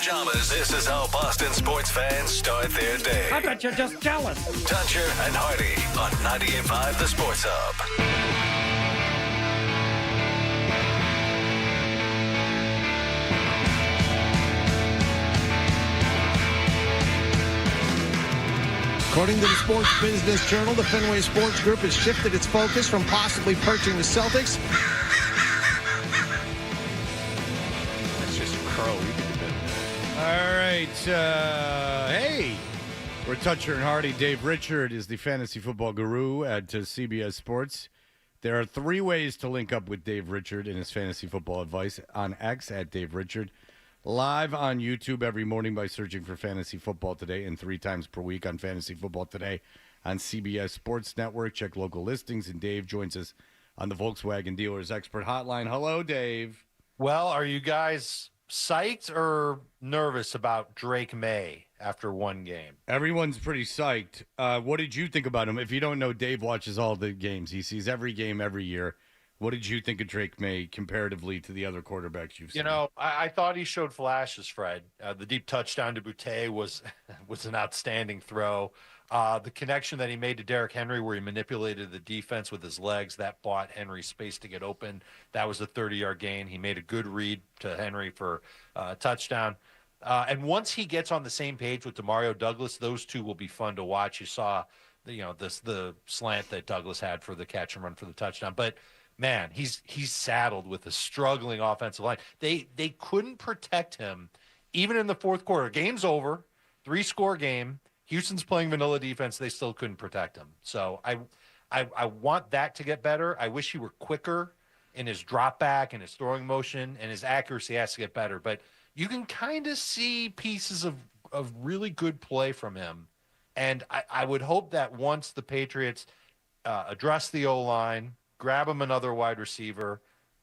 pajamas, this is how Boston sports fans start their day. I bet you're just jealous. Toucher and Hardy on 98.5 The Sports Hub. According to the Sports Business Journal, the Fenway Sports Group has shifted its focus from possibly purchasing the Celtics. That's just a crow. You could do better. All right. Hey, we're Toucher and Hardy. Dave Richard is the fantasy football guru at CBS Sports. There are 3 ways to link up with Dave Richard and his fantasy football advice on X at Dave Richard. Live on YouTube every morning by searching for Fantasy Football Today, and 3 times per week on Fantasy Football Today on CBS Sports Network. Check local listings, and Dave joins us on the Volkswagen Dealers Expert Hotline. Hello, Dave. Well, are you guys psyched or nervous about Drake May after one game? Everyone's pretty psyched. What did you think about him? If you don't know, Dave watches all the games. He sees every game every year. What did you think of Drake May comparatively to the other quarterbacks you've seen? You know, I thought he showed flashes, Fred. The deep touchdown to Boutte was an outstanding throw. The connection that he made to Derrick Henry where he manipulated the defense with his legs, that bought Henry space to get open. That was a 30-yard gain. He made a good read to Henry for a touchdown. And once he gets on the same page with Demario Douglas, those two will be fun to watch. You saw, the slant that Douglas had for the catch and run for the touchdown. But man, he's saddled with a struggling offensive line. They couldn't protect him even in the fourth quarter. Game's over, 3-score game. Houston's playing vanilla defense. They still couldn't protect him. So I want that to get better. I wish he were quicker in his drop back and his throwing motion, and his accuracy has to get better. But you can kind of see pieces of really good play from him. And I would hope that once the Patriots address the O-line, grab him another wide receiver.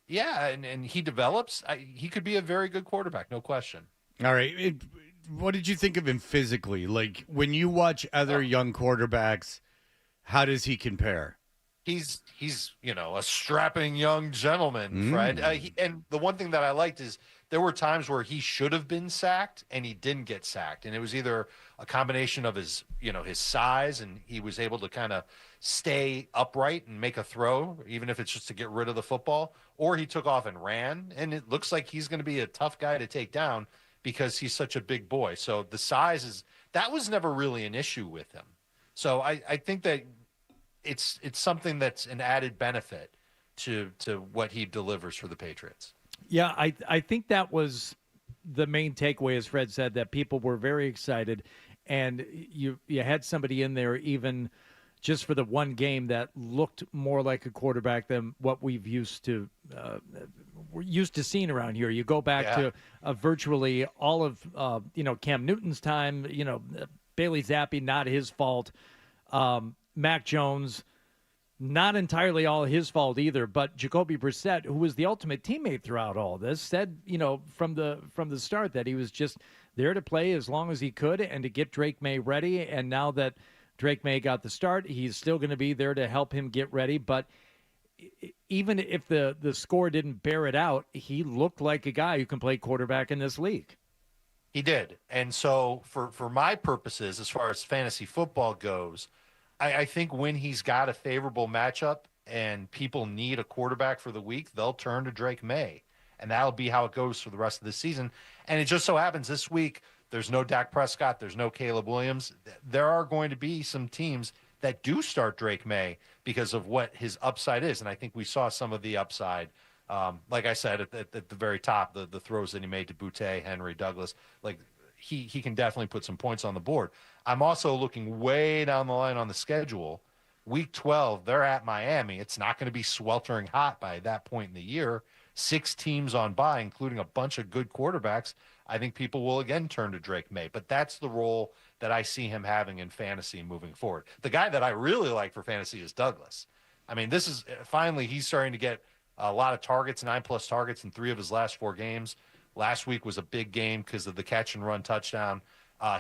Yeah, and he develops. He could be a very good quarterback, no question. All right. What did you think of him physically? Like, when you watch other young quarterbacks, how does he compare? He's a strapping young gentleman, Fred. And the one thing that I liked is there were times where he should have been sacked and he didn't get sacked. And it was either a combination of his size, and he was able to kind of stay upright and make a throw, even if it's just to get rid of the football, or he took off and ran. And it looks like he's going to be a tough guy to take down because he's such a big boy. So the size that was never really an issue with him. So I think that it's something that's an added benefit to what he delivers for the Patriots. Yeah, I think that was the main takeaway, as Fred said, that people were very excited, and you had somebody in there even just for the one game that looked more like a quarterback than what we're used to seeing around here. You go back to virtually all of Cam Newton's time. Bailey Zappi, not his fault. Mac Jones, not entirely all his fault either. But Jacoby Brissett, who was the ultimate teammate throughout all this, said from the start that he was just there to play as long as he could and to get Drake May ready. And now that Drake May got the start, he's still going to be there to help him get ready. But even if the score didn't bear it out, he looked like a guy who can play quarterback in this league. He did. And so for my purposes, as far as fantasy football goes, I think when he's got a favorable matchup and people need a quarterback for the week, they'll turn to Drake May. And that'll be how it goes for the rest of the season. And it just so happens this week, there's no Dak Prescott, there's no Caleb Williams. There are going to be some teams that do start Drake May because of what his upside is. And I think we saw some of the upside. Like I said, at the very top, the throws that he made to Boutte, Henry, Douglas, like he can definitely put some points on the board. I'm also looking way down the line on the schedule. Week 12, they're at Miami. It's not going to be sweltering hot by that point in the year. 6 teams on bye, including a bunch of good quarterbacks. I think people will again turn to Drake May. But that's the role that I see him having in fantasy moving forward. The guy that I really like for fantasy is Douglas. I mean, this is finally he's starting to get a lot of targets, 9+ targets in 3 of his last 4 games. Last week was a big game because of the catch and run touchdown.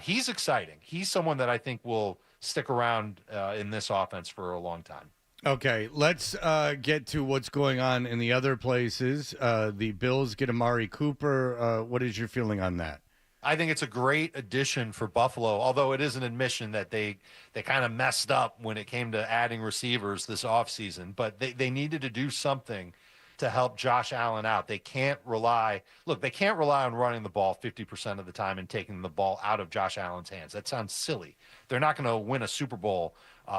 He's exciting. He's someone that I think will stick around in this offense for a long time. Okay, let's get to what's going on in the other places. The Bills get Amari Cooper. What is your feeling on that? I think it's a great addition for Buffalo, although it is an admission that they kind of messed up when it came to adding receivers this offseason. But they needed to do something to help Josh Allen out. They can't rely on running the ball 50% of the time and taking the ball out of Josh Allen's hands. That sounds silly. They're not going to win a Super Bowl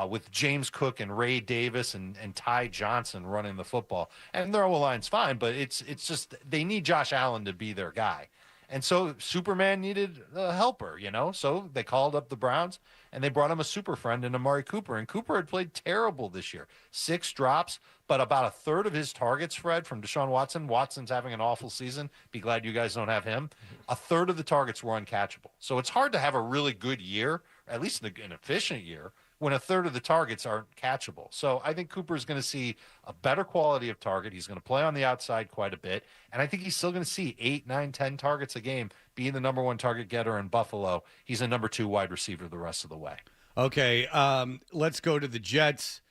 with James Cook and Ray Davis and Ty Johnson running the football. And their O-line's fine, but it's just they need Josh Allen to be their guy. And so Superman needed a helper, So they called up the Browns, and they brought him a super friend in Amari Cooper. And Cooper had played terrible this year. 6 drops, but about a third of his targets, Fred, from Deshaun Watson. Watson's having an awful season. Be glad you guys don't have him. A third of the targets were uncatchable. So it's hard to have a really good year, at least an efficient year, when a third of the targets aren't catchable. So I think Cooper is going to see a better quality of target. He's going to play on the outside quite a bit. And I think he's still going to see 8, 9, 10 targets a game, being the number 1 target getter in Buffalo. He's a number 2 wide receiver the rest of the way. Okay, let's go to the Jets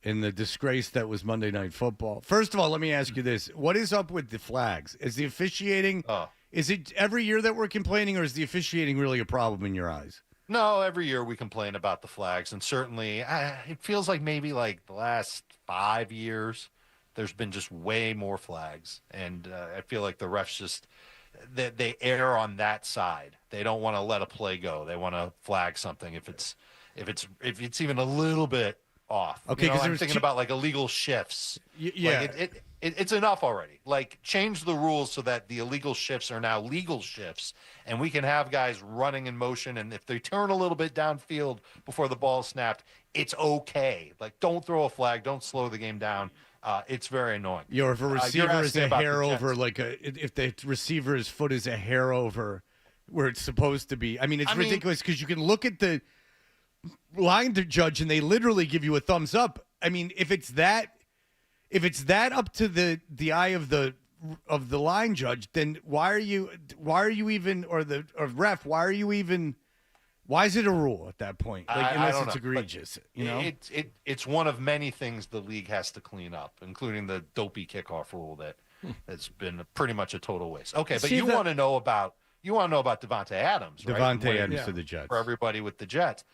in the disgrace that was Monday Night Football. First of all, let me ask you this. What is up with the flags? Is the officiating, is it every year that we're complaining, or is the officiating really a problem in your eyes? No, every year we complain about the flags, and certainly it feels like maybe like the last 5 years there's been just way more flags, and I feel like the refs just they err on that side. They don't want to let a play go. They want to flag something if it's even a little bit off. Okay, because I'm thinking about like illegal shifts. Yeah, like it's enough already. Like, change the rules so that the illegal shifts are now legal shifts, and we can have guys running in motion, and if they turn a little bit downfield before the ball is snapped, it's okay. Like, don't throw a flag, don't slow the game down. It's very annoying. If a receiver is a hair over, if the receiver's foot is a hair over where it's supposed to be, it's ridiculous because you can look at the line judge and they literally give you a thumbs up. If it's that up to the eye of the line judge, then why are you even, or ref, why is it a rule at that point? Unless it's egregious, It's one of many things the league has to clean up, including the dopey kickoff rule that's been pretty much a total waste. Okay, but you want to know about Devontae Adams, right? Devontae Adams to the Jets. For everybody with the Jets.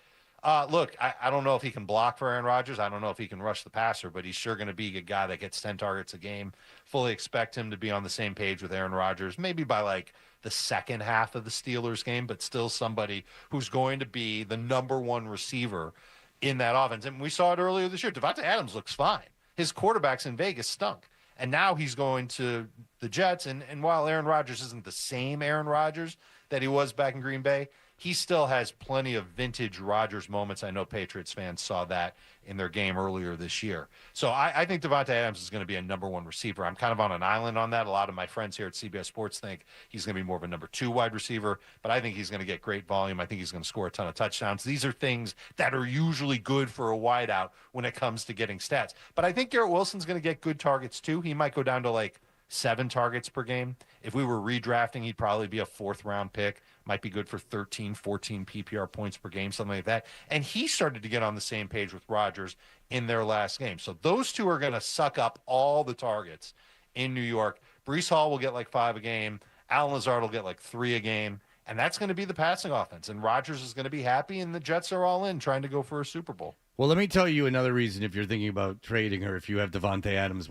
Look, I don't know if he can block for Aaron Rodgers. I don't know if he can rush the passer, but he's sure going to be a guy that gets 10 targets a game. Fully expect him to be on the same page with Aaron Rodgers, maybe by like the second half of the Steelers game, but still somebody who's going to be the number 1 receiver in that offense. And we saw it earlier this year. Devontae Adams looks fine. His quarterbacks in Vegas stunk. And now he's going to the Jets. And while Aaron Rodgers isn't the same Aaron Rodgers that he was back in Green Bay, he still has plenty of vintage Rodgers moments. I know Patriots fans saw that in their game earlier this year. So I think Devontae Adams is going to be a number 1 receiver. I'm kind of on an island on that. A lot of my friends here at CBS Sports think he's going to be more of a number 2 wide receiver, but I think he's going to get great volume. I think he's going to score a ton of touchdowns. These are things that are usually good for a wideout when it comes to getting stats. But I think Garrett Wilson's going to get good targets too. He might go down to like 7 targets per game. If we were redrafting, he'd probably be a 4th round pick. Might be good for 13, 14 PPR points per game, something like that. And he started to get on the same page with Rodgers in their last game. So those two are going to suck up all the targets in New York. Breece Hall will get like 5 a game. Allen Lazard will get like 3 a game. And that's going to be the passing offense. And Rodgers is going to be happy, and the Jets are all in trying to go for a Super Bowl. Well, let me tell you another reason if you're thinking about trading or if you have Devontae Adams,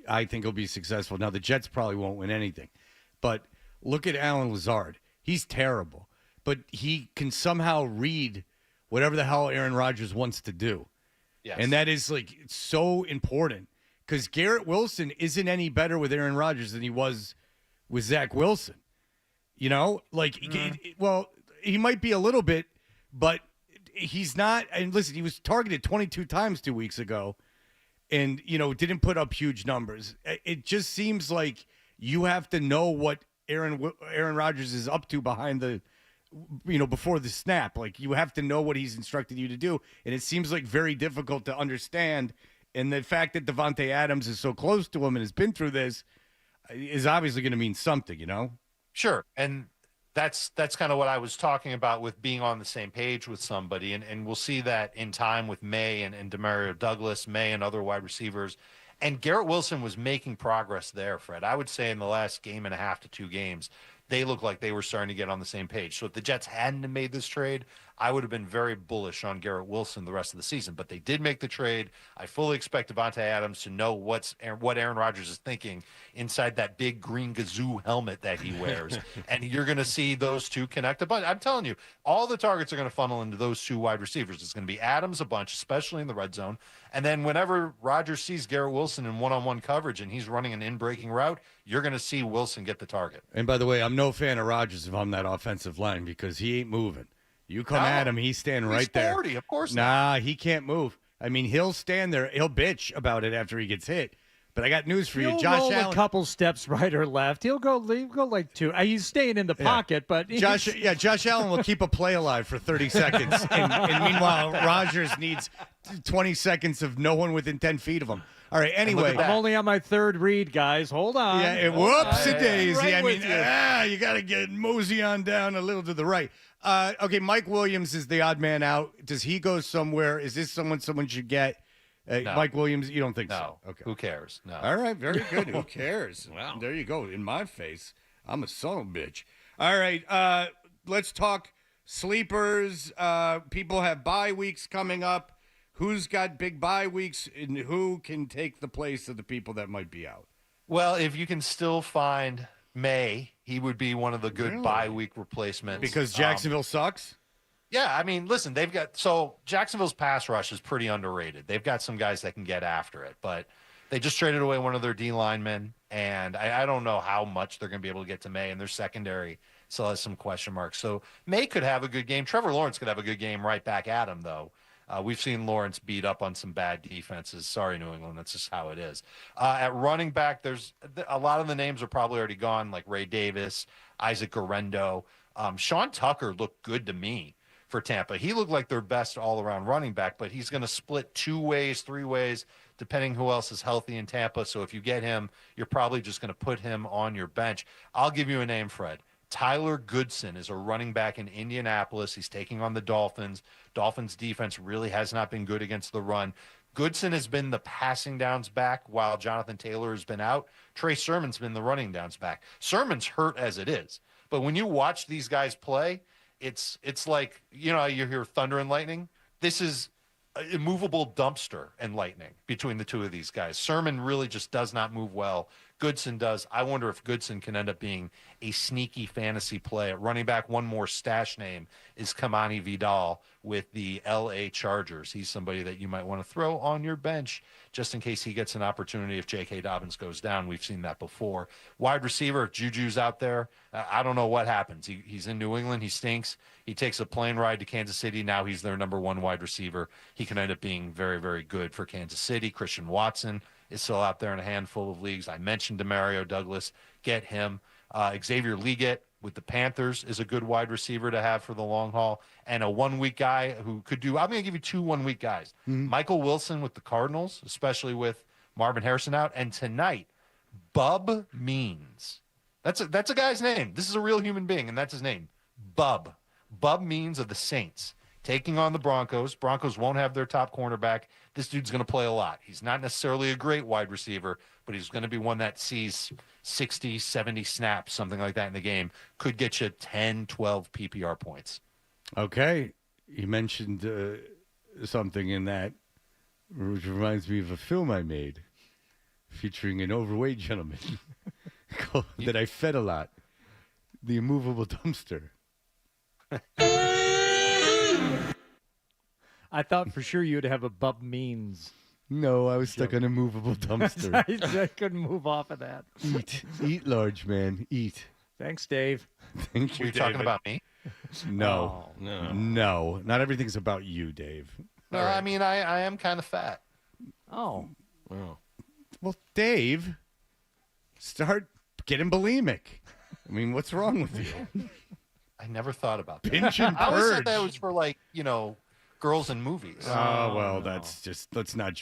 I think he'll be successful. Now, the Jets probably won't win anything. But look at Allen Lazard. He's terrible, but he can somehow read whatever the hell Aaron Rodgers wants to do. Yes. And that is like so important because Garrett Wilson isn't any better with Aaron Rodgers than he was with Zach Wilson. He might be a little bit, but he's not. And listen, he was targeted 22 times 2 weeks ago and, didn't put up huge numbers. It just seems like you have to know what Aaron Rodgers is up to behind the, before the snap. Like, you have to know what he's instructed you to do, and it seems like very difficult to understand. And the fact that Devontae Adams is so close to him and has been through this is obviously going to mean something, Sure, and that's kind of what I was talking about with being on the same page with somebody, and we'll see that in time with May and Demario Douglas, May and other wide receivers. And Garrett Wilson was making progress there, Fred. I would say in the last game and a half to 2 games, they looked like they were starting to get on the same page. So if the Jets hadn't made this trade, I would have been very bullish on Garrett Wilson the rest of the season. But they did make the trade. I fully expect Devontae Adams to know what Aaron Rodgers is thinking inside that big green Gazoo helmet that he wears. And you're going to see those two connect a bunch. I'm telling you, all the targets are going to funnel into those two wide receivers. It's going to be Adams a bunch, especially in the red zone. And then whenever Rodgers sees Garrett Wilson in one-on-one coverage and he's running an in-breaking route, you're going to see Wilson get the target. And by the way, I'm no fan of Rodgers if I'm that offensive line because he ain't moving. You come at him, he's standing right there. 40, of course not. He can't move. I mean, he'll stand there. He'll bitch about it after he gets hit. But I got news for you. Josh roll Allen. a couple steps right or left. He'll go like 2. He's staying in the pocket, but Josh Allen will keep a play alive for 30 seconds. And meanwhile, Rodgers needs 20 seconds of no one within 10 feet of him. All right, anyway. I'm only on my third read, guys. Hold on. Yeah, whoopsie-daisy. Right I mean, with you got to get mosey on down a little to the right. Okay, Mike Williams is the odd man out. Does he go somewhere? Is this someone should get? No. Mike Williams, you don't think No. so? Okay. Who cares? No. All right, very good. Who cares? Wow. There you go. In my face, I'm a son of a bitch. All right, let's talk sleepers. People have bye weeks coming up. Who's got big bye weeks, and who can take the place of the people that might be out? Well, if you can still find May, he would be one of the good bye week replacements. Because Jacksonville sucks? Yeah, I mean, listen, Jacksonville's pass rush is pretty underrated. They've got some guys that can get after it, but they just traded away one of their D linemen, and I don't know how much they're going to be able to get to May, and their secondary still has some question marks. So May could have a good game. Trevor Lawrence could have a good game right back at him, though. We've seen Lawrence beat up on some bad defenses. Sorry, New England. That's just how it is. At running back, there's a lot of the names are probably already gone, like Ray Davis, Isaac Guerrero. Sean Tucker looked good to me for Tampa. He looked like their best all-around running back, but he's going to split 2 ways, 3 ways, depending who else is healthy in Tampa. So if you get him, you're probably just going to put him on your bench. I'll give you a name, Fred. Tyler Goodson is a running back in Indianapolis. He's taking on the Dolphins. Dolphins defense really has not been good against the run. Goodson has been the passing downs back while Jonathan Taylor has been out. Trey Sermon's been the running downs back. Sermon's hurt as it is. But when you watch these guys play, it's like, you hear thunder and lightning. This is an immovable dumpster and lightning between the two of these guys. Sermon really just does not move well. Goodson does. I wonder if Goodson can end up being a sneaky fantasy play. At running back, one more stash name is Kamani Vidal with the L.A. Chargers. He's somebody that you might want to throw on your bench just in case he gets an opportunity if J.K. Dobbins goes down. We've seen that before. Wide receiver, Juju's out there. I don't know what happens. He's in New England. He stinks. He takes a plane ride to Kansas City. Now he's their number one wide receiver. He can end up being very, very good for Kansas City. Christian Watson is still out there in a handful of leagues. I mentioned Demario Douglas. Get him. Xavier Leggett with the Panthers is a good wide receiver to have for the long haul. And a 1 week guy who could do, I'm going to give you 2 1 week guys. Michael Wilson with the Cardinals, especially with Marvin Harrison out. And tonight, Bub Means. That's a guy's name. This is a real human being, and that's his name. Bub Means of the Saints. Taking on the Broncos. Broncos won't have their top cornerback. This dude's going to play a lot. He's not necessarily a great wide receiver, but he's going to be one that sees 60, 70 snaps, something like that in the game. Could get you 10, 12 PPR points. Okay. You mentioned something in that, which reminds me of a film I made featuring an overweight gentleman that I fed a lot. The Immovable Dumpster. I thought for sure you'd have a Bub Means. No, I was stuck on a movable dumpster. I couldn't move off of that. Eat large, man. Eat. Thanks, Dave. Thank you, Were you talking about me? No. No. Not everything's about you, Dave. No, I mean, I am kind of fat. Oh. Well, Dave, start getting bulimic. I mean, what's wrong with you? I never thought about that. Pinch and I always purge. said that was for, like, girls in movies. Oh, well, that's just let's not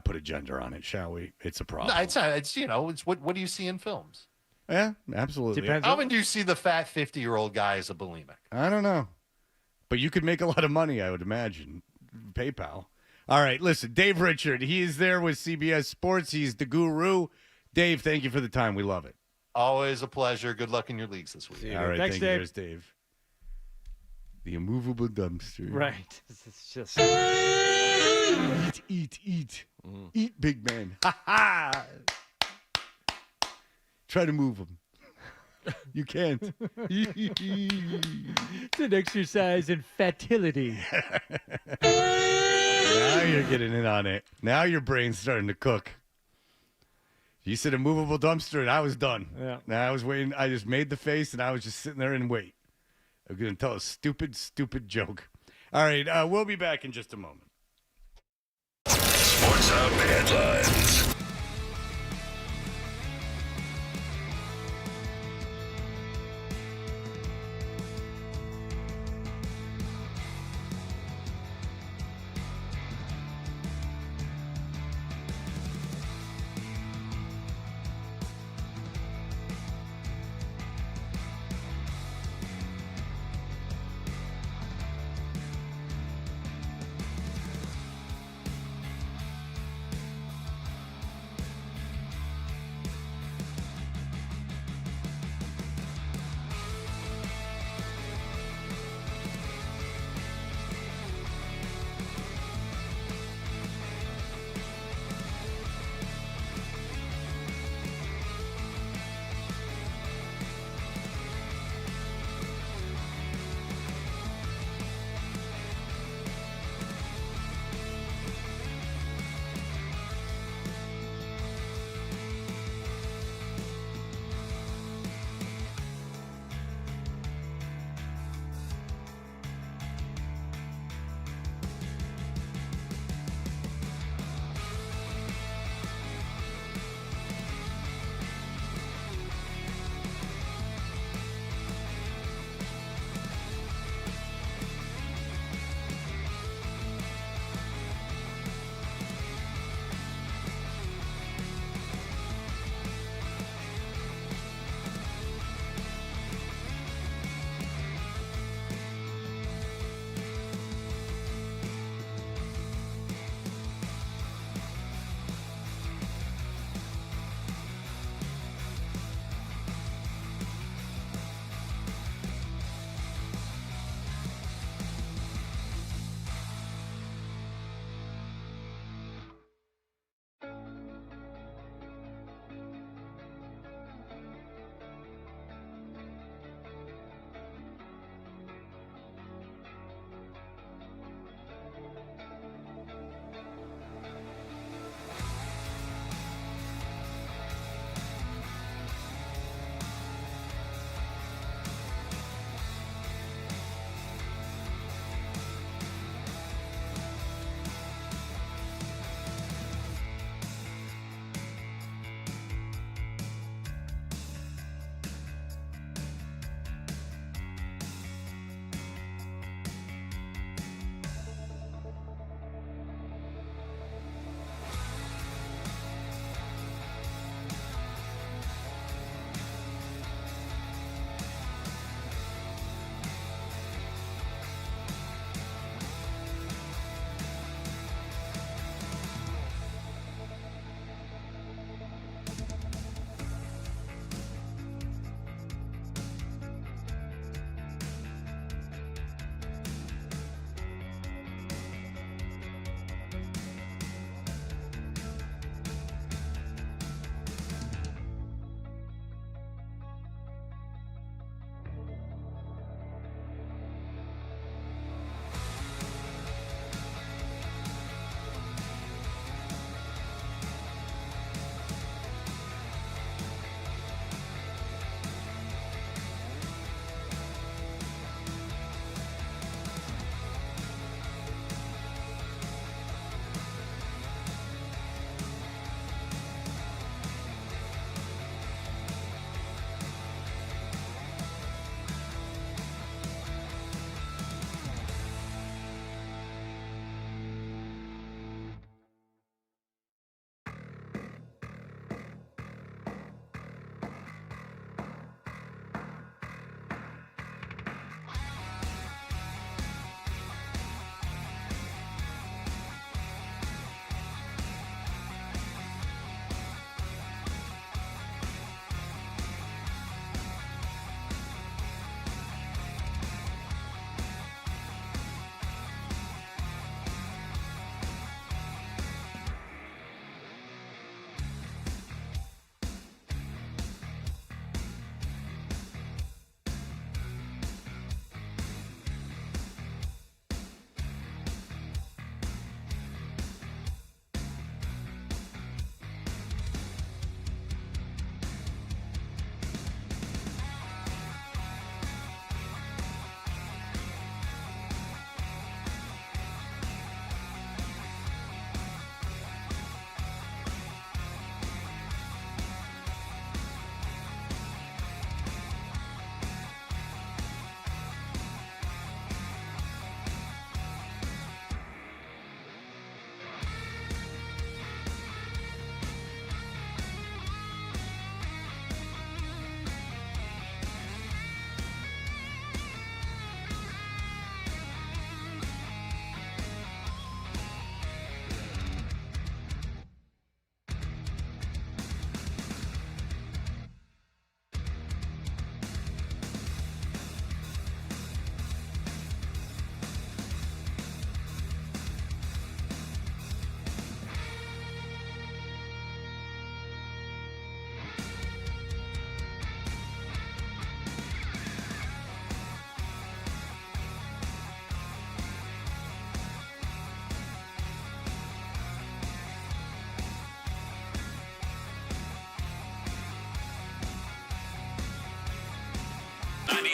put a gender on it, shall we? It's a problem. No, it's not. It's it's what do you see in films? Yeah, absolutely. How often do you see the fat 50-year-old guy as a bulimic? I don't know, but you could make a lot of money, I would imagine. PayPal. All right, listen, Dave Richard. He is there with CBS Sports. He's the guru. Dave, thank you for the time. We love it. Always a pleasure. Good luck in your leagues this week. All right, Thanks, thank Dave. you. There's Dave. The immovable dumpster. Right. It's just Eat. Eat, big man. Ha ha! Try to move him. You can't. It's an exercise in fertility. Now you're getting in on it. Now your brain's starting to cook. You said a movable dumpster, and I was done. Yeah. Now I was waiting. I just made the face, and I was just sitting there and wait. I'm going to tell a stupid joke. All right, we'll be back in just a moment. Sports Hub headlines.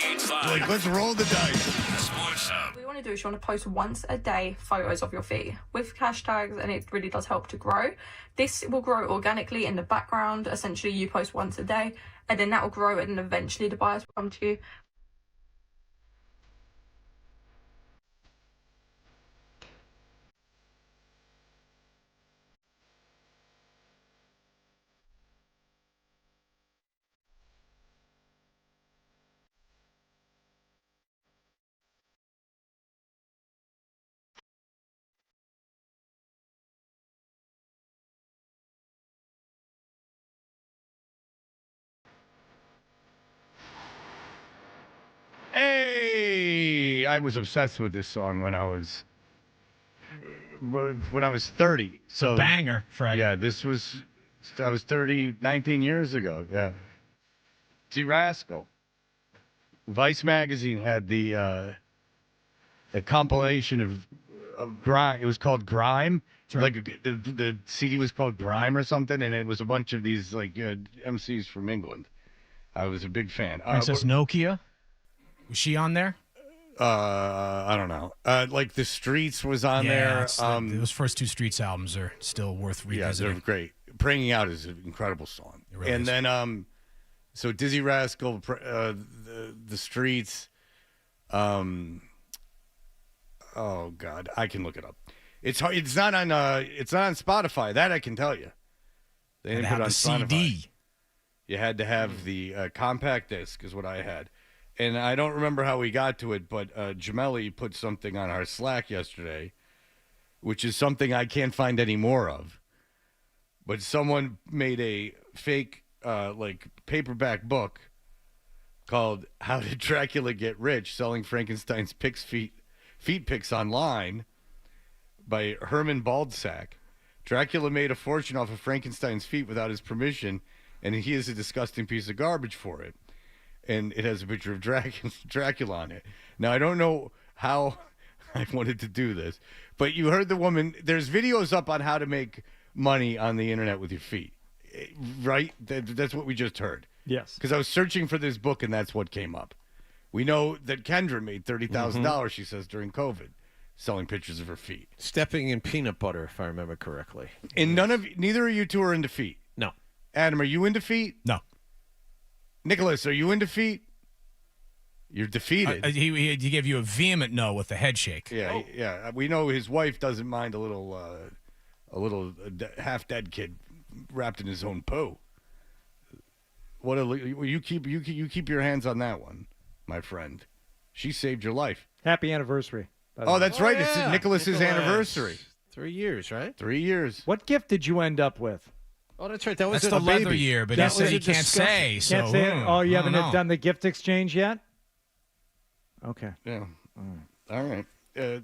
98.5. Like, let's roll the dice. Sports Hub. What you want to do is you want to post once a day photos of your feet with hashtags, and it really does help to grow. This will grow organically in the background. Essentially, you post once a day, and then that will grow, and then eventually the buyers will come to you. Hey, I was obsessed with this song when I was 30. So Banger, Fred. yeah, I was 30, 19 years ago. Yeah. T. Rascal. Vice magazine had a compilation of grime. It was called Grime. Right. Like the CD was called Grime or something, and it was a bunch of these like MCs from England. I was a big fan. Princess Nokia. Was she on there? I don't know. Like The Streets was on there. It's those first two Streets albums are still worth Yeah, revisiting. they're great. Praying Out is an incredible song. It really and is. then so Dizzy Rascal, the Streets. Oh God, I can look it up. It's hard. It's not on Spotify. That I can tell you. They didn't put it on Spotify. CD. You had to have the compact disc, is what I had. And I don't remember how we got to it, but Jamelli put something on our Slack yesterday, which is something I can't find any more of. But someone made a fake, like, paperback book called "How Did Dracula Get Rich?" Selling Frankenstein's feet pics online by Herman Baldsack. Dracula made a fortune off of Frankenstein's feet without his permission, and he is a disgusting piece of garbage for it. And it has a picture of Dracula on it. Now, I don't know how I wanted to do this, but you heard the woman. There's videos up on how to make money on the internet with your feet, right? That's what we just heard. Yes. Because I was searching for this book, and that's what came up. We know that Kendra made $30,000, she says, during COVID, selling pictures of her feet. Stepping in peanut butter, if I remember correctly. And neither of you two are into feet. No. Adam, are you into feet? No. Nicholas, are you into feet? You're defeated. He gave you a vehement no with the head shake. Yeah, yeah. We know his wife doesn't mind a little half-dead kid wrapped in his own poo. You keep your hands on that one, my friend. She saved your life. Happy anniversary. Oh, that's right. Yeah. It's Nicholas's anniversary. 3 years, right? 3 years. What gift did you end up with? Oh, that's right. That was That's a the leather baby. year, but That he said was he a can't discussion. say. So Can't say it? Oh, you I don't haven't know. done the gift exchange yet? Okay. Yeah. All right.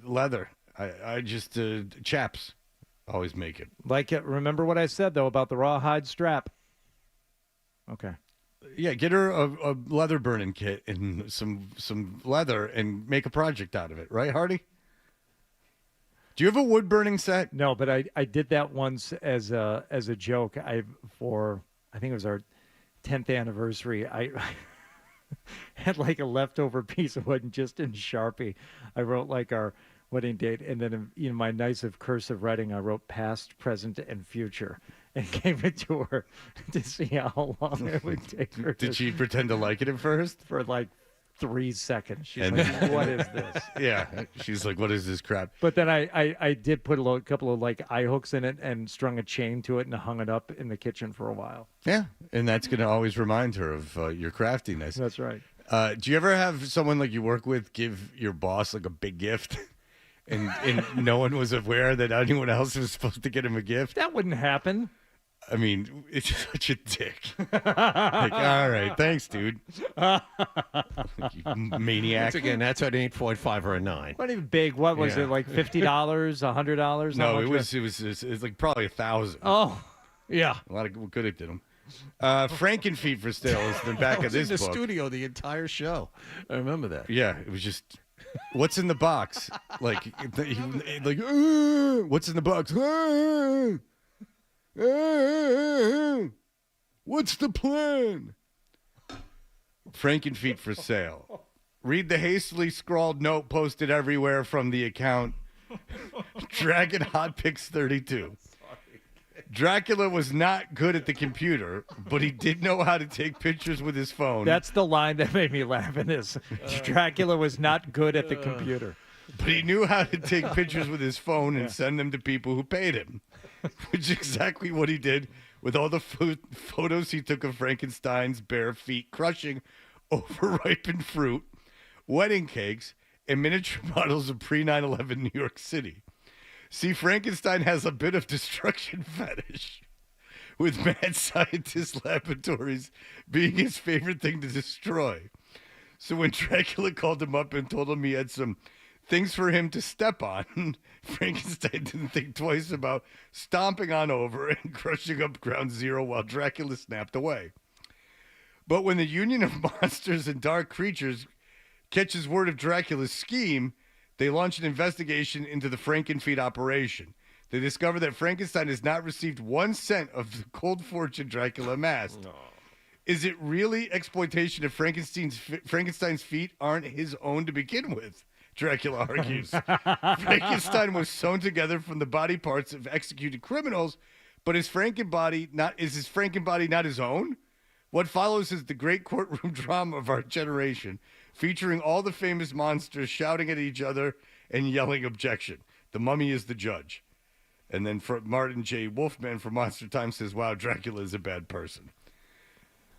Leather. I just chaps always make it. Like it. Remember what I said though about the rawhide strap. Okay. Yeah, get her a leather burning kit and some leather and make a project out of it, right, Hardy? Do you have a wood burning set? No, but I did that once as a joke. I think it was our 10th anniversary. I had like a leftover piece of wood, and just in Sharpie, I wrote like our wedding date, and then in my nicest cursive writing, I wrote past, present, and future, and gave it to her to see how long it would take her. Did she pretend to like it at first? For like 3 seconds. She's And- like, "What is this?" Yeah, she's like, "What is this crap?" But then I did put a couple of like eye hooks in it and strung a chain to it and hung it up in the kitchen for a while. Yeah, and that's going to always remind her of your craftiness. That's right. Do you ever have someone like you work with give your boss like a big gift, and no one was aware that anyone else was supposed to get him a gift? That wouldn't happen. I mean, it's such a dick. Like, all right, thanks, dude. You maniac. Once again, that's an 8.5 or a 9. Not even big. What was Yeah. it, like $50, $100? No, How it much was like probably 1,000. Oh, yeah. A lot of good it did them. Frankenfeet for sale is the back I of was this in the book. studio the entire show. I remember that. Yeah, it was just, what's in the box? Like, what's in the box? What's the plan? Frankenfeet for sale. Read the hastily scrawled note posted everywhere from the account Dragon Hot Picks 32. Dracula was not good at the computer, but he did know how to take pictures with his phone. That's the line that made me laugh in this. Dracula was not good at the computer. But he knew how to take pictures with his phone and send them to people who paid him, which is exactly what he did with all the photos he took of Frankenstein's bare feet crushing overripened fruit, wedding cakes, and miniature models of pre-9/11 New York City. See, Frankenstein has a bit of destruction fetish, with mad scientist laboratories being his favorite thing to destroy. So when Dracula called him up and told him he had some things for him to step on, Frankenstein didn't think twice about stomping on over and crushing up ground zero while Dracula snapped away. But when the Union of Monsters and Dark Creatures catches word of Dracula's scheme, they launch an investigation into the Frankenfeed operation. They discover that Frankenstein has not received 1 cent of the cold fortune Dracula amassed. No. Is it really exploitation if Frankenstein's feet aren't his own to begin with? Dracula argues. Frankenstein was sewn together from the body parts of executed criminals, but is his Frankenbody not his own? What follows is the great courtroom drama of our generation, featuring all the famous monsters shouting at each other and yelling objection. The Mummy is the judge. And then Martin J. Wolfman from Monster Time says, wow, Dracula is a bad person.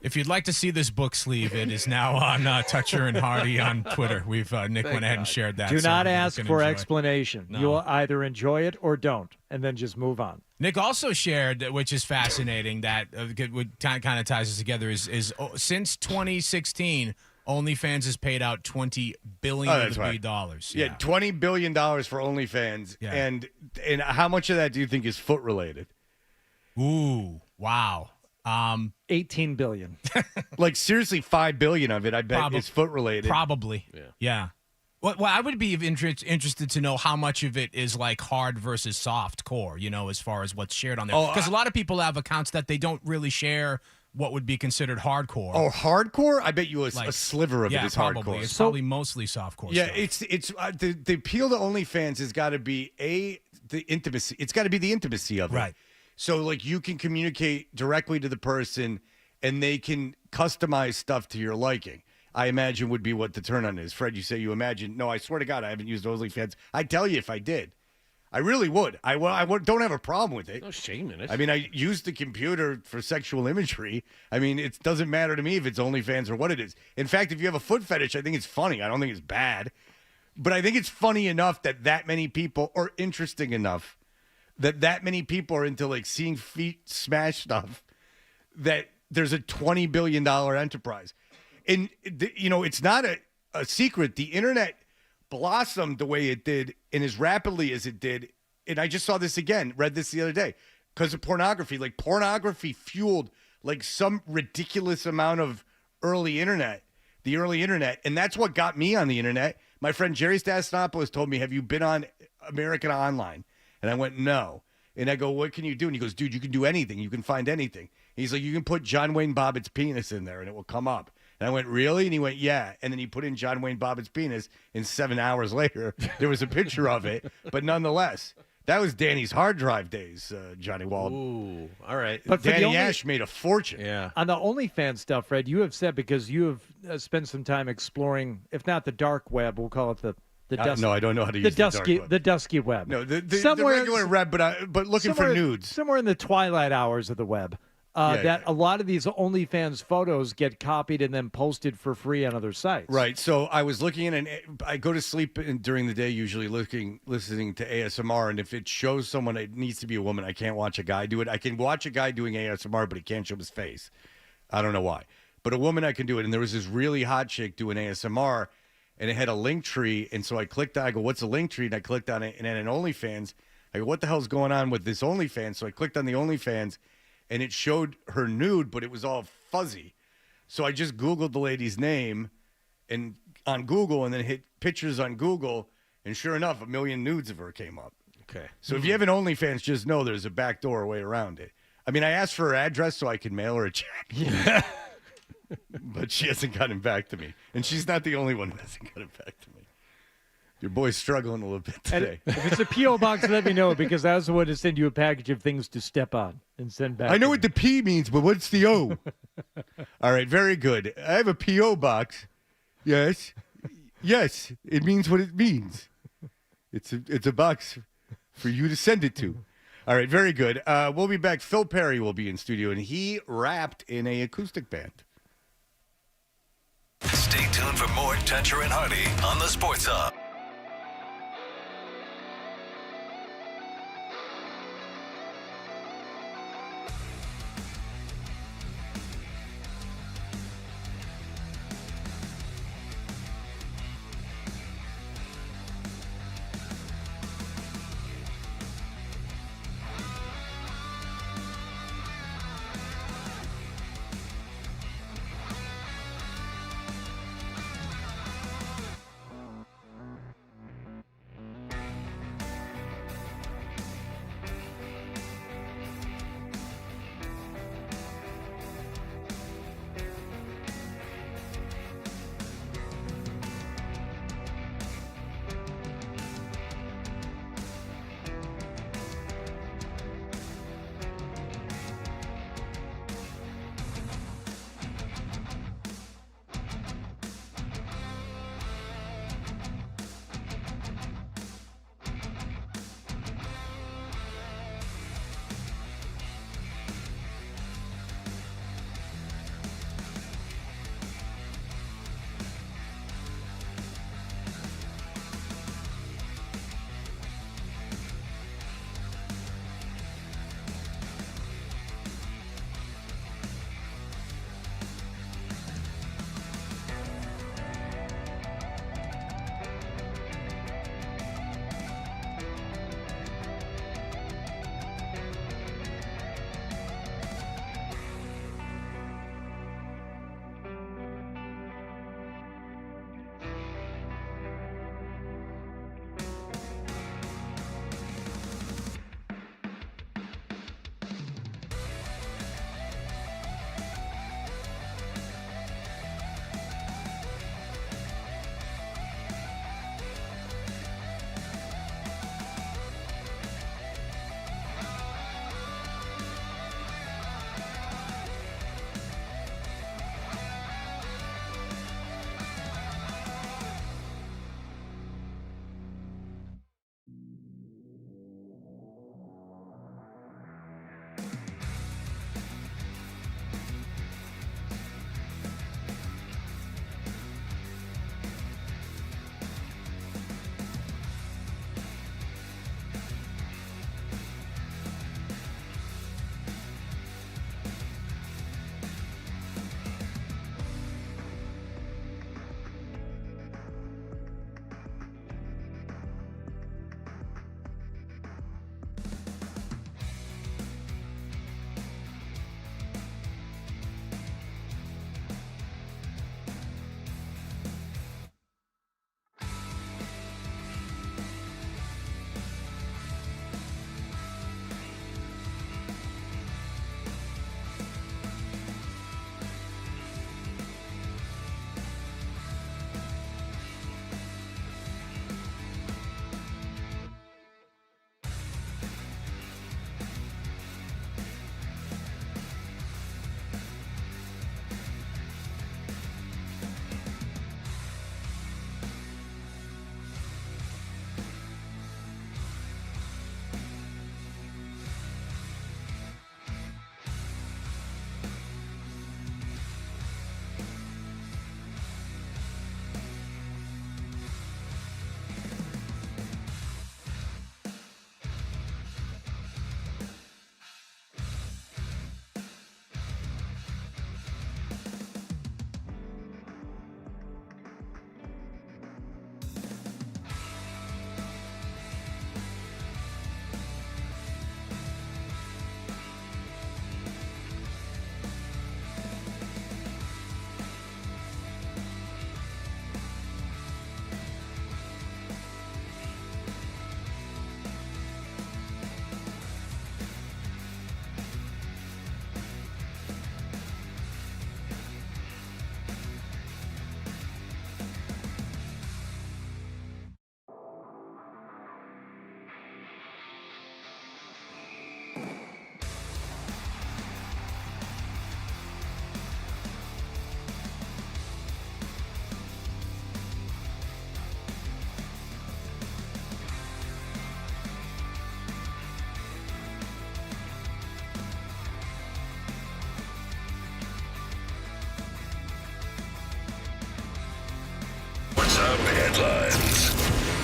If you'd like to see this book sleeve, it is now on Toucher and Hardy on Twitter. We've Nick went ahead and shared that. Do so not you ask can for enjoy it. explanation. No. You'll either enjoy it or don't, and then just move on. Nick also shared, which is fascinating, that what kind of ties us together is since 2016, OnlyFans has paid out $20 billion dollars. Yeah, $20 billion for OnlyFans. Yeah. And how much of that do you think is foot related? Ooh, wow. 18 billion. Like seriously, 5 billion of it, I bet, is foot related. Probably. Yeah. Well, I would be interested to know how much of it is like hard versus soft core, as far as what's shared on there. Because a lot of people have accounts that they don't really share what would be considered hardcore. Oh, hardcore? I bet you a sliver of it is probably. hardcore. It's probably mostly softcore. Yeah, stuff. it's the appeal to OnlyFans has got to be the intimacy. It's got to be the intimacy of it. Right. So like you can communicate directly to the person, and they can customize stuff to your liking. I imagine would be what the turn on is. Fred, you say you imagine. No, I swear to God, I haven't used OnlyFans. I'd tell you if I did. I really would. I don't have a problem with it. No shame in it. I mean, I use the computer for sexual imagery. I mean, it doesn't matter to me if it's OnlyFans or what it is. In fact, if you have a foot fetish, I think it's funny. I don't think it's bad. But I think it's funny enough that many people, or interesting enough, that many people are into like seeing feet smash stuff, that there's a $20 billion enterprise. And, it's not a secret. The internet blossomed the way it did and as rapidly as it did. And I just saw this again, read this the other day, because of pornography. Like pornography fueled like some ridiculous amount of the early internet. And that's what got me on the internet. My friend Jerry Stasnopoulos told me, have you been on American Online? And I went, no. And I go, what can you do? And he goes, dude, you can do anything. You can find anything. He's like, you can put John Wayne Bobbitt's penis in there and it will come up. And I went, really? And he went, yeah. And then he put in John Wayne Bobbitt's penis, and 7 hours later, there was a picture of it. But nonetheless, that was Danny's hard drive days, Johnny Wald. Ooh, all right. But Danny Ash made a fortune. Yeah. On the OnlyFans stuff, Fred, you have said, because you have spent some time exploring, if not the dark web, we'll call it the dusky. No, I don't know how to use the dark web. The dusky web. No, the regular web, but looking for nudes. Somewhere in the twilight hours of the web. That a lot of these OnlyFans photos get copied and then posted for free on other sites. Right. So I was looking at, and I go to sleep during the day, usually listening to ASMR. And if it shows someone, it needs to be a woman. I can't watch a guy do it. I can watch a guy doing ASMR, but he can't show his face. I don't know why. But a woman, I can do it. And there was this really hot chick doing ASMR, and it had a link tree. And so I clicked on it. I go, what's a link tree? And I clicked on it. And then an OnlyFans, I go, what the hell's going on with this OnlyFans? So I clicked on the OnlyFans, and it showed her nude, but it was all fuzzy. So I just Googled the lady's name and on Google, and then hit pictures on Google, and sure enough, 1 million nudes of her came up. Okay. So if you have an OnlyFans, just know there's a backdoor way around it. I mean, I asked for her address so I could mail her a check. but she hasn't gotten back to me. And she's not the only one who hasn't gotten back to me. Your boy's struggling a little bit today. And if it's a P.O. box, let me know, because I also want to send you a package of things to step on and send back. I know what the P means, but what's the O? All right, very good. I have a P.O. box. Yes. Yes, it means what it means. It's a box for you to send it to. All right, very good. We'll be back. Phil Perry will be in studio, and he rapped in a acoustic band. Stay tuned for more Toucher and Hardy on the Sports Hub.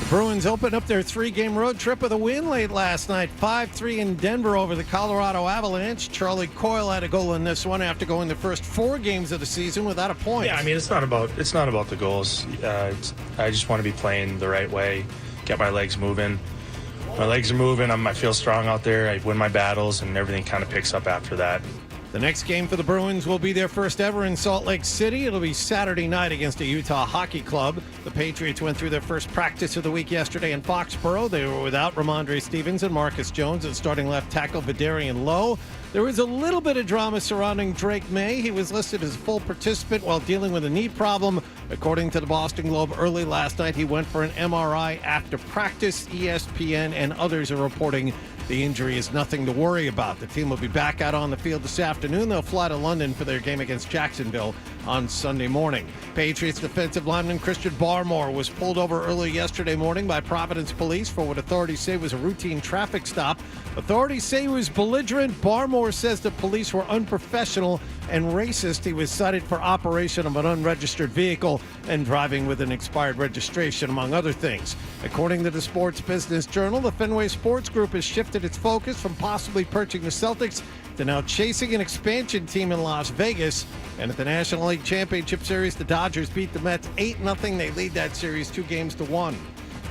Bruins opened up their 3-game road trip with a win late last night, 5-3 in Denver over the Colorado Avalanche. Charlie Coyle had a goal in this one after going the first 4 games of the season without a point. Yeah, I mean, it's not about the goals. I just want to be playing the right way, get my legs moving. My legs are moving. I feel strong out there. I win my battles, and everything kind of picks up after that. The next game for the Bruins will be their first ever in Salt Lake City. It'll be Saturday night against a Utah hockey club. The Patriots went through their first practice of the week yesterday in Foxborough. They were without Ramondre Stevens and Marcus Jones and starting left tackle Vidarian Lowe. There was a little bit of drama surrounding Drake May. He was listed as a full participant while dealing with a knee problem. According to the Boston Globe, early last night he went for an MRI after practice. ESPN and others are reporting the injury is nothing to worry about. The team will be back out on the field this afternoon. They'll fly to London for their game against Jacksonville on Sunday morning. Patriots defensive lineman Christian Barmore was pulled over early yesterday morning by Providence police for what authorities say was a routine traffic stop. Authorities say he was belligerent. Barmore says the police were unprofessional and racist. He was cited for operation of an unregistered vehicle and driving with an expired registration, among other things. According to the Sports Business Journal, the Fenway Sports Group has shifted its focus from possibly purchasing the Celtics to now chasing an expansion team in Las Vegas. And at the National League Championship Series, the Dodgers beat the Mets 8-0. They lead that series 2-1.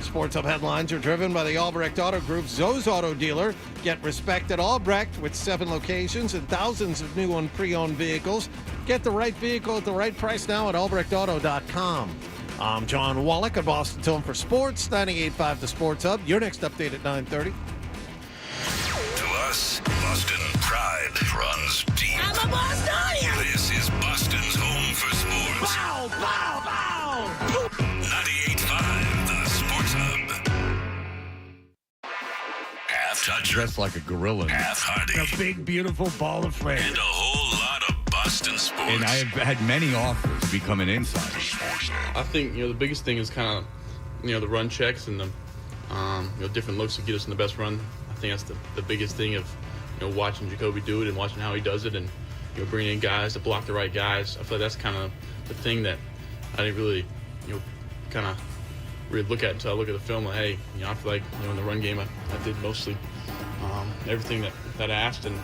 Sports Hub headlines are driven by the Albrecht Auto Group, Zoe's Auto Dealer. Get respect at Albrecht with 7 locations and thousands of new and pre-owned vehicles. Get the right vehicle at the right price now at albrechtauto.com. I'm John Wallach at Boston Tone for Sports, 98.5 The Sports Hub. Your next update at 9:30. To us, Boston pride runs deep. I'm a Bostonian! This is Boston's home for sports. Bow, bow, bow! 98.5 The Sports Hub. Half toucher. Dressed like a gorilla. Half Hardy. A big, beautiful ball of flame. And a whole lot of Boston sports. And I have had many offers to become an insider. I think, the biggest thing is kind of, the run checks and the, different looks to get us in the best run. I think that's the biggest thing of, watching Jacoby do it and watching how he does it and, bringing in guys to block the right guys. I feel like that's kind of the thing that I didn't really, kind of really look at until I look at the film. Like, hey, I feel like, in the run game, I did mostly everything that I asked and,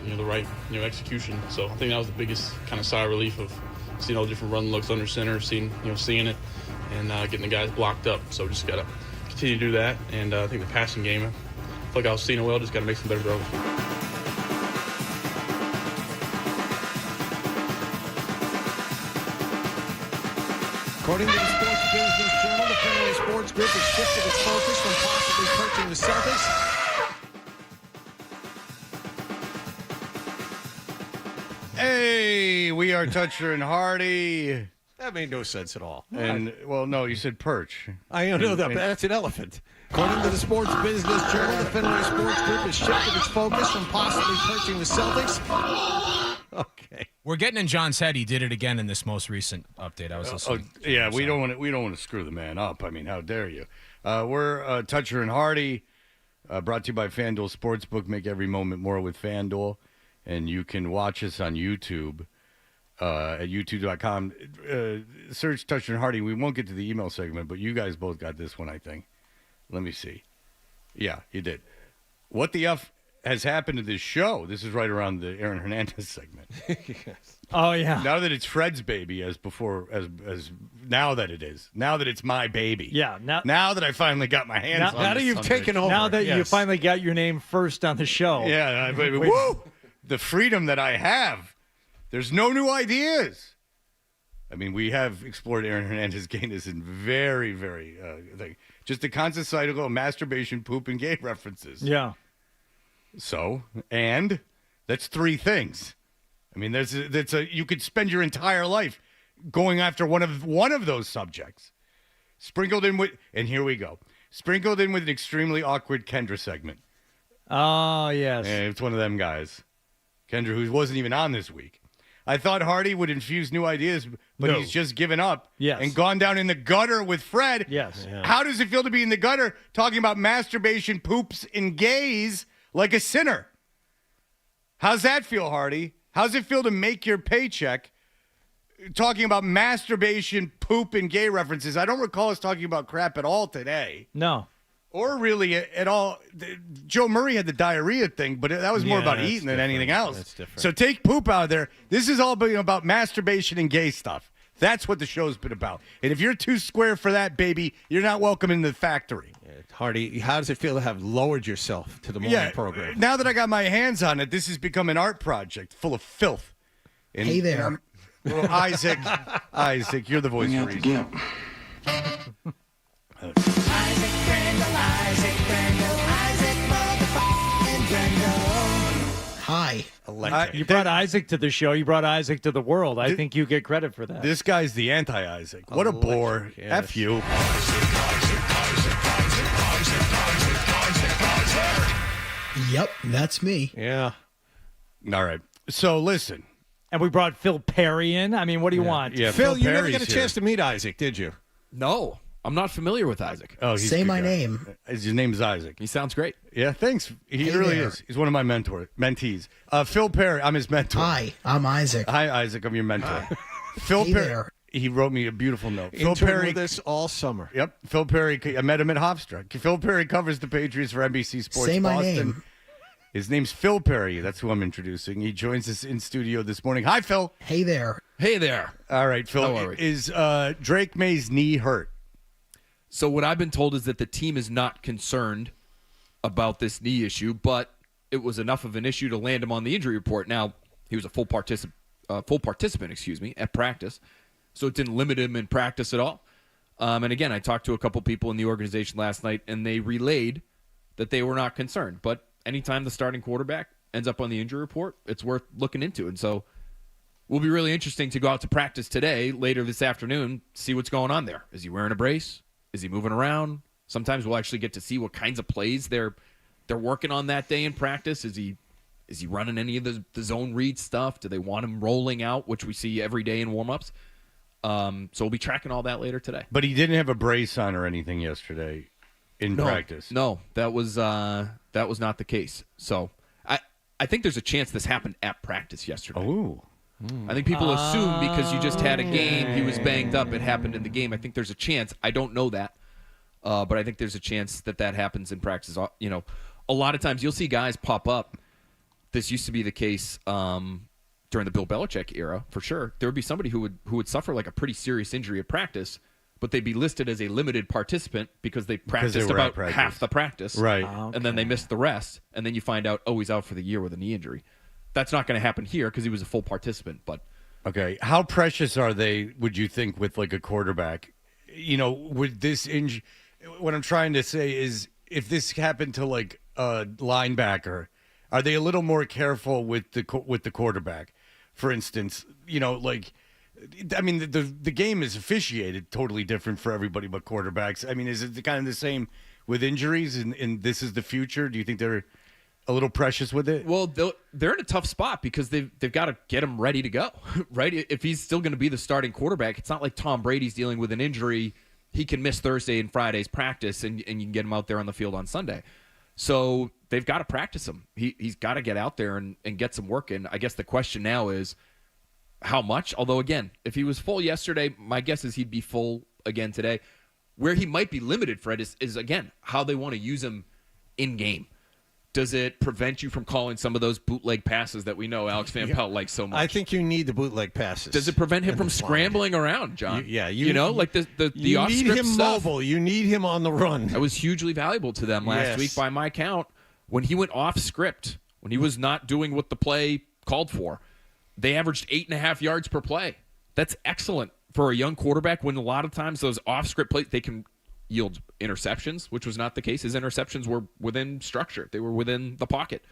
the right, execution. So I think that was the biggest kind of sigh of relief of seeing all the different run looks under center, seeing it, and getting the guys blocked up. So just got to continue to do that. And I think the passing game, I feel like I was seeing it well, just got to make some better throws. According to the Sports Business Journal, the Fenway Sports Group has shifted its focus from possibly purchasing the Celtics. Hey, we are Toucher and Hardy. That made no sense at all. And, well, no, you said perch. I know that, but that's an elephant. According to the Sports Business Journal, the Fenway Sports Group has shifted its focus from possibly purchasing the Celtics. Okay. We're getting in John's head. He did it again in this most recent update. I was listening. Yeah, we don't want to screw the man up. I mean, how dare you? We're Toucher and Hardy, brought to you by FanDuel Sportsbook. Make every moment more with FanDuel. And you can watch us on YouTube at youtube.com. Search Toucher and Hardy. We won't get to the email segment, but you guys both got this one, I think. Let me see. Yeah, you did. What the F has happened to this show? This is right around the Aaron Hernandez segment. Yes. Oh, yeah. Now that it's Fred's baby, as now that it is. Now that it's my baby. Yeah. Now that I finally got my hands on it. Now that you've taken over. Now that you finally got your name first on the show. Yeah. Woo! The freedom that I have. There's no new ideas. I mean, we have explored Aaron Hernandez gayness in very, very just a constant cycle of masturbation, poop, and gay references. Yeah. So, and that's 3 things. I mean, you could spend your entire life going after one of those subjects. Sprinkled in with, and here we go. Sprinkled in with an extremely awkward Kendra segment. Oh, yes. And it's one of them guys. Kendra, who wasn't even on this week. I thought Hardy would infuse new ideas, but he's just given up and gone down in the gutter with Fred. Yes. Yeah. How does it feel to be in the gutter talking about masturbation, poops, and gays like a sinner? How's that feel, Hardy? How's it feel to make your paycheck talking about masturbation, poop, and gay references. I don't recall us talking about crap at all today. No. Or really at all. Joe Murray had the diarrhea thing, but that was more about eating than anything else. That's different. So take poop out of there. This is all about masturbation and gay stuff. That's what the show's been about. And if you're too square for that, baby, you're not welcome in the factory. Hardy, how does it feel to have lowered yourself to the morning program? Now that I got my hands on it, this has become an art project full of filth. And, Hey there. Well, Isaac, you're the voice for reason. Hi. You brought Isaac to the show. You brought Isaac to the world. I think you get credit for that. This guy's the anti-Isaac. What a bore. Yes. F you. Yep, that's me. Yeah. All right. So listen. And we brought Phil Perry in. I mean, what do you want? Yeah, Phil, you never Perry's got a chance to meet Isaac, did you? No, I'm not familiar with Isaac. Oh, he's Say a good my guy. name. His name's Isaac. He sounds great. Yeah, thanks. He Hey really there. is. He's one of my mentees. Phil Perry, I'm his mentor. Hi, I'm Isaac. Hi, Isaac. I'm your mentor. Phil Hey Perry. there. He wrote me a beautiful note. Phil Interned Perry. with us all summer. Yep. Phil Perry. I met him at Hofstra. Phil Perry covers the Patriots for NBC Sports Say my Boston. name. His name's Phil Perry. That's who I'm introducing. He joins us in studio this morning. Hi, Phil. Hey there. Hey there. All right, Phil. How are we? Is Drake May's knee hurt? So what I've been told is that the team is not concerned about this knee issue, but it was enough of an issue to land him on the injury report. Now, he was a full participant, at practice, so it didn't limit him in practice at all. And again, I talked to a couple people in the organization last night, and they relayed that they were not concerned. But anytime the starting quarterback ends up on the injury report, it's worth looking into. And so will be really interesting to go out to practice today, later this afternoon, see what's going on there. Is he wearing a brace? Is he moving around? Sometimes we'll actually get to see what kinds of plays they're working on that day in practice. Is he running any of the zone read stuff? Do they want him rolling out, which we see every day in warmups? So we'll be tracking all that later today. But he didn't have a brace on or anything yesterday in practice. No, that was not the case. So I think there's a chance this happened at practice yesterday. Oh. I think people assume because you just had a game, he was banged up, it happened in the game. I think there's a chance. I don't know that, but I think there's a chance that happens in practice. You know, a lot of times you'll see guys pop up. This used to be the case during the Bill Belichick era, for sure. There would be somebody who would suffer like a pretty serious injury at practice, but they'd be listed as a limited participant because they practiced about half the practice, right? And then they missed the rest, and then you find out, oh, he's out for the year with a knee injury. That's not going to happen here because he was a full participant. But okay, how precious are they? Would you think with like a quarterback? You know, with this injury, what I'm trying to say is, if this happened to like a linebacker, are they a little more careful with the quarterback? For instance, you know, like, I mean, the game is officiated totally different for everybody but quarterbacks. I mean, is it kind of the same with injuries? And this is the future. Do you think they're a little precious with it? Well, they're in a tough spot because they've got to get him ready to go, right? If he's still going to be the starting quarterback, it's not like Tom Brady's dealing with an injury. He can miss Thursday and Friday's practice, and you can get him out there on the field on Sunday. So they've got to practice him. He's got to get out there and get some work in. I guess the question now is how much? Although, again, if he was full yesterday, my guess is he'd be full again today. Where he might be limited, Fred, is again, how they want to use him in-game. Does it prevent you from calling some of those bootleg passes that we know Alex Van Pelt likes so much? I think you need the bootleg passes. Does it prevent him from scrambling around, John? You know, like the you off-script need him stuff. mobile. You need him on the run. That was hugely valuable to them last week by my count. When he went off script, when he was not doing what the play called for, they averaged 8.5 yards per play. That's excellent for a young quarterback when a lot of times those off-script plays, they can yield interceptions, which was not the case. His interceptions were within structure. They were within the pocket.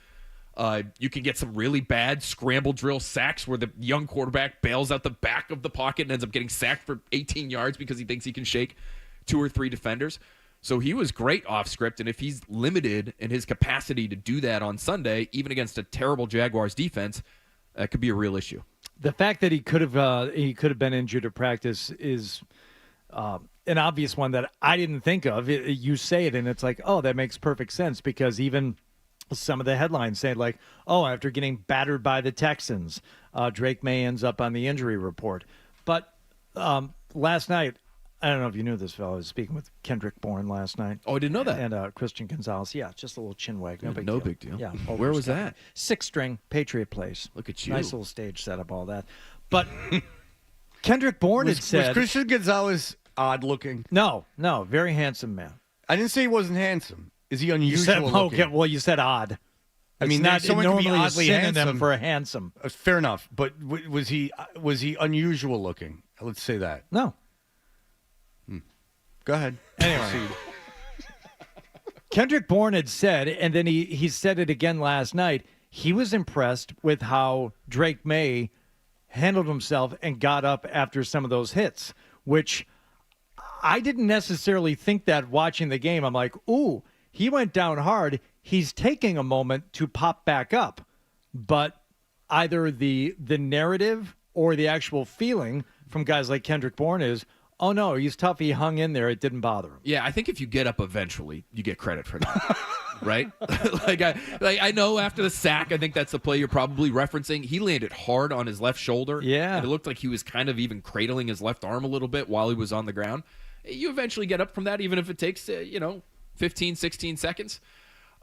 You can get some really bad scramble drill sacks where the young quarterback bails out the back of the pocket and ends up getting sacked for 18 yards because he thinks he can shake 2 or 3 defenders. So he was great off script, and if he's limited in his capacity to do that on Sunday, even against a terrible Jaguars defense, that could be a real issue. The fact that he could have been injured at practice is an obvious one that I didn't think of. You say it, and it's like, oh, that makes perfect sense, because even some of the headlines say, like, oh, after getting battered by the Texans, Drake May ends up on the injury report. But last night, I don't know if you knew this, fellow. I was speaking with Kendrick Bourne last night. Oh, I didn't know that. And Christian Gonzalez. Yeah, just a little chin wag. No big deal. Yeah. Where was that? 6-string Patriot Place. Look at you. Nice little stage setup, all that. But Kendrick Bourne had said... Was Christian Gonzalez odd looking? No, very handsome man. I didn't say he wasn't handsome. Is he unusual looking? Okay, well, you said odd. I mean, not someone can be normally a oddly synonym handsome for a handsome. Fair enough, but was he unusual looking? Let's say that. No. Go ahead. Anyway, Kendrick Bourne had said, and then he said it again last night, he was impressed with how Drake May handled himself and got up after some of those hits, which I didn't necessarily think that watching the game. I'm like, ooh, he went down hard. He's taking a moment to pop back up. But either the narrative or the actual feeling from guys like Kendrick Bourne is, oh, no, he's tough. He hung in there. It didn't bother him. Yeah, I think if you get up eventually, you get credit for that. Right? I know after the sack, I think that's the play you're probably referencing. He landed hard on his left shoulder. Yeah. And it looked like he was kind of even cradling his left arm a little bit while he was on the ground. You eventually get up from that, even if it takes, 15, 16 seconds.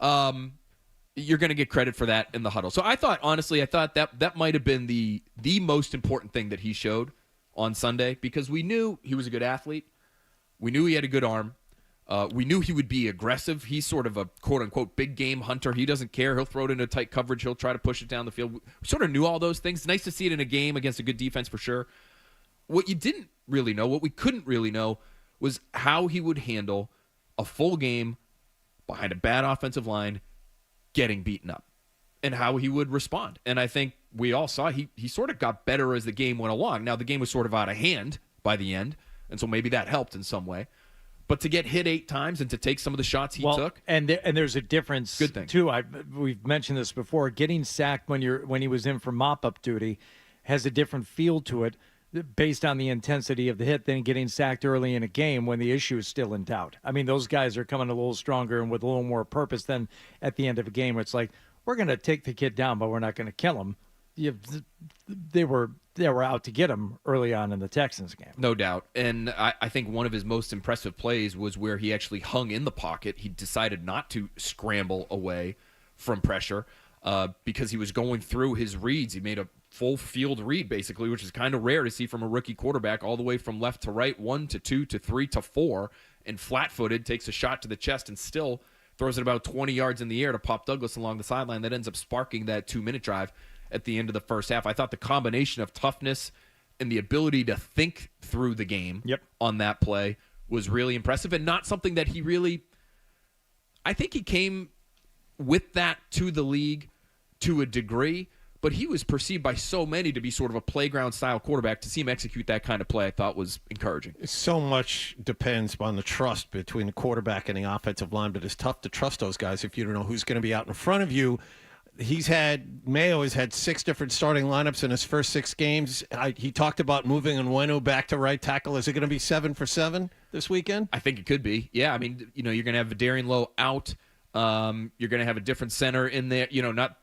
You're going to get credit for that in the huddle. So I thought that might have been the most important thing that he showed on Sunday, because we knew he was a good athlete. We knew he had a good arm. We knew he would be aggressive. He's sort of a quote-unquote big game hunter. He doesn't care. He'll throw it into tight coverage. He'll try to push it down the field. We sort of knew all those things. Nice to see it in a game against a good defense for sure. What you didn't really know, what we couldn't really know, was how he would handle a full game behind a bad offensive line getting beaten up and how he would respond. And I think we all saw he sort of got better as the game went along. Now, the game was sort of out of hand by the end, and so maybe that helped in some way. But to get hit 8 times and to take some of the shots he took, and there's a difference. Good thing too. We've mentioned this before. Getting sacked when he was in for mop-up duty has a different feel to it based on the intensity of the hit than getting sacked early in a game when the issue is still in doubt. I mean, those guys are coming a little stronger and with a little more purpose than at the end of a game where it's like, we're going to take the kid down, but we're not going to kill him. They were out to get him early on in the Texans game. No doubt. And I think one of his most impressive plays was where he actually hung in the pocket. He decided not to scramble away from pressure because he was going through his reads. He made a full field read, basically, which is kind of rare to see from a rookie quarterback, all the way from left to right, 1 to 2 to 3 to 4, and flat-footed, takes a shot to the chest and still throws it about 20 yards in the air to Pop Douglas along the sideline. That ends up sparking that 2-minute drive at the end of the first half. I thought the combination of toughness and the ability to think through the game on that play was really impressive, and not something that he really – I think he came with that to the league to a degree, but he was perceived by so many to be sort of a playground-style quarterback. To see him execute that kind of play, I thought was encouraging. So much depends on the trust between the quarterback and the offensive line, but it's tough to trust those guys if you don't know who's going to be out in front of you. Mayo has had 6 different starting lineups in his first 6 games. He talked about moving Onwenu back to right tackle. Is it going to be 7 for 7 this weekend? I think it could be. Yeah, I mean, you're going to have Vidarian Lowe out. You're going to have a different center in there. Not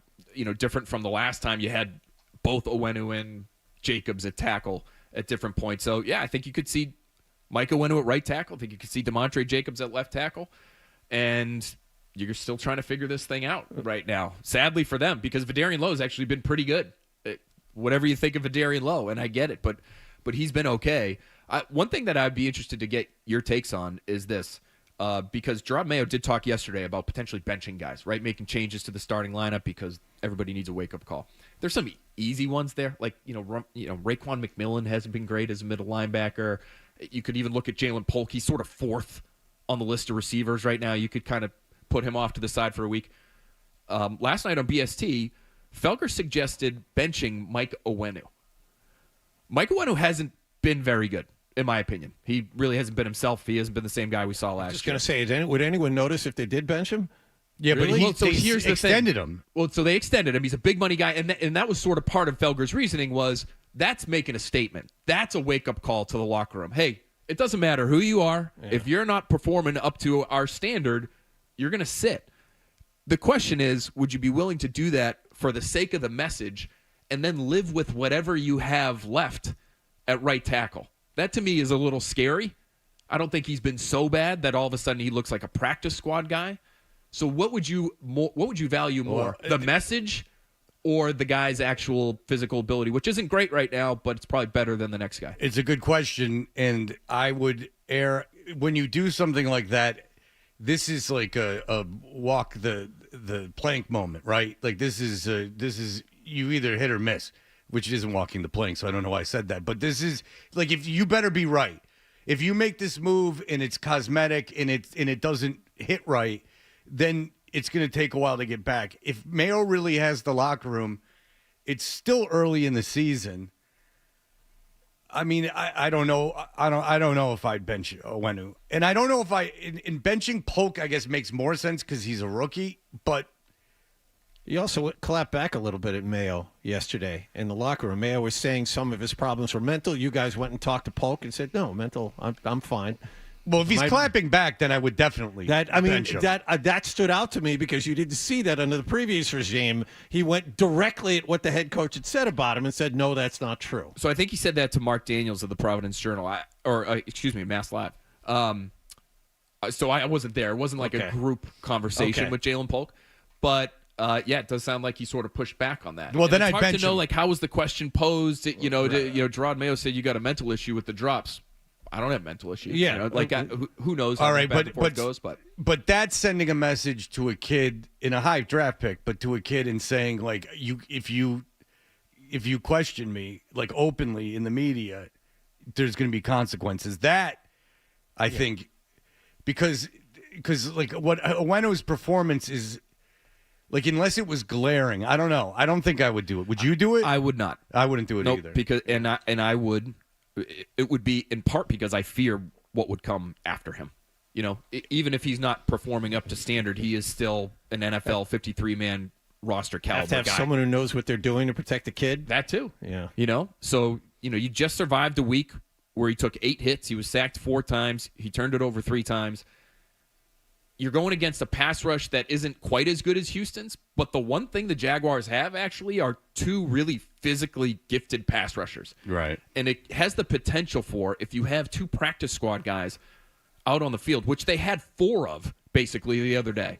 different from the last time you had both Onwenu and Jacobs at tackle at different points. So yeah, I think you could see Mike Onwenu at right tackle. I think you could see DeMontre Jacobs at left tackle, and you're still trying to figure this thing out right now. Sadly for them, because Vidarian Lowe has actually been pretty good. Whatever you think of Vidarian Lowe, and I get it, but he's been okay. One thing that I'd be interested to get your takes on is this, because Gerard Mayo did talk yesterday about potentially benching guys, right? Making changes to the starting lineup because everybody needs a wake-up call. There's some easy ones there, like Raekwon McMillan hasn't been great as a middle linebacker. You could even look at Jalen Polk. He's sort of 4th on the list of receivers right now. You could kind of put him off to the side for a week. Last night on BST, Felger suggested benching Mike Onwenu. Mike Onwenu hasn't been very good, in my opinion. He really hasn't been himself. He hasn't been the same guy we saw last year. Just going to say, would anyone notice if they did bench him? Yeah, really? but here's the extended him. Well, so they extended him. He's a big money guy, and that was sort of part of Felger's reasoning was that's making a statement. That's a wake-up call to the locker room. Hey, it doesn't matter who you are. Yeah. If you're not performing up to our standard, you're going to sit. The question is, would you be willing to do that for the sake of the message and then live with whatever you have left at right tackle. That to me is a little scary. I don't think he's been so bad that all of a sudden he looks like a practice squad guy. So what would you value more, the message or the guy's actual physical ability, which isn't great right now, but it's probably better than the next guy? It's a good question, and I would err when you do something like that. This is like a walk the plank moment, right? Like this is you either hit or miss, which isn't walking the plank. So I don't know why I said that, but this is like if you better be right. If you make this move and it's cosmetic and it doesn't hit right, then it's going to take a while to get back. If Mayo really has the locker room, it's still early in the season. I mean, I don't know. I don't know if I'd bench Owenu, and I don't know if in benching Polk, I guess makes more sense because he's a rookie. But he also clapped back a little bit at Mayo yesterday in the locker room. Mayo was saying some of his problems were mental. You guys went and talked to Polk and said, "No, mental. I'm fine." Well, if he's clapping back, then I would definitely bench him. That stood out to me because you didn't see that under the previous regime. He went directly at what the head coach had said about him and said, "No, that's not true." So I think he said that to Mark Daniels of the Providence Journal, Mass Live. So I wasn't there. It wasn't like a group conversation with Jalen Polk, but it does sound like he sort of pushed back on that. Well, then it's I'd hard bench to know him. like how was the question posed. Gerard Mayo said you got a mental issue with the drops. I don't have mental issues. Yeah, who knows how all right, back and forth goes, but that's sending a message to a kid in a high draft pick, but to a kid and saying like if you question me like openly in the media, there's going to be consequences. That I think because like what Owenu's performance is like, unless it was glaring, I don't know. I don't think I would do it. Would you do it? I would not. I wouldn't do it either. Because I would. It would be in part because I fear what would come after him. Even if he's not performing up to standard, he is still an NFL 53-man roster caliber Have to have guy. someone who knows what they're doing to protect the kid. That too. Yeah. So you just survived a week where he took 8 hits. He was sacked 4 times. He turned it over 3 times. You're going against a pass rush that isn't quite as good as Houston's, but the one thing the Jaguars have actually are 2 really physically gifted pass rushers. Right. And it has the potential for, if you have 2 practice squad guys out on the field, which they had 4 of basically the other day.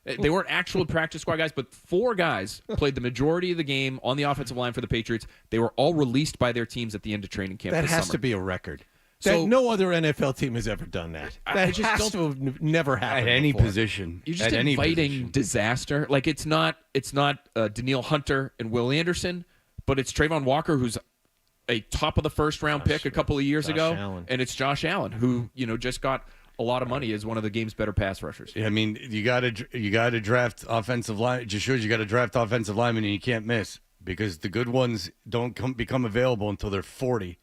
They weren't actual practice squad guys, but 4 guys played the majority of the game on the offensive line for the Patriots. They were all released by their teams at the end of training camp That this has summer. to be a record. So no other NFL team has ever done that. That has to have never happened at any before. position. You're just at any inviting position. disaster. Like it's not Daniil Hunter and Will Anderson, but it's Trayvon Walker, who's a top of the first round pick a couple of years ago, Allen. and it's Josh Allen, who just got a lot of money as one of the game's better pass rushers. I mean, you got to draft offensive line. It just shows you got to draft offensive linemen, and you can't miss because the good ones don't become available until they're 40.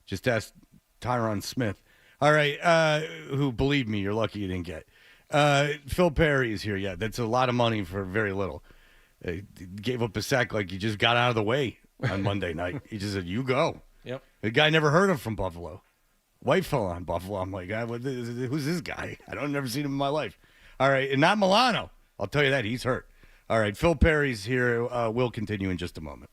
Just ask Tyron Smith. All right, who, believe me, you're lucky you didn't get. Phil Perry is here. Yeah, that's a lot of money for very little. Gave up a sack like he just got out of the way on Monday night. He just said, "You go." Yep. The guy never heard of from Buffalo. White fella on Buffalo. I'm like, who's this guy? I don't never seen him in my life. All right, and not Milano. I'll tell you that he's hurt. All right, Phil Perry's here. We'll continue in just a moment.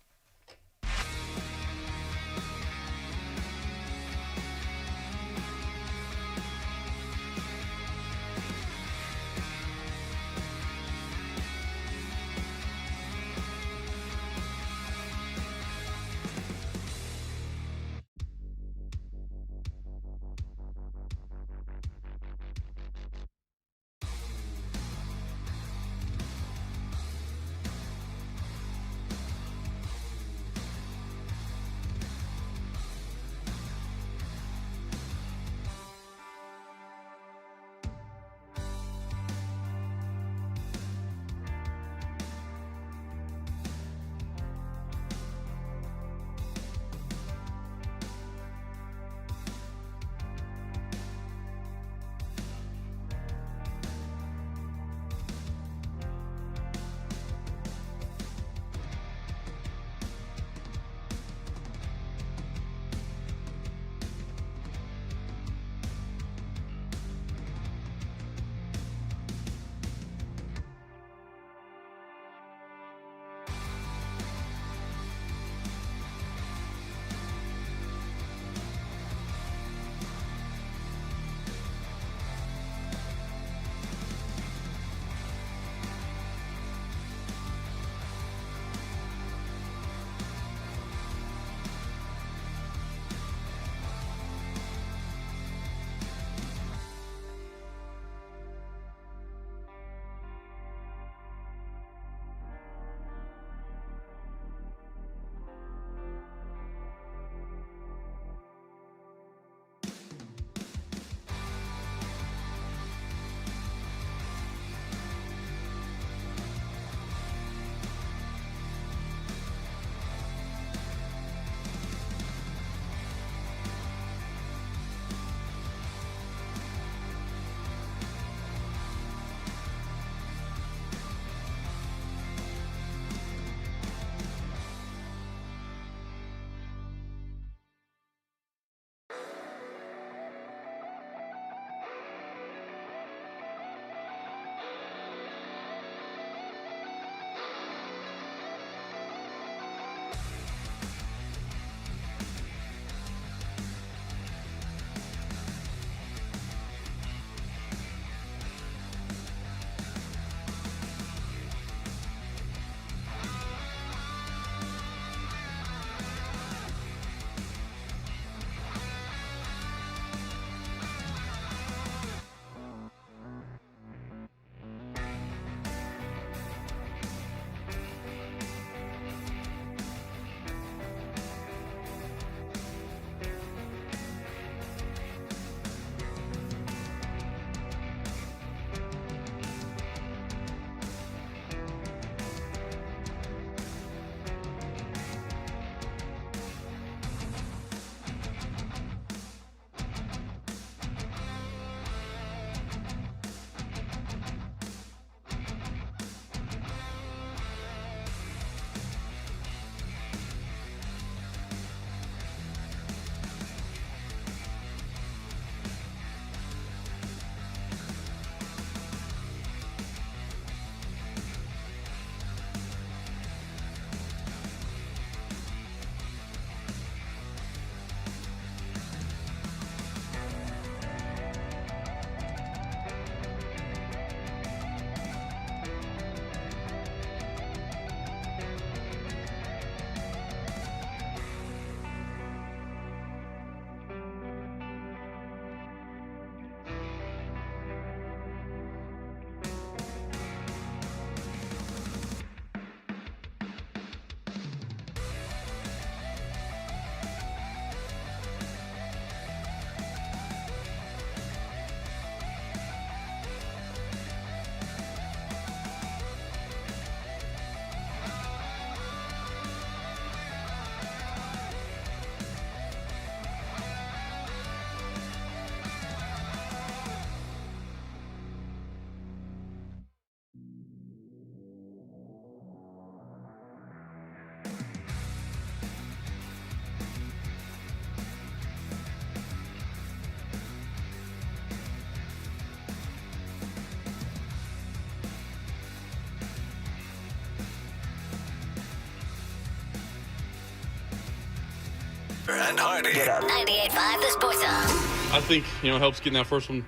And Hardy. 98.5 The Sports Hub. I think, it helps getting that first one,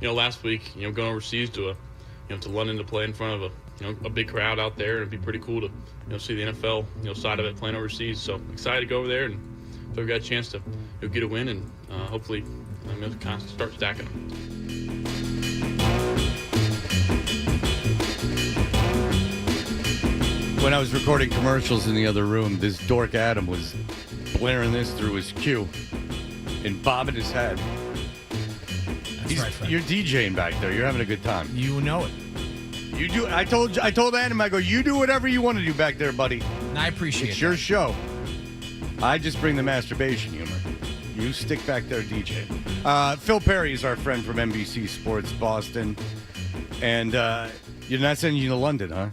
last week, going overseas to to London to play in front of a big crowd out there. It'd be pretty cool to, see the NFL, side of it playing overseas. So excited to go over there and if we've got a chance to get a win and hopefully kind of start stacking them. When I was recording commercials in the other room, this dork Adam was blaring this through his cue and bobbing his head. You're DJing back there. You're having a good time. You know it. You do. I told Adam, I go, you do whatever you want to do back there, buddy. And I appreciate it. It's your show. I just bring the masturbation humor. You stick back there, DJ. Phil Perry is our friend from NBC Sports Boston. And you're not sending you to London, huh?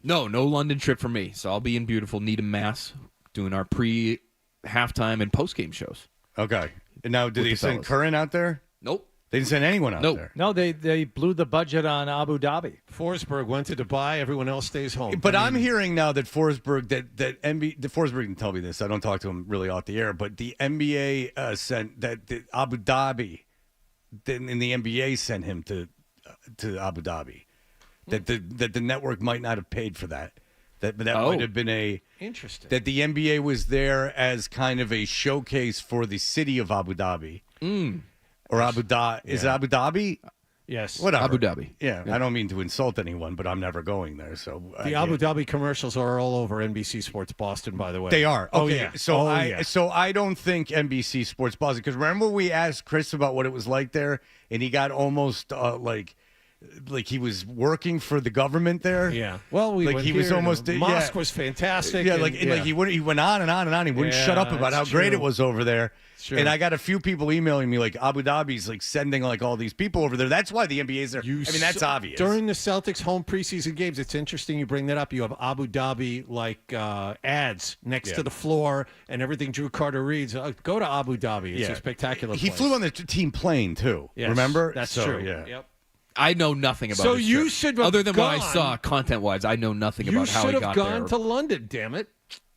No London trip for me. So I'll be in beautiful Needham, Mass, doing our pre-halftime and post-game shows. Okay. And now, did they send Curran out there? Nope. They didn't send anyone out there. No, they blew the budget on Abu Dhabi. Forsberg went to Dubai. Everyone else stays home. But I'm hearing now that Forsberg, Forsberg didn't tell me this. I don't talk to him really off the air. But the NBA sent that Abu Dhabi, and the NBA sent him to Abu Dhabi. That the network might not have paid for that. That might have been interesting. That the NBA was there as kind of a showcase for the city of Abu Dhabi. Or Abu Dhabi. Is it Abu Dhabi? Yes. Whatever. Abu Dhabi. Yeah, I don't mean to insult anyone, but I'm never going there. So the Abu Dhabi commercials are all over NBC Sports Boston, by the way. They are. Okay. Yeah. So I don't think NBC Sports Boston, because remember we asked Chris about what it was like there, and he got almost like he was working for the government there. Yeah. Well, he was almost mosque was fantastic. Yeah, and, he went on and on and on. He wouldn't shut up about how great it was over there. And I got a few people emailing me like Abu Dhabi's like sending like all these people over there. That's why the NBA's there. That's obvious. During the Celtics home preseason games, it's interesting you bring that up. You have Abu Dhabi like ads next to the floor and everything Drew Carter reads. Go to Abu Dhabi. It's a spectacular He place. flew on the team plane too. Yes, remember? That's So, true. Yeah. Yep. I know nothing about So his you trip. should have Other than what I gone- saw content-wise, I know nothing about how he got You should have gone there. to London, damn it.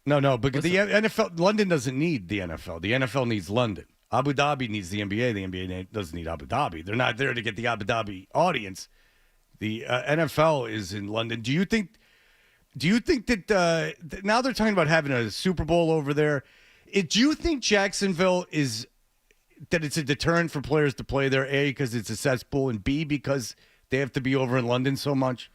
No, but the NFL, London doesn't need the NFL. The NFL needs London. Abu Dhabi needs the NBA. The NBA doesn't need Abu Dhabi. They're not there to get the Abu Dhabi audience. The NFL is in London. Do you think that now they're talking about having a Super Bowl over there? Do you think Jacksonville is that it's a deterrent for players to play there? A, because it's a cesspool, and B, because they have to be over in London so much?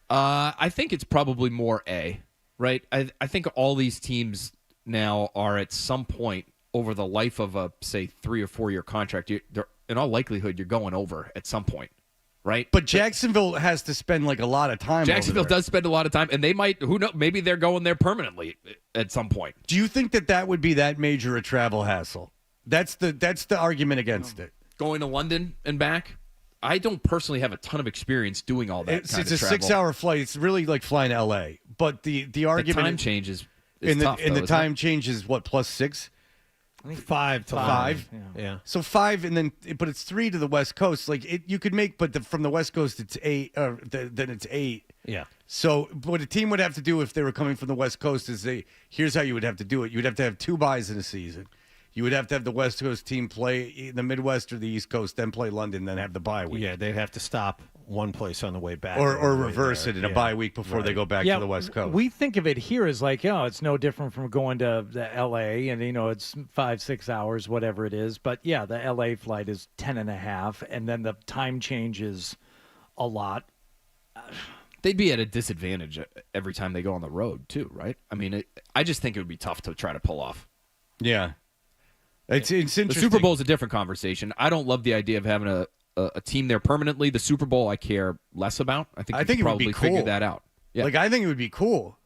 I think it's probably more A, right? I think all these teams now are at some point over the life of a, say, 3 or 4 year contract. In all likelihood, you're going over at some point, right? But Jacksonville has to spend like a lot of time. Jacksonville over there. does spend a lot of time, and they might, who knows, maybe they're going there permanently at some point. Do you think that would be that major a travel hassle? That's the argument against it. Going to London and back? I don't personally have a ton of experience doing all that. It's kind a of travel. 6-hour flight. It's really like flying to L.A. But the argument, the time changes. The time change is what, plus 6? I think 5 to 5. Yeah. So 5, and then but it's 3 to the West Coast. Like you could make, but from the West Coast it's 8. Then it's 8. Yeah. So what a team would have to do if they were coming from the West Coast is here's how you would have to do it. You would have to have 2 buys in a season. You would have to have the West Coast team play in the Midwest or the East Coast, then play London, then have the bye week. Yeah, they'd have to stop one place on the way back. Or reverse it in a bye week before they go back to the West Coast. We think of it here as like, it's no different from going to the L.A. and, it's 5-6 hours, whatever it is. But, yeah, the L.A. flight is 10.5, and then the time changes a lot. They'd be at a disadvantage every time they go on the road, too, right? I mean, I just think it would be tough to try to pull off. Yeah. It's interesting. The Super Bowl is a different conversation. I don't love the idea of having a team there permanently. The Super Bowl I care less about. I think it probably would be cool. figure that out. Yeah. Like I think it would be cool.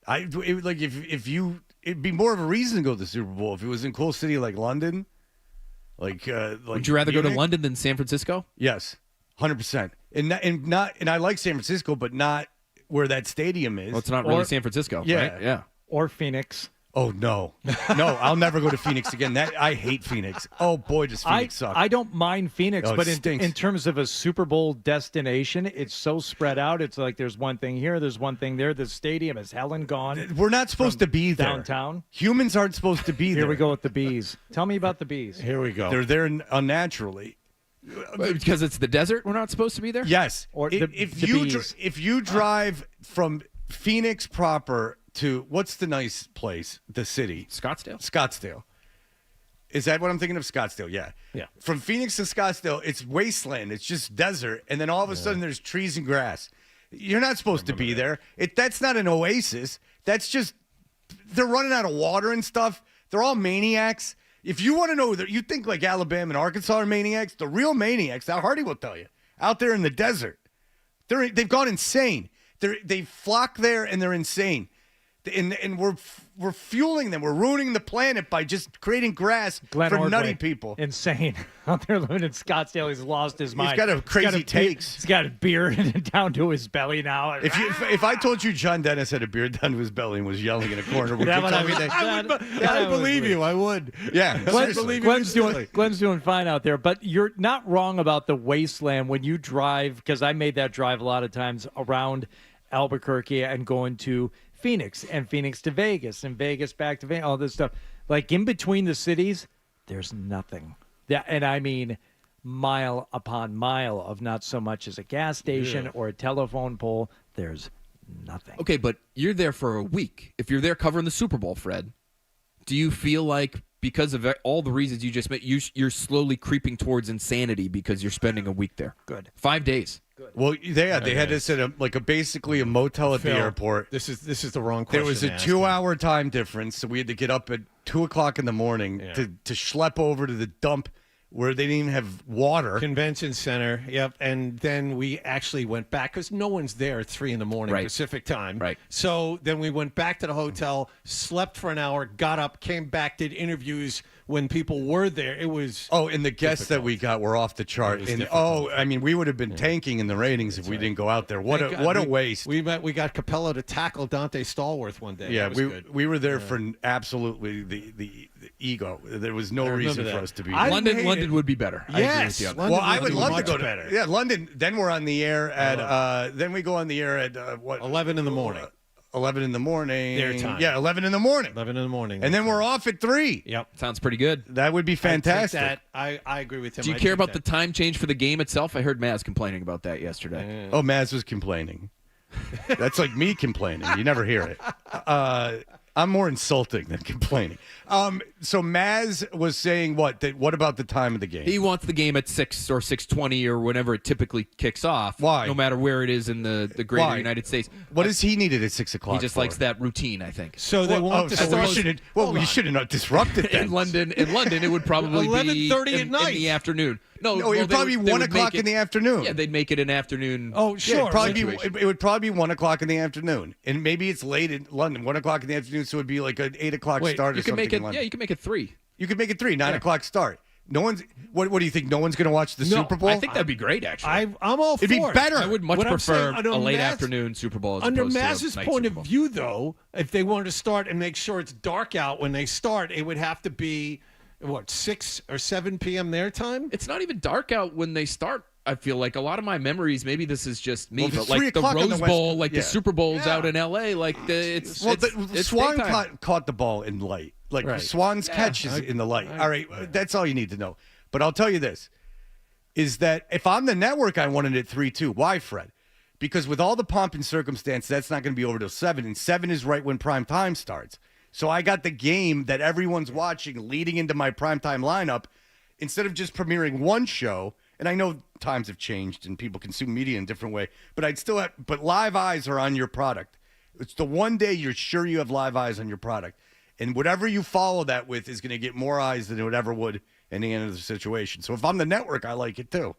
It'd be more of a reason to go to the Super Bowl if it was in cool city like London. Would you rather go to London than San Francisco? Yes, 100%. And I like San Francisco, but not where that stadium is. Well, it's not really San Francisco, right? Yeah. Or Phoenix. Oh, no. No, I'll never go to Phoenix again. I hate Phoenix. Oh, boy, does Phoenix suck. I don't mind Phoenix, Oh, it but stinks. in terms of a Super Bowl destination, it's so spread out. It's like there's one thing here, there's one thing there. The stadium is hell and gone. We're not supposed to be there. Downtown. Humans aren't supposed to be there. Here we go with the bees. Tell me about the bees. Here we go. They're there unnaturally. Because it's the desert, we're not supposed to be there? Yes. Or If you drive from Phoenix proper to, what's the nice place? The city. Scottsdale. Is that what I'm thinking of? Scottsdale, yeah. Yeah. From Phoenix to Scottsdale, it's wasteland. It's just desert. And then all of a sudden there's trees and grass. You're not supposed to be there. That's not an oasis. That's just, they're running out of water and stuff. They're all maniacs. If you want to know, that you think like Alabama and Arkansas are maniacs, the real maniacs, now Hardy will tell you, out there in the desert, they've gone insane. They flock there and they're insane. And we're fueling them. We're ruining the planet by just creating grass Glenn for Ordway, nutty people. Insane. Out there living in Scottsdale, he's lost his mind. He's got a crazy takes. He's got a beard down to his belly now. If I told you John Dennis had a beard down to his belly and was yelling in a corner, would you That tell me would- that? I believe you. I would. Yeah. Glenn's doing fine out there, but you're not wrong about the wasteland when you drive, because I made that drive a lot of times around Albuquerque and going to Phoenix and Phoenix to Vegas and Vegas back to Vegas, all this stuff. Like in between the cities, there's nothing. And I mean mile upon mile of not so much as a gas station or a telephone pole. There's nothing. Okay, but you're there for a week. If you're there covering the Super Bowl, Fred, do you feel like because of all the reasons you just made, you're slowly creeping towards insanity because you're spending a week there? Good. 5 days. Well, they had us at basically a motel at Phil, the airport. This is the wrong question. There was a to ask 2-hour time difference, so we had to get up at 2:00 in the morning to schlep over to the dump where they didn't even have water. Convention center, yep. And then we actually went back because no one's there at 3 a.m. Right. Pacific time. Right. So then we went back to the hotel, slept for an hour, got up, came back, did interviews when people were there. It was and the guests that we got were off the chart. And I mean, we would have been tanking in the ratings if we didn't go out there. What a waste. We got Capello to tackle Dante Stallworth one day. Yeah, That was good. we were there for absolutely the ego. There was no reason for us to be there. London would be better. Yes, I agree with you. London I would be love to much go to better. Yeah, London. Then we're on the air at then we go on the air at what 11 in the morning. 11 in the morning. Their time. Yeah, 11 in the morning. 11 in the morning. And then we're off at 3. Yep. Sounds pretty good. That would be fantastic. I agree with him. Do you care about the time change for the game itself? I heard Maz complaining about that yesterday. Oh, Maz was complaining. That's like me complaining. You never hear it. I'm more insulting than complaining. So Maz was saying what about the time of the game? He wants the game at 6 or 6:20 or whenever it typically kicks off. Why? No matter where it is in the greater Why? United States. What does he need it at 6 o'clock? He just likes that routine, I think. So they want to start. We should have not disrupted that. In London, it would probably be 11:30 at night in the afternoon. No, it would probably be 1 o'clock in the afternoon. Yeah, they'd make it an afternoon. Oh, sure. It would probably be 1 o'clock in the afternoon, and maybe it's late in London, 1 o'clock in the afternoon, so it'd be like an 8 o'clock start or you can something. make it. in London. Yeah, you can make it 3. You could make it 3, 9 o'clock start. No one's. What do you think? No one's going to watch the Super Bowl? I think that'd be great. Actually, I'm all for It'd be better. I would much What I'm prefer saying, a late afternoon Super Bowl as Under opposed to a Maz's night point Super of Bowl. view, though, if they wanted to start and make sure it's dark out when they start, it would have to be, 6 or 7 p.m. their time? It's not even dark out when they start. I feel like a lot of my memories, maybe this is just me, Well, but like 3 the o'clock on Rose the Bowl, West- the Super Bowls Yeah. out in L.A., it's Swan daytime. caught the ball in light. Like Right. Swan's catch is in the light. All right, that's all you need to know. But I'll tell you this, is that if I'm the network, I wanted it at 3 too. Why, Fred? Because with all the pomp and circumstance, that's not going to be over till 7, and 7 is right when prime time starts. So I got the game that everyone's watching leading into my primetime lineup instead of just premiering one show. And I know times have changed and people consume media in a different way, but but live eyes are on your product. It's the one day you're sure you have live eyes on your product. And whatever you follow that with is going to get more eyes than it would ever would in the end of the situation. So if I'm the network, I like it too.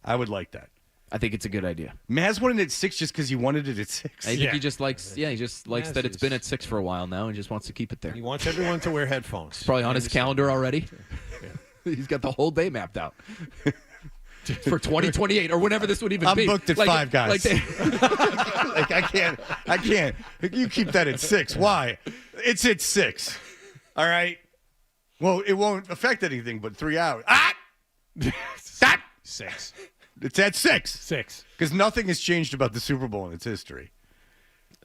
I would like that. I think it's a good idea. Maz wanted it at 6 just because he wanted it at 6. I think he just likes, that it's been at 6 for a while now and just wants to keep it there. He wants everyone to wear headphones. It's probably on his calendar already. He's got the whole day mapped out. For 2028 or whenever this would even be. I'm booked at 5 guys. I can't. You keep that at 6. Why? it's at 6. All right. Well, it won't affect anything but 3 hours. Stop. 6. It's at 6. 6. Because nothing has changed about the Super Bowl in its history.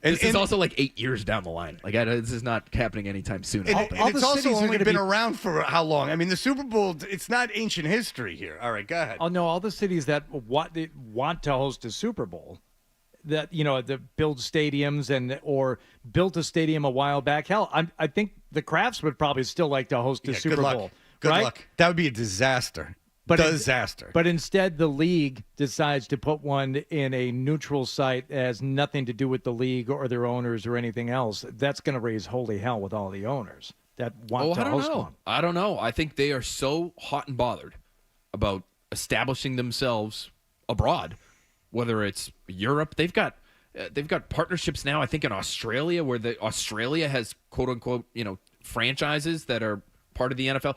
This is also like 8 years down the line. Like this is not happening anytime soon. And it's also only been be... around for how long? I mean, the Super Bowl, it's not ancient history here. All right, go ahead. Oh, no, all the cities that want to host a Super Bowl, that, that build stadiums or built a stadium a while back. Hell, I think the Crafts would probably still like to host a Super Bowl. Good right? luck. That would be a disaster. Disaster. But instead, the league decides to put one in a neutral site that has nothing to do with the league or their owners or anything else. That's going to raise holy hell with all the owners that want to host one. I don't know. I think they are so hot and bothered about establishing themselves abroad, whether it's Europe. They've got partnerships now, I think, in Australia, where Australia has quote unquote franchises that are part of the NFL.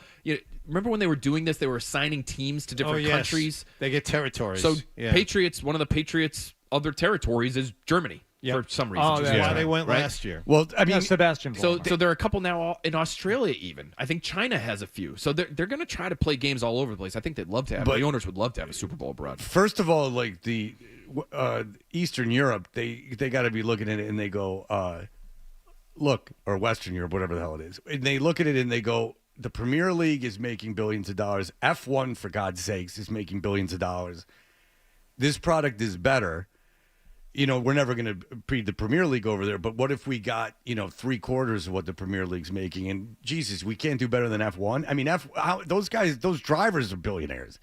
Remember when they were doing this? They were assigning teams to different countries. They get territories. So Patriots, one of the Patriots' other territories is Germany for some reason. Oh, that's why they went last year. Well, I mean, Sebastian. So there are a couple now in Australia even. I think China has a few. So they're going to try to play games all over the place. I think they'd love to have. The owners would love to have a Super Bowl abroad. First of all, like the Eastern Europe, they got to be looking at it and they go, look, or Western Europe, whatever the hell it is. And they look at it and they go, the Premier League is making billions of dollars. F1, for God's sakes, is making billions of dollars. This product is better. We're never going to beat the Premier League over there, but what if we got, 3/4 of what the Premier League's making? And Jesus, we can't do better than F1. I mean, those guys, those drivers are billionaires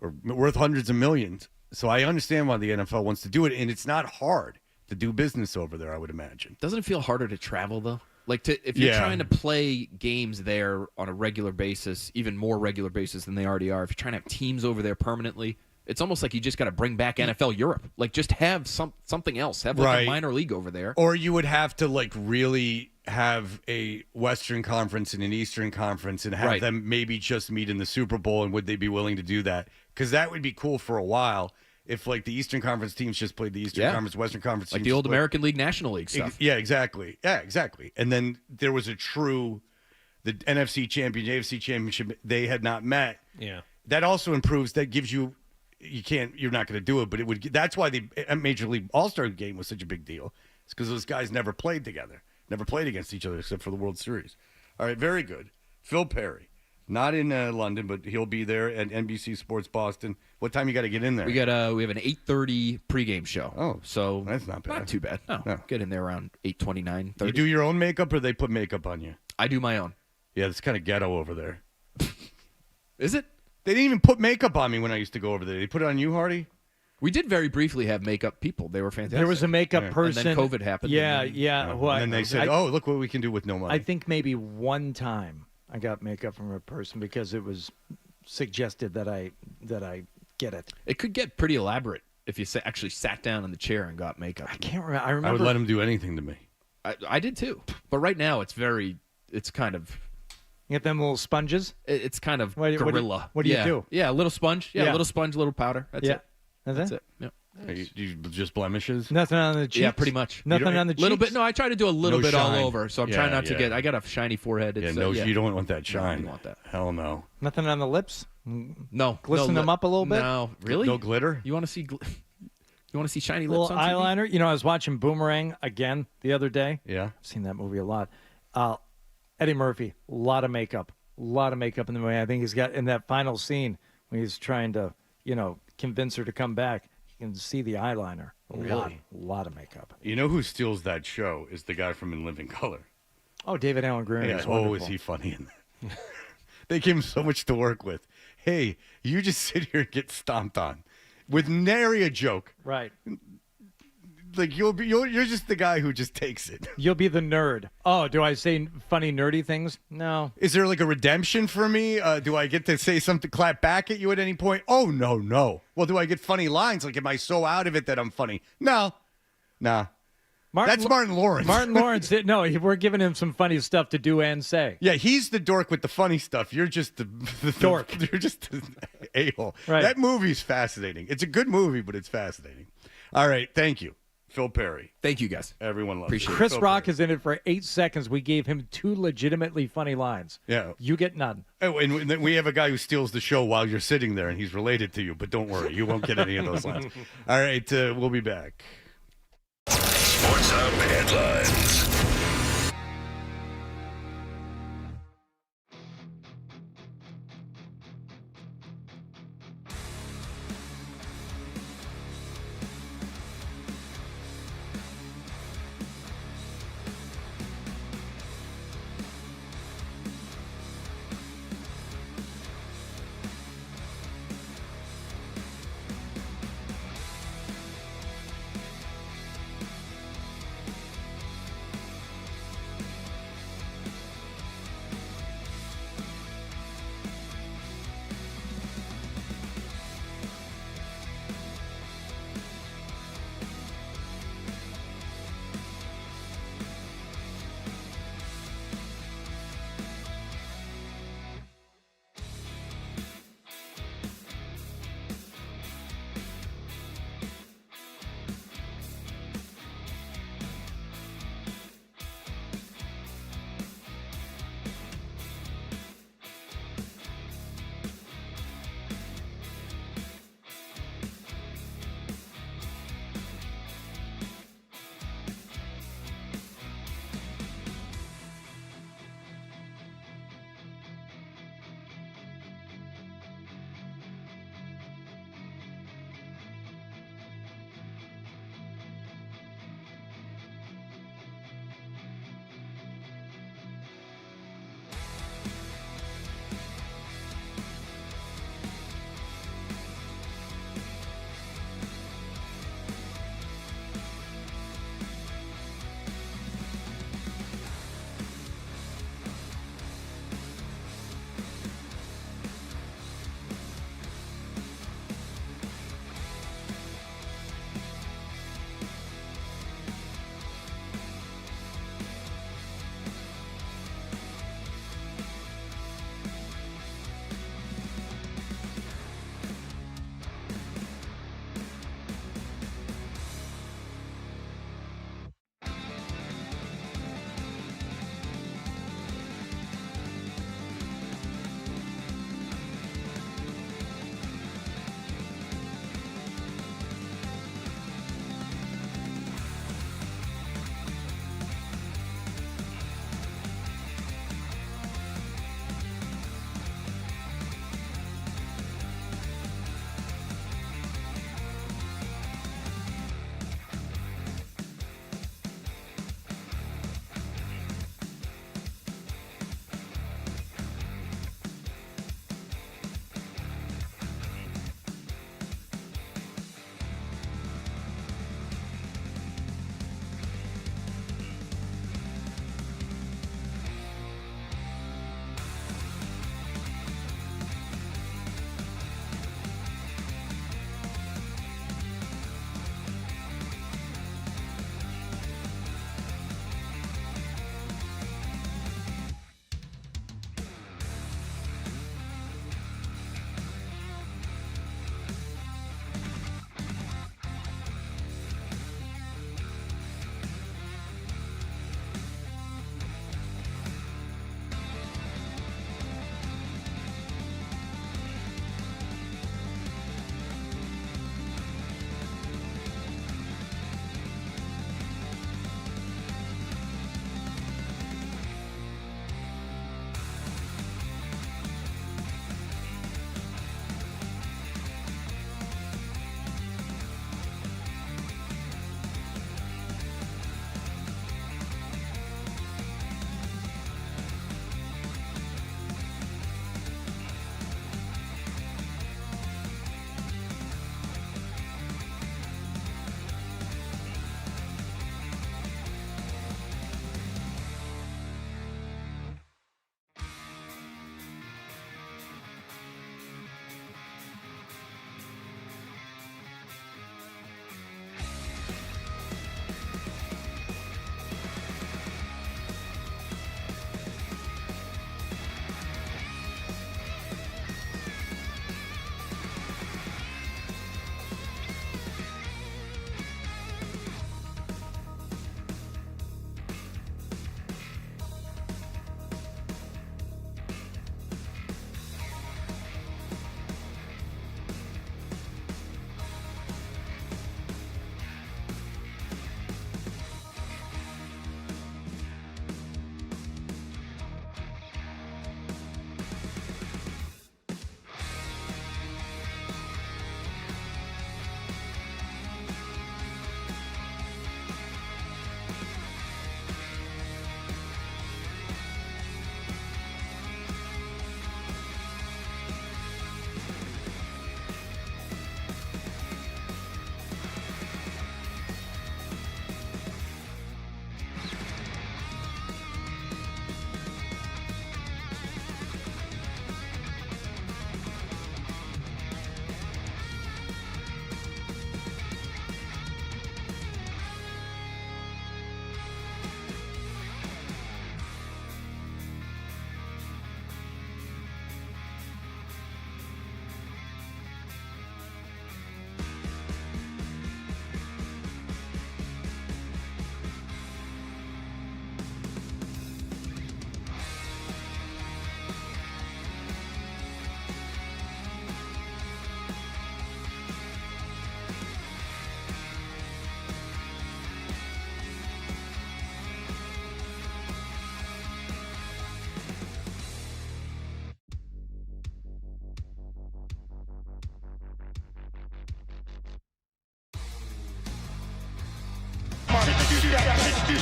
or worth hundreds of millions. So I understand why the NFL wants to do it, and it's not hard to do business over there, I would imagine. Doesn't it feel harder to travel, though? Like, if you're trying to play games there on a regular basis, even more regular basis than they already are, if you're trying to have teams over there permanently, it's almost like you just got to bring back NFL Europe. Like, just have something else. Have a minor league over there. Or you would have to, really have a Western Conference and an Eastern Conference and have them maybe just meet in the Super Bowl, and would they be willing to do that? Because that would be cool for a while. If, the Eastern Conference teams just played the Eastern Conference, Western Conference teams. Like the old American League, National League stuff. Yeah, exactly. Yeah, exactly. And then there was the NFC Championship, AFC Championship, they had not met. Yeah. That also improves, that gives you, you're not going to do it, but that's why the Major League All-Star game was such a big deal. It's because those guys never played together, never played against each other except for the World Series. All right, very good. Phil Perry. Not in London, but he'll be there at NBC Sports Boston. What time you got to get in there? We have an 8:30 pregame show. Oh, so that's not bad. Not too bad. No. Get in there around 8:29. You do your own makeup, or they put makeup on you? I do my own. Yeah, it's kind of ghetto over there. Is it? They didn't even put makeup on me when I used to go over there. They put it on you, Hardy? We did very briefly have makeup people. They were fantastic. There was a makeup person. And then COVID happened. Yeah. And then they said, look what we can do with no money. I think maybe one time I got makeup from a person because it was suggested that I get it. It could get pretty elaborate if you actually sat down in the chair and got makeup. I can't remember. I remember. I would let him do anything to me. I did too. But right now it's kind of. You get them little sponges? It's kind of gorilla. What do you do? Yeah, a little sponge. Yeah, a little sponge, a little powder. That's it. That's it. Yeah. You just blemishes? Nothing on the cheeks? Yeah, pretty much. Nothing on the cheeks? Little bit. No, I try to do a little bit shine. all over, so I'm trying not to get. I got a shiny forehead. It's, you don't want that shine. No, you don't want that. Hell no. Nothing on the lips? No. Glisten them up a little bit? No, really? No glitter? You want to see? You want to see shiny little lips on TV? eyeliner? I was watching Boomerang again the other day. Yeah. I've seen that movie a lot. Eddie Murphy, a lot of makeup in the movie. I think he's got in that final scene when he's trying to, convince her to come back. You can see the eyeliner. A lot of makeup. You know who steals that show is the guy from In Living Color. Oh, David Allen Greer. Yeah, is he funny in that? They give him so much to work with. Hey, you just sit here and get stomped on with nary a joke. Right. Like you're just the guy who just takes it. You'll be the nerd. Oh, do I say funny nerdy things? No. Is there like a redemption for me? Do I get to say something, clap back at you at any point? Oh, no. Well, do I get funny lines? Like, am I so out of it that I'm funny? No. Nah. That's Martin Lawrence. Martin Lawrence. No, we're giving him some funny stuff to do and say. Yeah, he's the dork with the funny stuff. You're just the dork. You're just the a-hole. Right. That movie's fascinating. It's a good movie, but it's fascinating. All right, thank you. Phil Perry. Thank you, guys. Everyone loves Appreciate it. Chris Phil Rock Perry. is in it for 8 seconds. We gave him 2 legitimately funny lines. Yeah. You get none. Oh, and then we have a guy who steals the show while you're sitting there, and he's related to you. But don't worry, you won't get any of those lines. All right, we'll be back. Sports Hub headlines.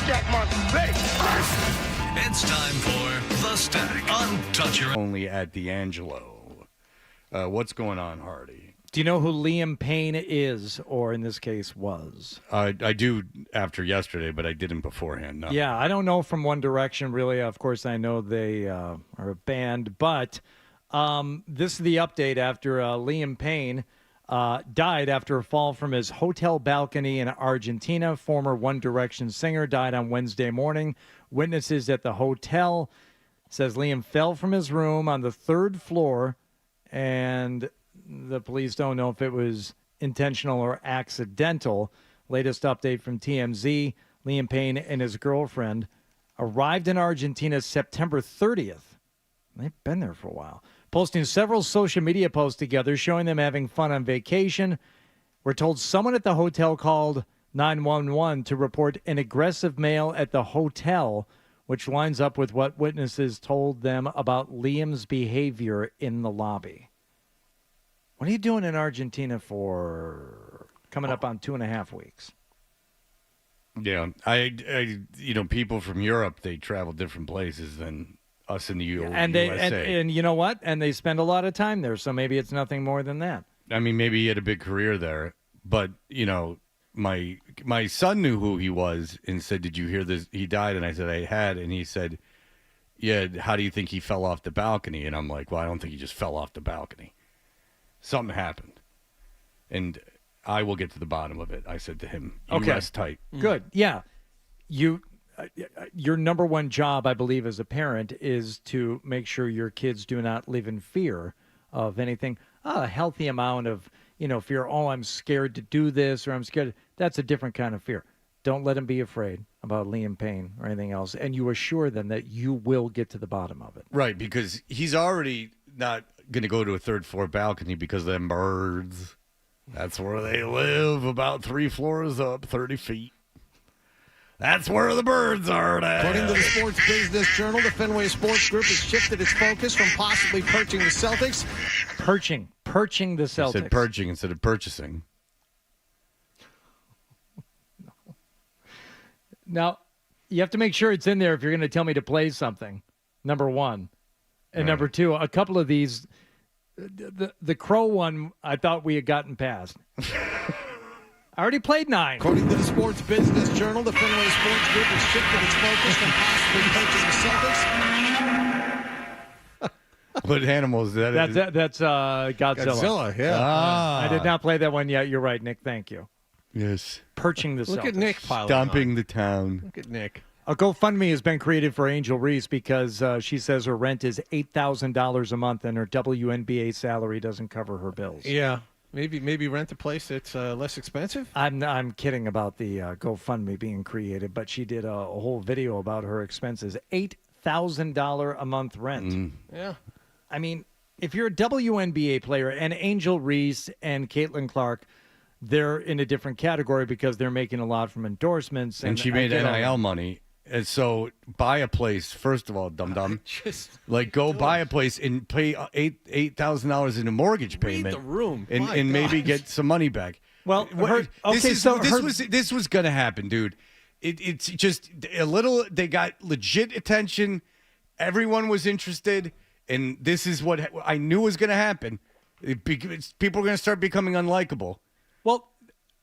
stack my face. It's time for The Stack on Touch Your Only at D'Angelo. What's going on, Hardy? Do you know who Liam Payne is, or in this case was? I do after yesterday, but I didn't beforehand. No. Yeah, I don't know from One Direction, really. Of course, I know they are a band, but this is the update after Liam Payne died after a fall from his hotel balcony in Argentina. Former One Direction singer died on Wednesday morning. Witnesses at the hotel says Liam fell from his room on the third floor, and the police don't know if it was intentional or accidental. Latest update from TMZ, Liam Payne and his girlfriend arrived in Argentina September 30th. They've been there for a while. Posting several social media posts together showing them having fun on vacation. We're told someone at the hotel called 911 to report an aggressive male at the hotel, which lines up with what witnesses told them about Liam's behavior in the lobby. What are you doing in Argentina for coming up on 2.5 weeks? Yeah, I people from Europe, they travel different places than us in the USA. And you know what? And they spend a lot of time there, so maybe it's nothing more than that. I mean, maybe he had a big career there, but my son knew who he was and said, "Did you hear this? He died." And I said, "I had." And he said, "Yeah, how do you think he fell off the balcony?" And I'm like, "Well, I don't think he just fell off the balcony. Something happened." And I will get to the bottom of it. I said to him, "You rest tight." Good. Yeah. Your number one job, I believe, as a parent is to make sure your kids do not live in fear of anything. A healthy amount of, fear. Oh, I'm scared to do this, or I'm scared. That's a different kind of fear. Don't let them be afraid about Liam Payne or anything else. And you assure them that you will get to the bottom of it. Right, because he's already not going to go to a third floor balcony because of them birds. That's where they live, about 3 floors up, 30 feet. That's where the birds are at. According to the Sports Business Journal, the Fenway Sports Group has shifted its focus from possibly perching the Celtics. Perching the Celtics. I said perching instead of purchasing. Now, you have to make sure it's in there if you're going to tell me to play something, number one. And number two, a couple of these, the Crow one, I thought we had gotten past. I already played 9. According to the Sports Business Journal, the Fenway Sports Group has shifted its focus from possibly perching the Celtics. What animal is that? That's Godzilla. Godzilla, yeah. I did not play that one yet. You're right, Nick. Thank you. Yes. Perching the Celtics. Look at Nick piling Stomping on. the town. Look at Nick. A GoFundMe has been created for Angel Reese because she says her rent is $8,000 a month and her WNBA salary doesn't cover her bills. Yeah. Maybe rent a place that's less expensive? I'm kidding about the GoFundMe being created, but she did a whole video about her expenses. $8,000 a month rent. Yeah. I mean, if you're a WNBA player, and Angel Reese and Caitlin Clark, they're in a different category because they're making a lot from endorsements. And she made NIL money. And so buy a place, first of all, dum-dum. Go buy a place and pay $8,000 in a mortgage payment. Read the room. And maybe get some money back. Well, this was going to happen, dude. It's just a little, they got legit attention. Everyone was interested. And this is what I knew was going to happen. People are going to start becoming unlikable. Well,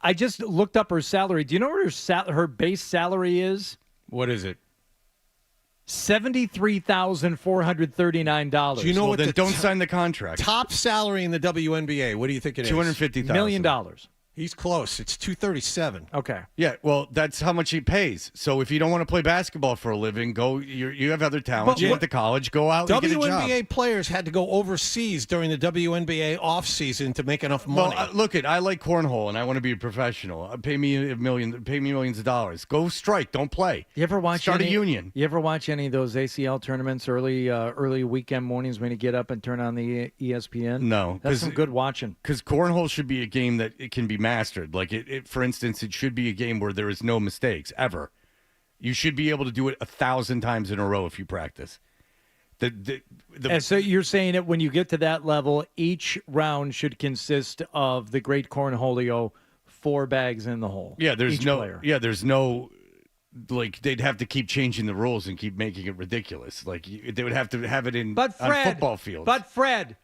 I just looked up her salary. Do you know what her base salary is? What is it? $73,439. Do you know what? Then don't sign the contract. Top salary in the WNBA. What do you think it is? $250,000. $1 million. He's close. It's $237. Okay. Yeah, well, that's how much he pays. So if you don't want to play basketball for a living, go. You have other talents. You went to college. Go out and get a job. WNBA players had to go overseas during the WNBA offseason to make enough money. Well, look, I like cornhole, and I want to be a professional. Pay me millions of dollars. Go strike. Don't play. You ever watch Start a union. You ever watch any of those ACL tournaments early weekend mornings when you get up and turn on the ESPN? No, that's some good watching. Because cornhole should be a game that it can be mastered. Like for instance, it should be a game where there is no mistakes ever. You should be able to do it 1,000 times in a row if you practice. And so you're saying that when you get to that level, each round should consist of the great cornholio, 4 bags in the hole. Yeah, there's each no. player. Yeah, there's no like they'd have to keep changing the rules and keep making it ridiculous. Like they would have to have it on football fields. But Fred,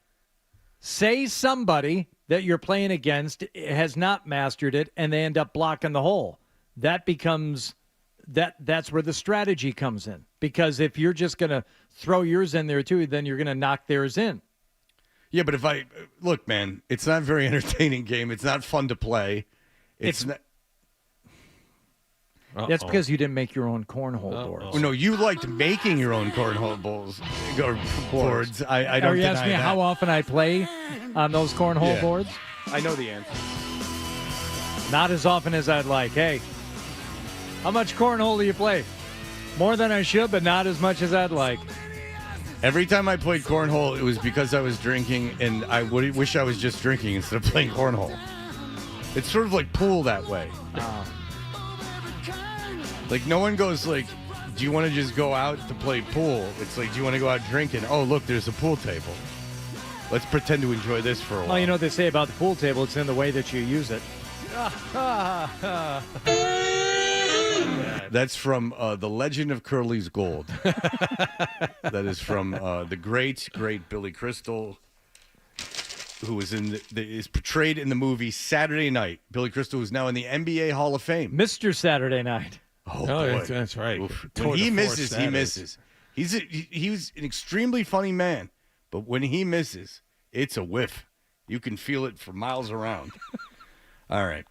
say somebody that you're playing against has not mastered it and they end up blocking the hole. That becomes that's where the strategy comes in. Because if you're just going to throw yours in there too, then you're going to knock theirs in. Yeah, but if look, man, it's not a very entertaining game. It's not fun to play. It's not. That's because you didn't make your own cornhole boards. Oh, no, you liked making your own cornhole balls or boards. I don't. Are you asking me how often I play on those cornhole boards? I know the answer. Not as often as I'd like. Hey, how much cornhole do you play? More than I should, but not as much as I'd like. Every time I played cornhole, it was because I was drinking, and I wish I was just drinking instead of playing cornhole. It's sort of like pool that way. Like, no one goes like, do you want to just go out to play pool? It's like, do you want to go out drinking? Oh, look, there's a pool table. Let's pretend to enjoy this for a while. Well, you know what they say about the pool table? It's in the way that you use it. That's from The Legend of Curly's Gold. That is from the great Billy Crystal, who was is portrayed in the movie Saturday Night. Billy Crystal is now in the NBA Hall of Fame. Mr. Saturday Night. Oh boy. That's right. When he misses, he misses. He was an extremely funny man, but when he misses, it's a whiff. You can feel it for miles around. All right.